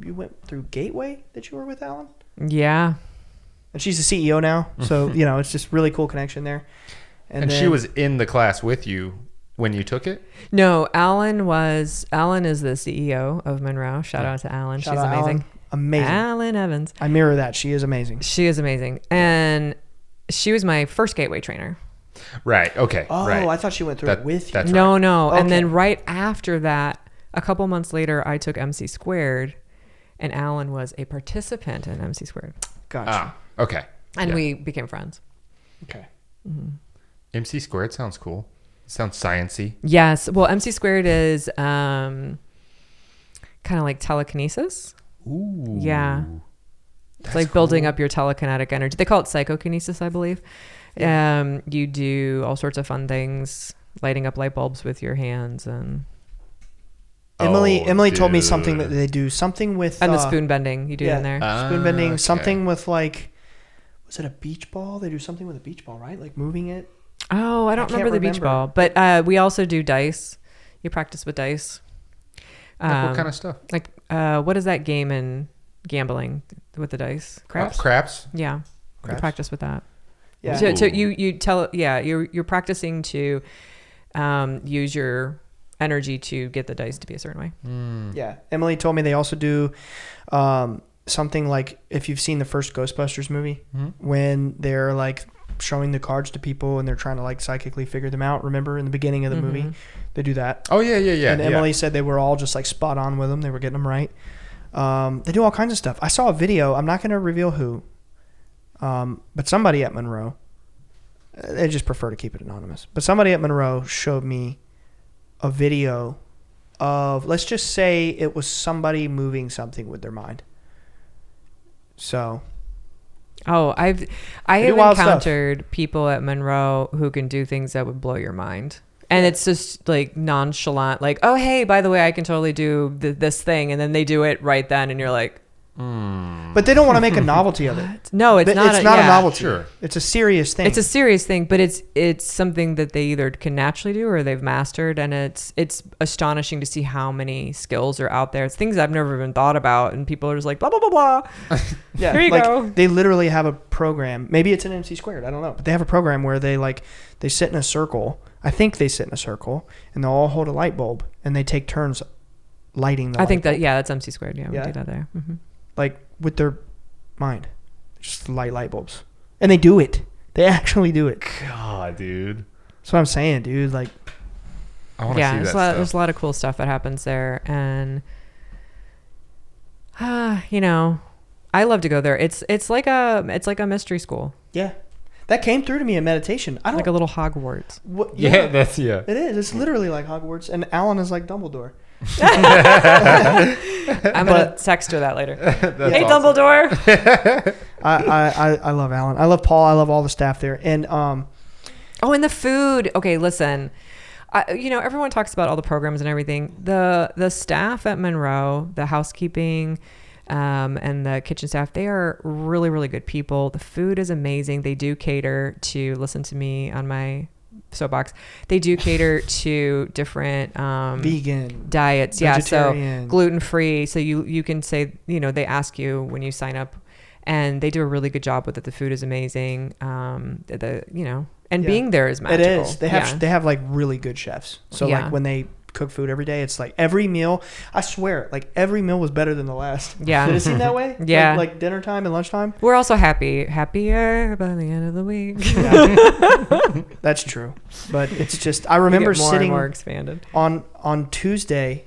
you went through Gateway that you were with Alan? Yeah. And she's the CEO now, so you know it's just really cool connection there. And then, she was in the class with you When you took it? No, Alan is the CEO of Monroe. Shout out to Alan. Shout She's out amazing. Alan. Amazing. Alan Evans. I mirror that. She is amazing. She is amazing. And she was my first gateway trainer. Right. Okay. Oh, right. I thought she went through it with you. That's No, right. no. And Okay. then right after that, a couple months later, I took MC Squared, and Alan was a participant in MC Squared. Gotcha. Ah, okay. And Yeah. we became friends. Okay. MC squared sounds cool. Sounds sciencey. Yes. Well, MC Squared is kind of like telekinesis. Ooh. Yeah. It's like building up your telekinetic energy. They call it psychokinesis, I believe. You do all sorts of fun things, lighting up light bulbs with your hands, and Emily told me dude. something that they do something with the spoon bending you do in there. spoon bending, Okay. something with like, was it a beach ball? They do something with a beach ball, right? Like moving it. Oh, I don't can't remember the beach ball, but we also do dice. You practice with dice. Like what kind of stuff? Like what is that game in gambling with the dice? Craps. Craps. Yeah, Craps? you practice with that. Yeah. So you're practicing to use your energy to get the dice to be a certain way. Yeah. Emily told me they also do something like, if you've seen the first Ghostbusters movie, when they're like showing the cards to people and they're trying to like psychically figure them out. Remember in the beginning of the movie, they do that. Oh yeah. And Emily said they were all just like spot on with them. They were getting them right. They do all kinds of stuff. I saw a video. I'm not going to reveal who, but somebody at Monroe, they just prefer to keep it anonymous, but somebody at Monroe showed me a video of, let's just say it was somebody moving something with their mind. So Oh, I have wild stuff. encountered people at Monroe who can do things that would blow your mind. And it's just like nonchalant, like, oh, hey, by the way, I can totally do this thing. And then they do it right then. And you're like, but they don't want to make a novelty of it. no, it's not. It's not a novelty. Sure. It's a serious thing. It's a serious thing, but it's something that they either can naturally do or they've mastered. And it's astonishing to see how many skills are out there. It's things I've never even thought about. And people are just like, blah, blah, blah, blah. Yeah, Here you like, go. They literally have a program. Maybe it's an MC squared. I don't know. But they have a program where they sit in a circle. I think they sit in a circle and they'll all hold a light bulb and they take turns lighting the I light think bulb. that, yeah, that's MC squared. Yeah, Yeah? we do that there. Mm-hmm. Like with their mind. Just light bulbs. And they do it. They actually do it. God, dude. That's what I'm saying, dude. Like, I want to Yeah, see there's that stuff. there's a lot of cool stuff that happens there. And, I love to go there. It's like a mystery school, yeah. That came through to me in meditation. I don't like a little Hogwarts. what, Yeah, that's It is. It's literally like Hogwarts. And Alan is like Dumbledore. I'm gonna text her that later. That's Hey, awesome. Dumbledore. I love Alan. I love Paul. I love all the staff there. And Oh, and the food. Okay, listen. Everyone talks about all the programs and everything. The staff at Monroe, the housekeeping, and the kitchen staff, they are really, really good people. The food is amazing. They do cater to, listen to me on my soapbox, they do cater to different vegan diets. Yeah, so vegetarian. gluten-free. So you can say, they ask you when you sign up, and they do a really good job with it. The food is amazing. And being there is magical. It is. They have like really good chefs. So Yeah. like when they cook food every day, it's like every meal, I swear, like every meal was better than the last. Yeah. Did it seem that way? Yeah. Like dinner time and lunchtime? We're also happier by the end of the week. That's true. But it's just, I remember more sitting and more expanded. on Tuesday,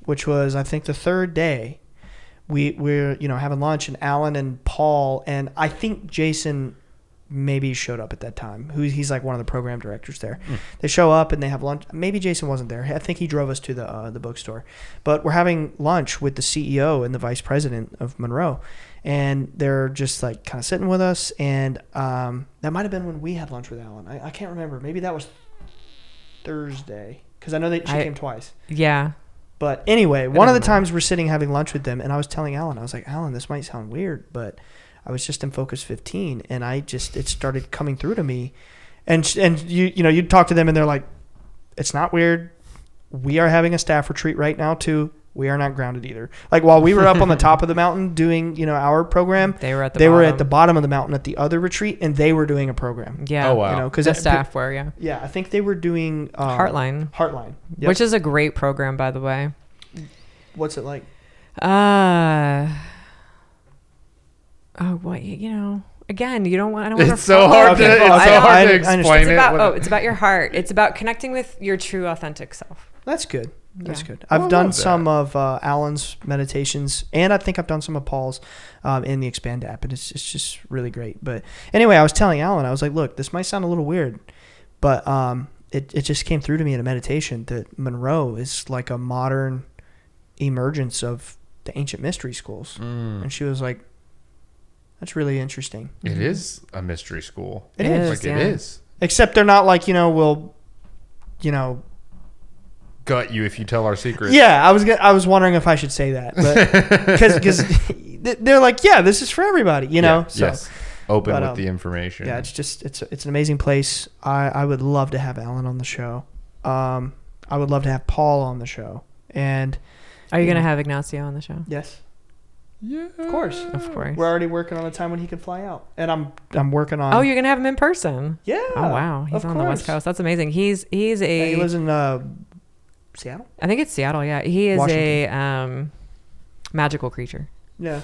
which was I think the third day, we're having lunch, and Alan and Paul and I think Jason maybe showed up at that time. He's like one of the program directors there. They show up and they have lunch. Maybe Jason wasn't there. I think he drove us to the bookstore. But we're having lunch with the CEO and the vice president of Monroe, and they're just like kind of sitting with us. And that might have been when we had lunch with Alan. I can't remember. Maybe that was Thursday, because I know that she came twice. Yeah. But anyway, one of the times we're sitting having lunch with them, and I was telling Alan, I was like, Alan, this might sound weird, but I was just in Focus 15, and it started coming through to me, and you'd talk to them, and they're like, it's not weird. We are having a staff retreat right now too. We are not grounded either. Like while we were up on the top of the mountain doing, our program, They were at the they bottom. were at the bottom of the mountain at the other retreat, and they were doing a program. Yeah. Oh, wow. Because The staff were, yeah. Yeah, I think they were doing Heartline. Heartline, yep. Which is a great program, by the way. What's it like? Again, I don't want to. It's so hard to explain it. It's about your heart. It's about connecting with your true, authentic self. That's good. That's Yeah. good. Well, I've I done love that. some of Alan's meditations, and I think I've done some of Paul's in the Expand app, and it's just really great. But anyway, I was telling Alan, I was like, look, this might sound a little weird, but it just came through to me in a meditation that Monroe is like a modern emergence of the ancient mystery schools. And she was like, that's really interesting. It is a mystery school. It is. Like yeah. it is. Except they're not like, Gut you if you tell our secrets. yeah, I was wondering if I should say that, but because they're like, yeah, this is for everybody, Yeah, so yes. Open but, with the information. yeah, it's an amazing place. I would love to have Alan on the show. I would love to have Paul on the show. And Are you going to have Ignacio on the show? yes, Yeah. of course. Of course. We're already working on a time when he can fly out, and I'm working on. Oh, you're going to have him in person? yeah. Oh, wow. He's of on the West course. Coast. That's amazing. He's Yeah, a... he lives in Seattle. I think it's Seattle, yeah. He is Washington. a magical creature. Yeah,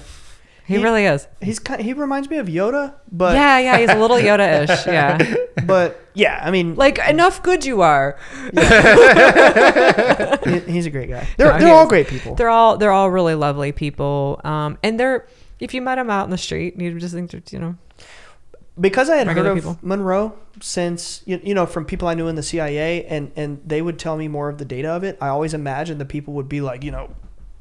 He really is. he reminds me of Yoda, but Yeah, he's a little Yoda-ish, yeah. but yeah, I mean, Like, enough good you are. he's a great guy. No, he They're all is. great people. They're all really lovely people. And if you met them out in the street, you just think they're, Because I had heard Regular of people. Monroe since from people I knew in the CIA, and they would tell me more of the data of it. I always imagined the people would be like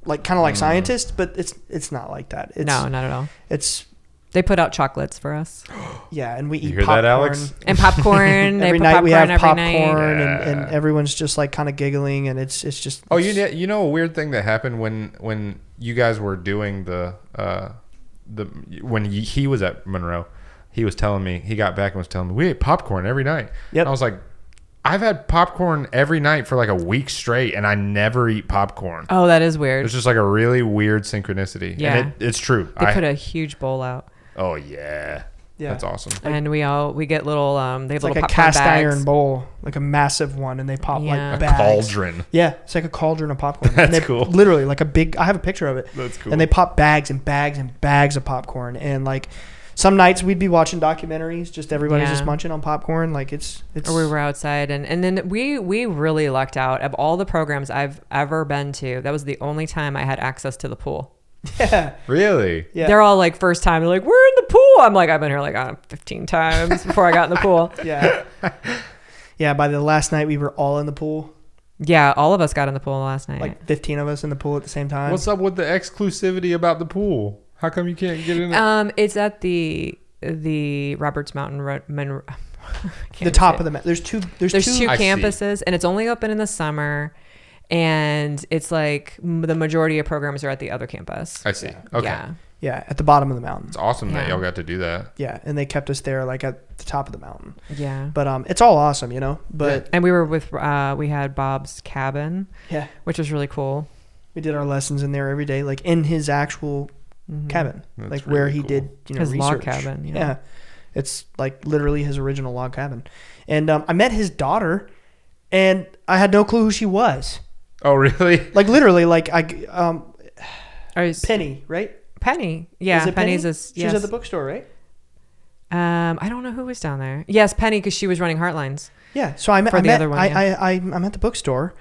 like kind of like scientists, but it's not like that. It's, no, not at all. It's They put out chocolates for us. yeah, and we eat You hear popcorn. that, Alex? And popcorn. They Every put night we have popcorn every popcorn, night. and everyone's just like kind of giggling, and it's just. Oh, you know a weird thing that happened when you guys were doing when he was at Monroe, he was telling me, he got back and was telling me we ate popcorn every night. Yep. And I was like, I've had popcorn every night for like a week straight, and I never eat popcorn. Oh, that is weird. It's just like a really weird synchronicity. Yeah. And it's true. They put a huge bowl out. Oh yeah. Yeah. That's awesome. And we get little, they have It's little like a popcorn cast bags. iron bowl, like a massive one, and they pop Yeah. like bags. Cauldron. Yeah, it's like a cauldron of popcorn. That's And they cool. Literally, like a big. I have a picture of it. That's cool. And they pop bags and bags and bags of popcorn, and like some nights we'd be watching documentaries, just everybody's Yeah. just munching on popcorn, like it's. Or we were outside, and then we really lucked out. Of all the programs I've ever been to, that was the only time I had access to the pool. Yeah, Really? yeah, They're all like first time. They're like, we're in the pool. I'm like, I've been here like 15 times before I got in the pool. yeah, yeah. By the last night, we were all in the pool, Yeah, all of us got in the pool last night. like 15 of us in the pool at the same time. What's up with the exclusivity about the pool? How come you can't get in it? It's at the Roberts Mountain The top of the there's two There's two I see. campuses, and it's only open in the summer, and it's like the majority of programs are at the other campus. I see. Okay. Yeah. Yeah, at the bottom of the mountain. It's awesome that Yeah. y'all got to do that. Yeah, and they kept us there like at the top of the mountain. Yeah. But it's all awesome, But And we were with we had Bob's cabin, yeah, which was really cool. we did our lessons in there every day, like in his actual cabin, That's like where really he cool. did His research. log cabin, yeah. It's like literally his original log cabin. And I met his daughter, and I had no clue who she was. Oh, really? Like literally, like Penny. Penny, right? Penny. Yeah, Is it Penny's Penny? is She yes. was at the bookstore, right? I don't know who was down there. Yes, Penny, because she was running Heartlines. Yeah. So I'm at the bookstore,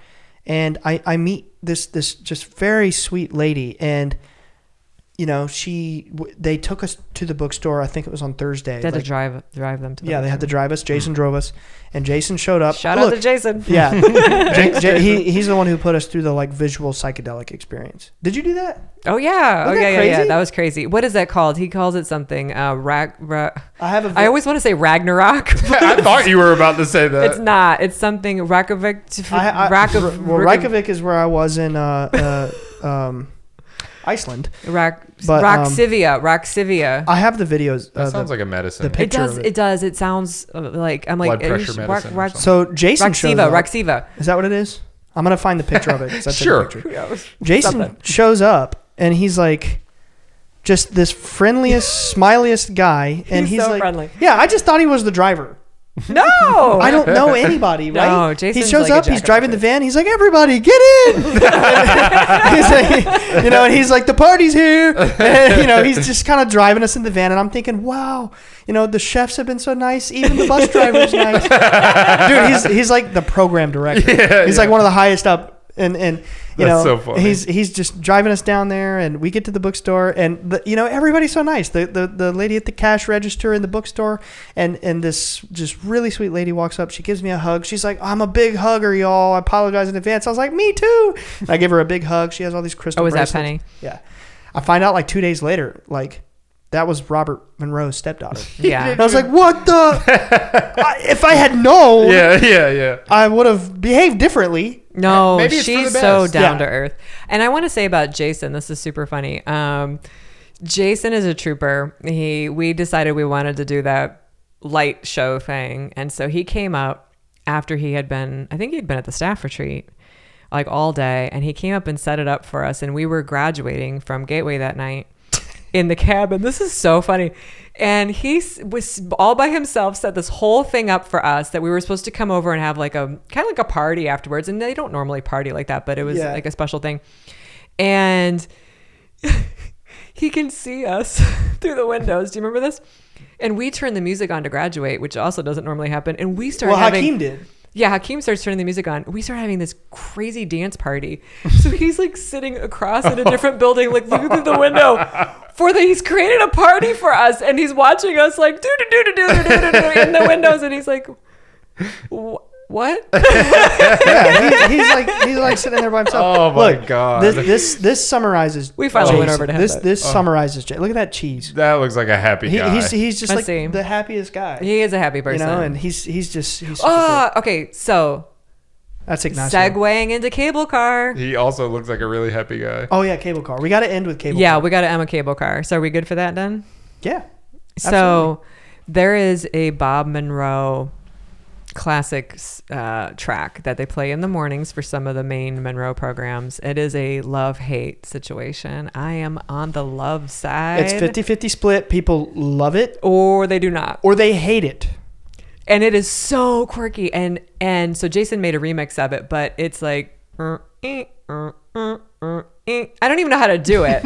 and I meet this just very sweet lady, and they took us to the bookstore. I think it was on Thursday. They had like- to drive them to the Yeah, they had to drive us. Jason drove us, and Jason showed up. Shout out to Jason. Yeah, he's the one who put us through the like visual psychedelic experience. Did you do that? Oh yeah. Wasn't that Yeah. crazy? That was crazy. What is that called? He calls it something. I have a. I always want to say Ragnarok. But I thought you were about to say that. it's not. It's something Reykjavik. Reykjavik is where I was in Iceland. Roxivia. I have the videos. That sounds like a medicine. the pic- It does. of it. It does. It sounds like I'm like Blood pressure medicine or something. So Jason showed up. Roxiva. Is that what it is? I'm gonna find the picture of it. 'Cause I took a Sure. picture. Yeah, it was Jason something. shows up and he's like, just this friendliest, smiliest guy, and he's so like, friendly. yeah, I just thought he was the driver. No, I don't know anybody, right? No, he Jason's shows like a up, he's jack driving of the all van, he's like, everybody, get in! He's like, and he's like, the party's here! And, he's just kind of driving us in the van, and I'm thinking, wow, the chefs have been so nice, even the bus driver's nice. Dude, he's like the program director. He's like one of the highest up, and That's so funny. he's just driving us down there, and we get to the bookstore, and everybody's so nice. The lady at the cash register in the bookstore, and this just really sweet lady walks up. She gives me a hug. She's like, I'm a big hugger, y'all. I apologize in advance. I was like, me too. And I give her a big hug. She has all these crystal Oh, was that bracelets. Penny? Yeah. I find out like 2 days later, like that was Robert Monroe's stepdaughter. Yeah. And I was like, what the? If I had known, Yeah. I would have behaved differently. No, Maybe it's for she's the so best. down Yeah. to earth. And I want to say about Jason, this is super funny. Jason is a trooper. We decided we wanted to do that light show thing. And so he came up after he'd been at the staff retreat like all day. And he came up and set it up for us. And we were graduating from Gateway that night in the cabin. This is so funny. And he was all by himself, set this whole thing up for us that we were supposed to come over and have like a kind of like a party afterwards. And they don't normally party like that, but it was like a special thing. And he can see us through the windows. Do you remember this? And we turned the music on to graduate, which also doesn't normally happen. And we started Hakeem did. Yeah, Hakeem starts turning the music on. We start having this crazy dance party. So he's like sitting across in a different building, like looking through the window. He's created a party for us, and he's watching us like do in the windows, and he's like, what? Yeah, he's like sitting there by himself. Oh my Look, God. This summarizes. We finally went Jason. over to him. This summarizes. Look at that cheese. That looks like a happy guy. He's just I like see. the happiest guy. He is a happy person. And he's super Oh, cool. okay. So That's Ignacio. segueing into cable car. He also looks like a really happy guy. Oh yeah, cable car. We got to end with cable. Yeah, car. we got to Emma cable car. So are we good for that then? Yeah. So there is a Bob Monroe classic track that they play in the mornings for some of the main Monroe programs. It is a love-hate situation. I am on the love side. It's 50-50 split. People love it Or they do not. or they hate it. And it is so quirky. And so Jason made a remix of it, but it's like I don't even know how to do it.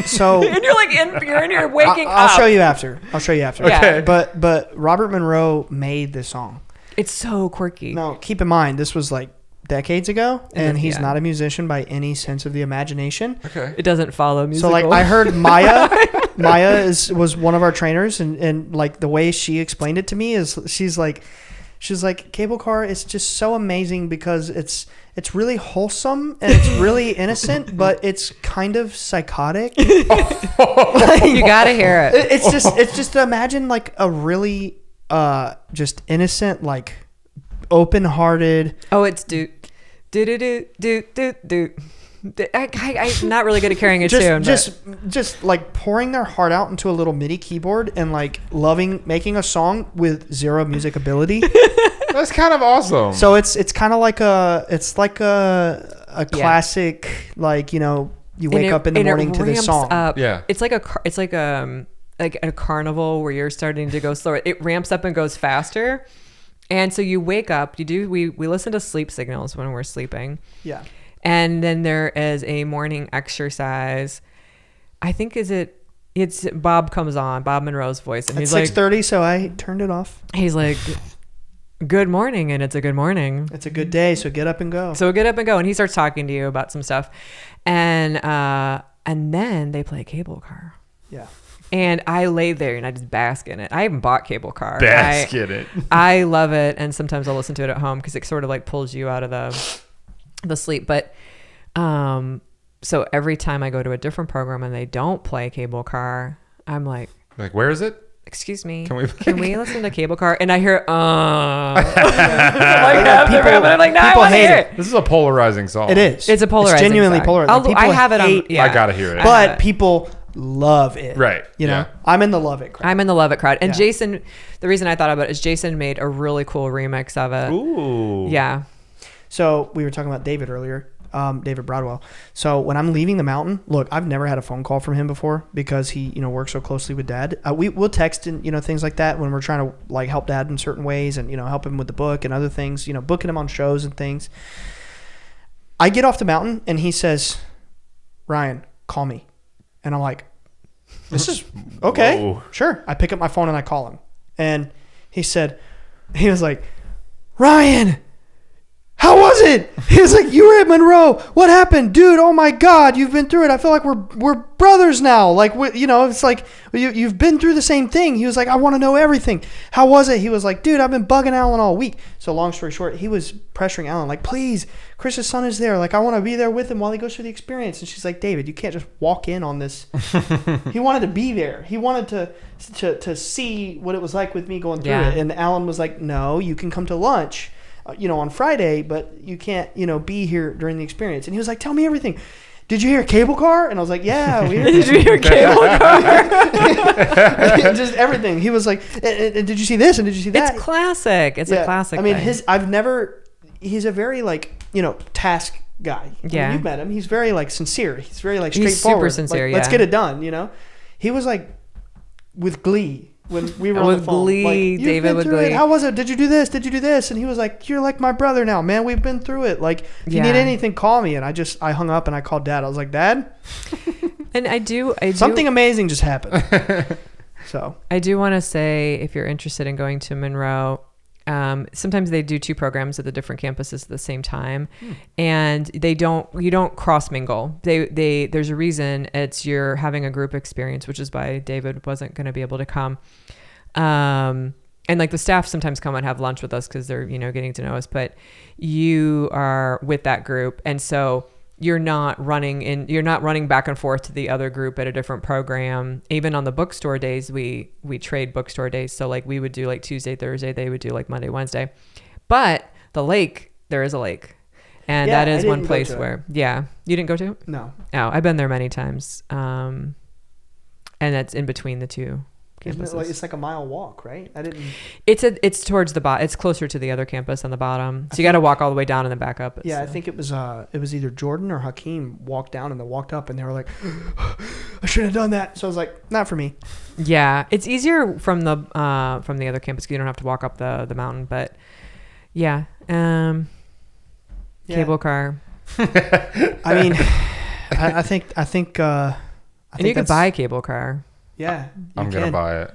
So And you're in here waking I'll up. show you after. Yeah. Okay. But Robert Monroe made this song. It's so quirky. Now, keep in mind, this was like decades ago, and he's Yeah. not a musician by any sense of the imagination. Okay. It doesn't follow So, musical. like, I heard Maya was one of our trainers, and like the way she explained it to me is she's like cable car is just so amazing because it's really wholesome and it's really innocent, but it's kind of psychotic. you gotta hear it. It's just imagine like a really just innocent, like open-hearted. Oh, it's do. I'm not really good at carrying a tune. Just like pouring their heart out into a little MIDI keyboard and like making a song with zero music ability. That's kind of awesome. So it's kind of like a classic, like, you wake up in the morning to this song. Up. Yeah. It's like like a carnival where you're starting to go slower. It ramps up and goes faster. And so you wake up, we listen to sleep signals when we're sleeping. Yeah. And then there is a morning exercise. I think it's Bob comes on, Bob Monroe's voice. And It's he's like, 6:30, so I turned it off. he's like, good morning. And it's a good morning. It's a good day, so get up and go. So get up and go. And he starts talking to you about some stuff. And then they play cable car. Yeah. And I lay there and I just bask in it. I haven't bought cable car. Bask in it. I love it. And sometimes I'll listen to it at home because it sort of like pulls you out of the sleep. But so every time I go to a different program and they don't play cable car, I'm like, Where is it? excuse me, Can we listen to cable car? And I hear, I'm like, no, I people want to hate hear it. it. This is a polarizing song. It is. It's a polarizing It's genuinely song. polarizing. I have it on. hate, Yeah. I gotta hear it. but people love it. Right. You know, Yeah. I'm in the love it crowd. I'm in the love it crowd. And Yeah. Jason, the reason I thought about it is Jason made a really cool remix of it. Ooh. Yeah. So we were talking about David earlier, David Broadwell. So when I'm leaving the mountain, look, I've never had a phone call from him before because he, works so closely with Dad. We'll text and, things like that when we're trying to like help Dad in certain ways and, help him with the book and other things, booking him on shows and things. I get off the mountain and he says, Ryan, call me. And I'm like, this is okay. Whoa. Sure. I pick up my phone and I call him. And he was like, Ryan, how was it? He was like, you were at Monroe. What happened? Dude, oh my God, you've been through it. I feel like we're brothers now. Like, it's like you've been through the same thing. He was like, I want to know everything. How was it? He was like, dude, I've been bugging Alan all week. So long story short, he was pressuring Alan, like, please, Chris's son is there. Like, I want to be there with him while he goes through the experience. And she's like, David, you can't just walk in on this. He wanted to be there. He wanted to see what it was like with me going through it. And Alan was like, no, you can come to lunch, on Friday, but you can't, be here during the experience. And he was like, tell me everything. Did you hear a cable car? And I was like, yeah. Did you hear a cable car? Just everything. He was like, and did you see this? And did you see that? It's classic. It's a classic. I mean, thing. He's a very like, task guy. Yeah. I mean, you've met him. He's very like sincere. He's very like He's straightforward. super sincere, like, let's get it done, He was like with glee. When we were on the phone, glee, like, David with glee. How was it? Did you do this? Did you do this? And he was like, "You're like my brother now, man. We've been through it. Like, if you need anything, call me." And I hung up and I called Dad. I was like, "Dad," and I do something amazing just happened. So I do want to say, if you're interested in going to Monroe, sometimes they do 2 programs at the different campuses at the same time, and you don't cross mingle. There's a reason. It's you're having a group experience, which is why David wasn't going to be able to come. And like the staff sometimes come and have lunch with us because they're, getting to know us, but you are with that group. And so you're not running back and forth to the other group at a different program. Even on the bookstore days, we trade bookstore days. So like we would do like Tuesday, Thursday, they would do like Monday, Wednesday. But the lake, there is a lake. And that is one place where, you didn't go to it? No. Oh, I've been there many times. And that's in between the 2 campuses. It's like a mile walk, right? I didn't. It's towards the bottom. It's closer to the other campus on the bottom. So you got to walk all the way down and then back up. I think it was either Jordan or Hakeem walked down and then walked up and they were like, I shouldn't have done that. So I was like, not for me. Yeah, it's easier from the other campus because you don't have to walk up the mountain. But cable car. I mean, I think. And you could buy a cable car. Yeah, I'm going to buy it.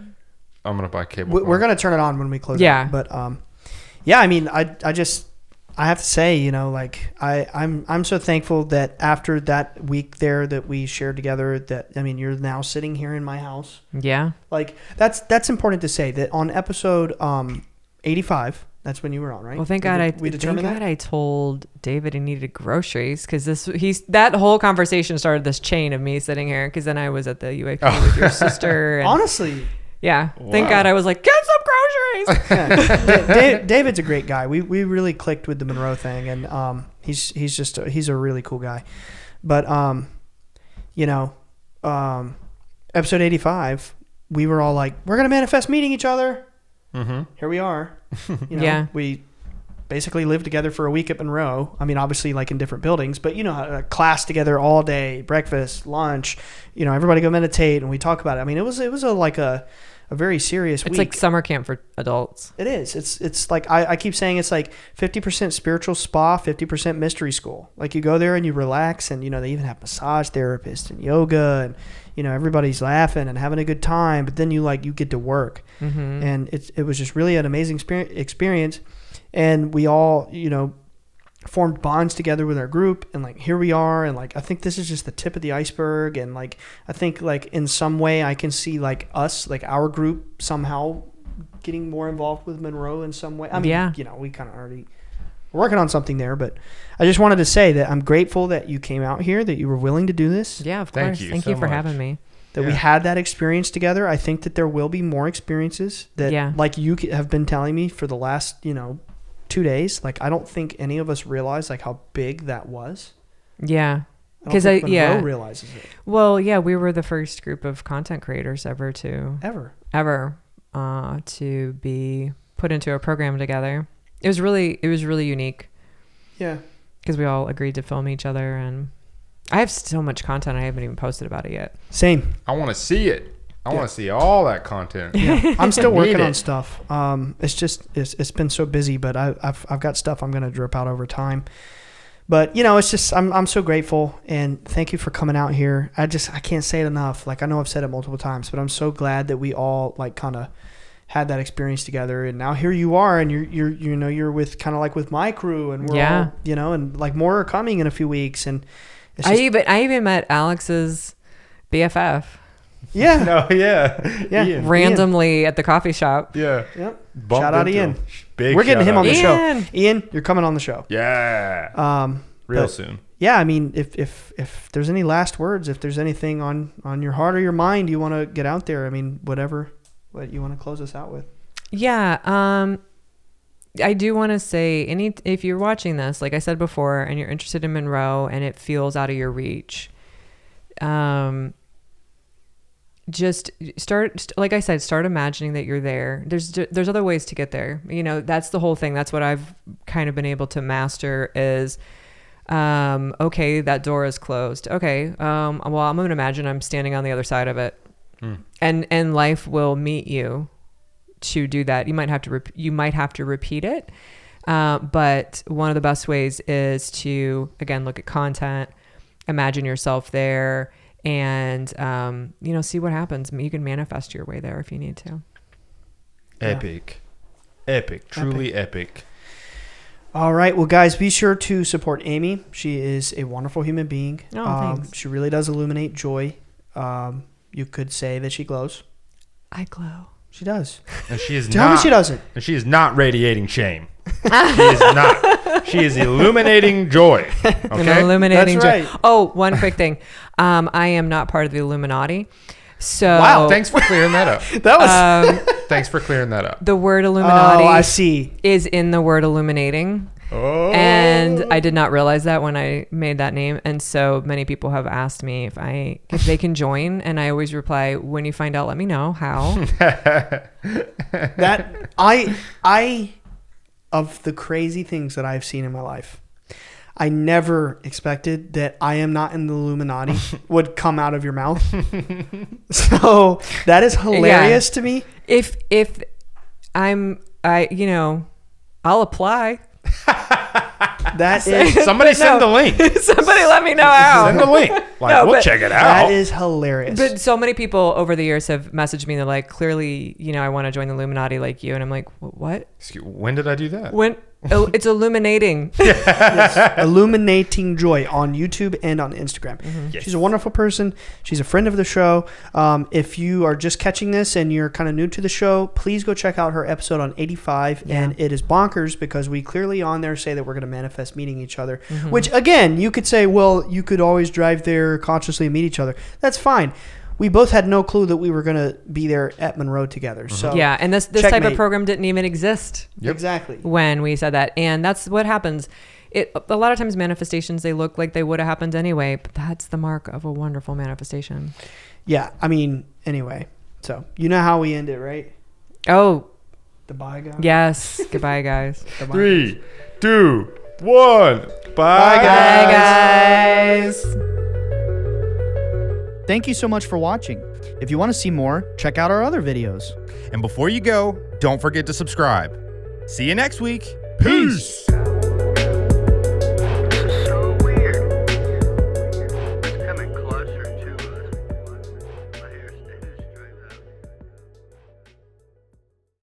I'm going to buy cable. We're going to turn it on when we close. Yeah. But I mean, I have to say, I'm so thankful that after that week there that we shared together, that, I mean, you're now sitting here in my house. Yeah. Like that's important to say that on episode 85, that's when you were on, right? Well, thank God I told David he needed groceries because that whole conversation started this chain of me sitting here because then I was at the UAP with your sister. And, honestly. Yeah. Wow. Thank God I was like, get some groceries. Yeah. David's a great guy. We really clicked with the Monroe thing, and he's a really cool guy. But episode 85, we were all like, we're gonna manifest meeting each other. Mm-hmm. Here we are. We basically lived together for a week at Monroe. I mean, obviously like in different buildings, but class together all day, breakfast, lunch, everybody go meditate and we talk about it. I mean, it was a very serious week. It's like summer camp for adults. It is. It's like, I keep saying it's like 50% spiritual spa, 50% mystery school. Like you go there and you relax and, they even have massage therapists and yoga and, everybody's laughing and having a good time, but then you get to work. Mm-hmm. And it was just really an amazing experience. And we all, formed bonds together with our group, and here we are. And I think this is just the tip of the iceberg. And I think in some way I can see us, our group somehow getting more involved with Monroe in some way. I mean, we kind of already working on something there, but I just wanted to say that I'm grateful that you came out here, that you were willing to do this. Yeah, of course. Thank you for having me. That we had that experience together. I think that there will be more experiences that, like you have been telling me for the last, 2 days. I don't think any of us realized how big that was. Yeah. Because Monroe realizes it. Well, yeah, we were the first group of content creators ever to be put into a program together. It was really unique. Yeah. Because we all agreed to film each other, and I have so much content I haven't even posted about it yet. Same. I want to see it. I want to see all that content. Yeah. I'm still Need working it. on stuff. It's just it's been so busy, but I've got stuff I'm gonna drip out over time. But it's just I'm so grateful, and thank you for coming out here. I can't say it enough. Like, I know I've said it multiple times, but I'm so glad that we all like kind of had that experience together, and now here you are, and you're with kind of like with my crew, and we're all, and like more are coming in a few weeks, and it's I just, even met Alex's BFF yeah. No, yeah. Yeah. Ian. randomly at the coffee shop. Yeah. Yep. Bumped Shout out into Ian. him. Big We're getting shout him out. on the Ian. show. Ian, you're coming on the show. Yeah. Real but- soon. Yeah, I mean, if there's any last words, if there's anything on your heart or your mind you want to get out there, I mean, what you want to close us out with. Yeah. I do want to say, if you're watching this, like I said before, and you're interested in Monroe and it feels out of your reach, just start, like I said, start imagining that you're there. There's other ways to get there. That's the whole thing. That's what I've kind of been able to master is, okay, that door is closed. Okay. Well, I'm going to imagine I'm standing on the other side of it, and life will meet you to do that. You might have to repeat it. But one of the best ways is to, again, look at content, imagine yourself there, and, see what happens. You can manifest your way there if you need to. Epic. Truly epic. All right. Well, guys, be sure to support Amy. She is a wonderful human being. Oh, thanks. She really does illuminate joy. You could say that she glows. I glow. She does. And she is Tell me she doesn't. And she is not radiating shame. She is not. She is illuminating joy. An Okay. illuminating That's joy. right. Oh, one quick thing. I am not part of the Illuminati. So Wow. Thanks for clearing that up. That was. Thanks for clearing that up. the word Illuminati I see. is in the word illuminating. Oh. And I did not realize that when I made that name. And so many people have asked me if they can join. And I always reply, when you find out, let me know how. That I of the crazy things that I've seen in my life, I never expected that I am not in the Illuminati would come out of your mouth. So that is hilarious to me. If I'll apply. That is Somebody send the link. Somebody let me know how. Send the link. Like, No, we'll but check it that out. is hilarious. But so many people over the years have messaged me. They're like, clearly, I want to join the Illuminati like you. And I'm like, what? When did I do that? When? Oh, it's illuminating. Yes. Illuminating Joy on YouTube and on Instagram. Yes. She's a wonderful person. She's a friend of the show. If you are just catching this and you're kind of new to the show, please go check out her episode on 85. Yeah. And it is bonkers because we clearly on there say that we're going to manifest meeting each other, which again, you could say, well, you could always drive there consciously and meet each other. That's fine. We both had no clue that we were going to be there at Monroe together. So Yeah, and this type of Checkmate. program didn't even exist Yep. Exactly. when we said that. And that's what happens. A lot of times manifestations, they look like they would have happened anyway, but that's the mark of a wonderful manifestation. Yeah. I mean, anyway. So you know how we end it, right? Oh, The bye guy. yes. Goodbye, guys. The bye. 3, 2, 1. Bye, Bye, guys. guys. Thank you so much for watching. If you want to see more, check out our other videos. And before you go, don't forget to subscribe. See you next week. Peace.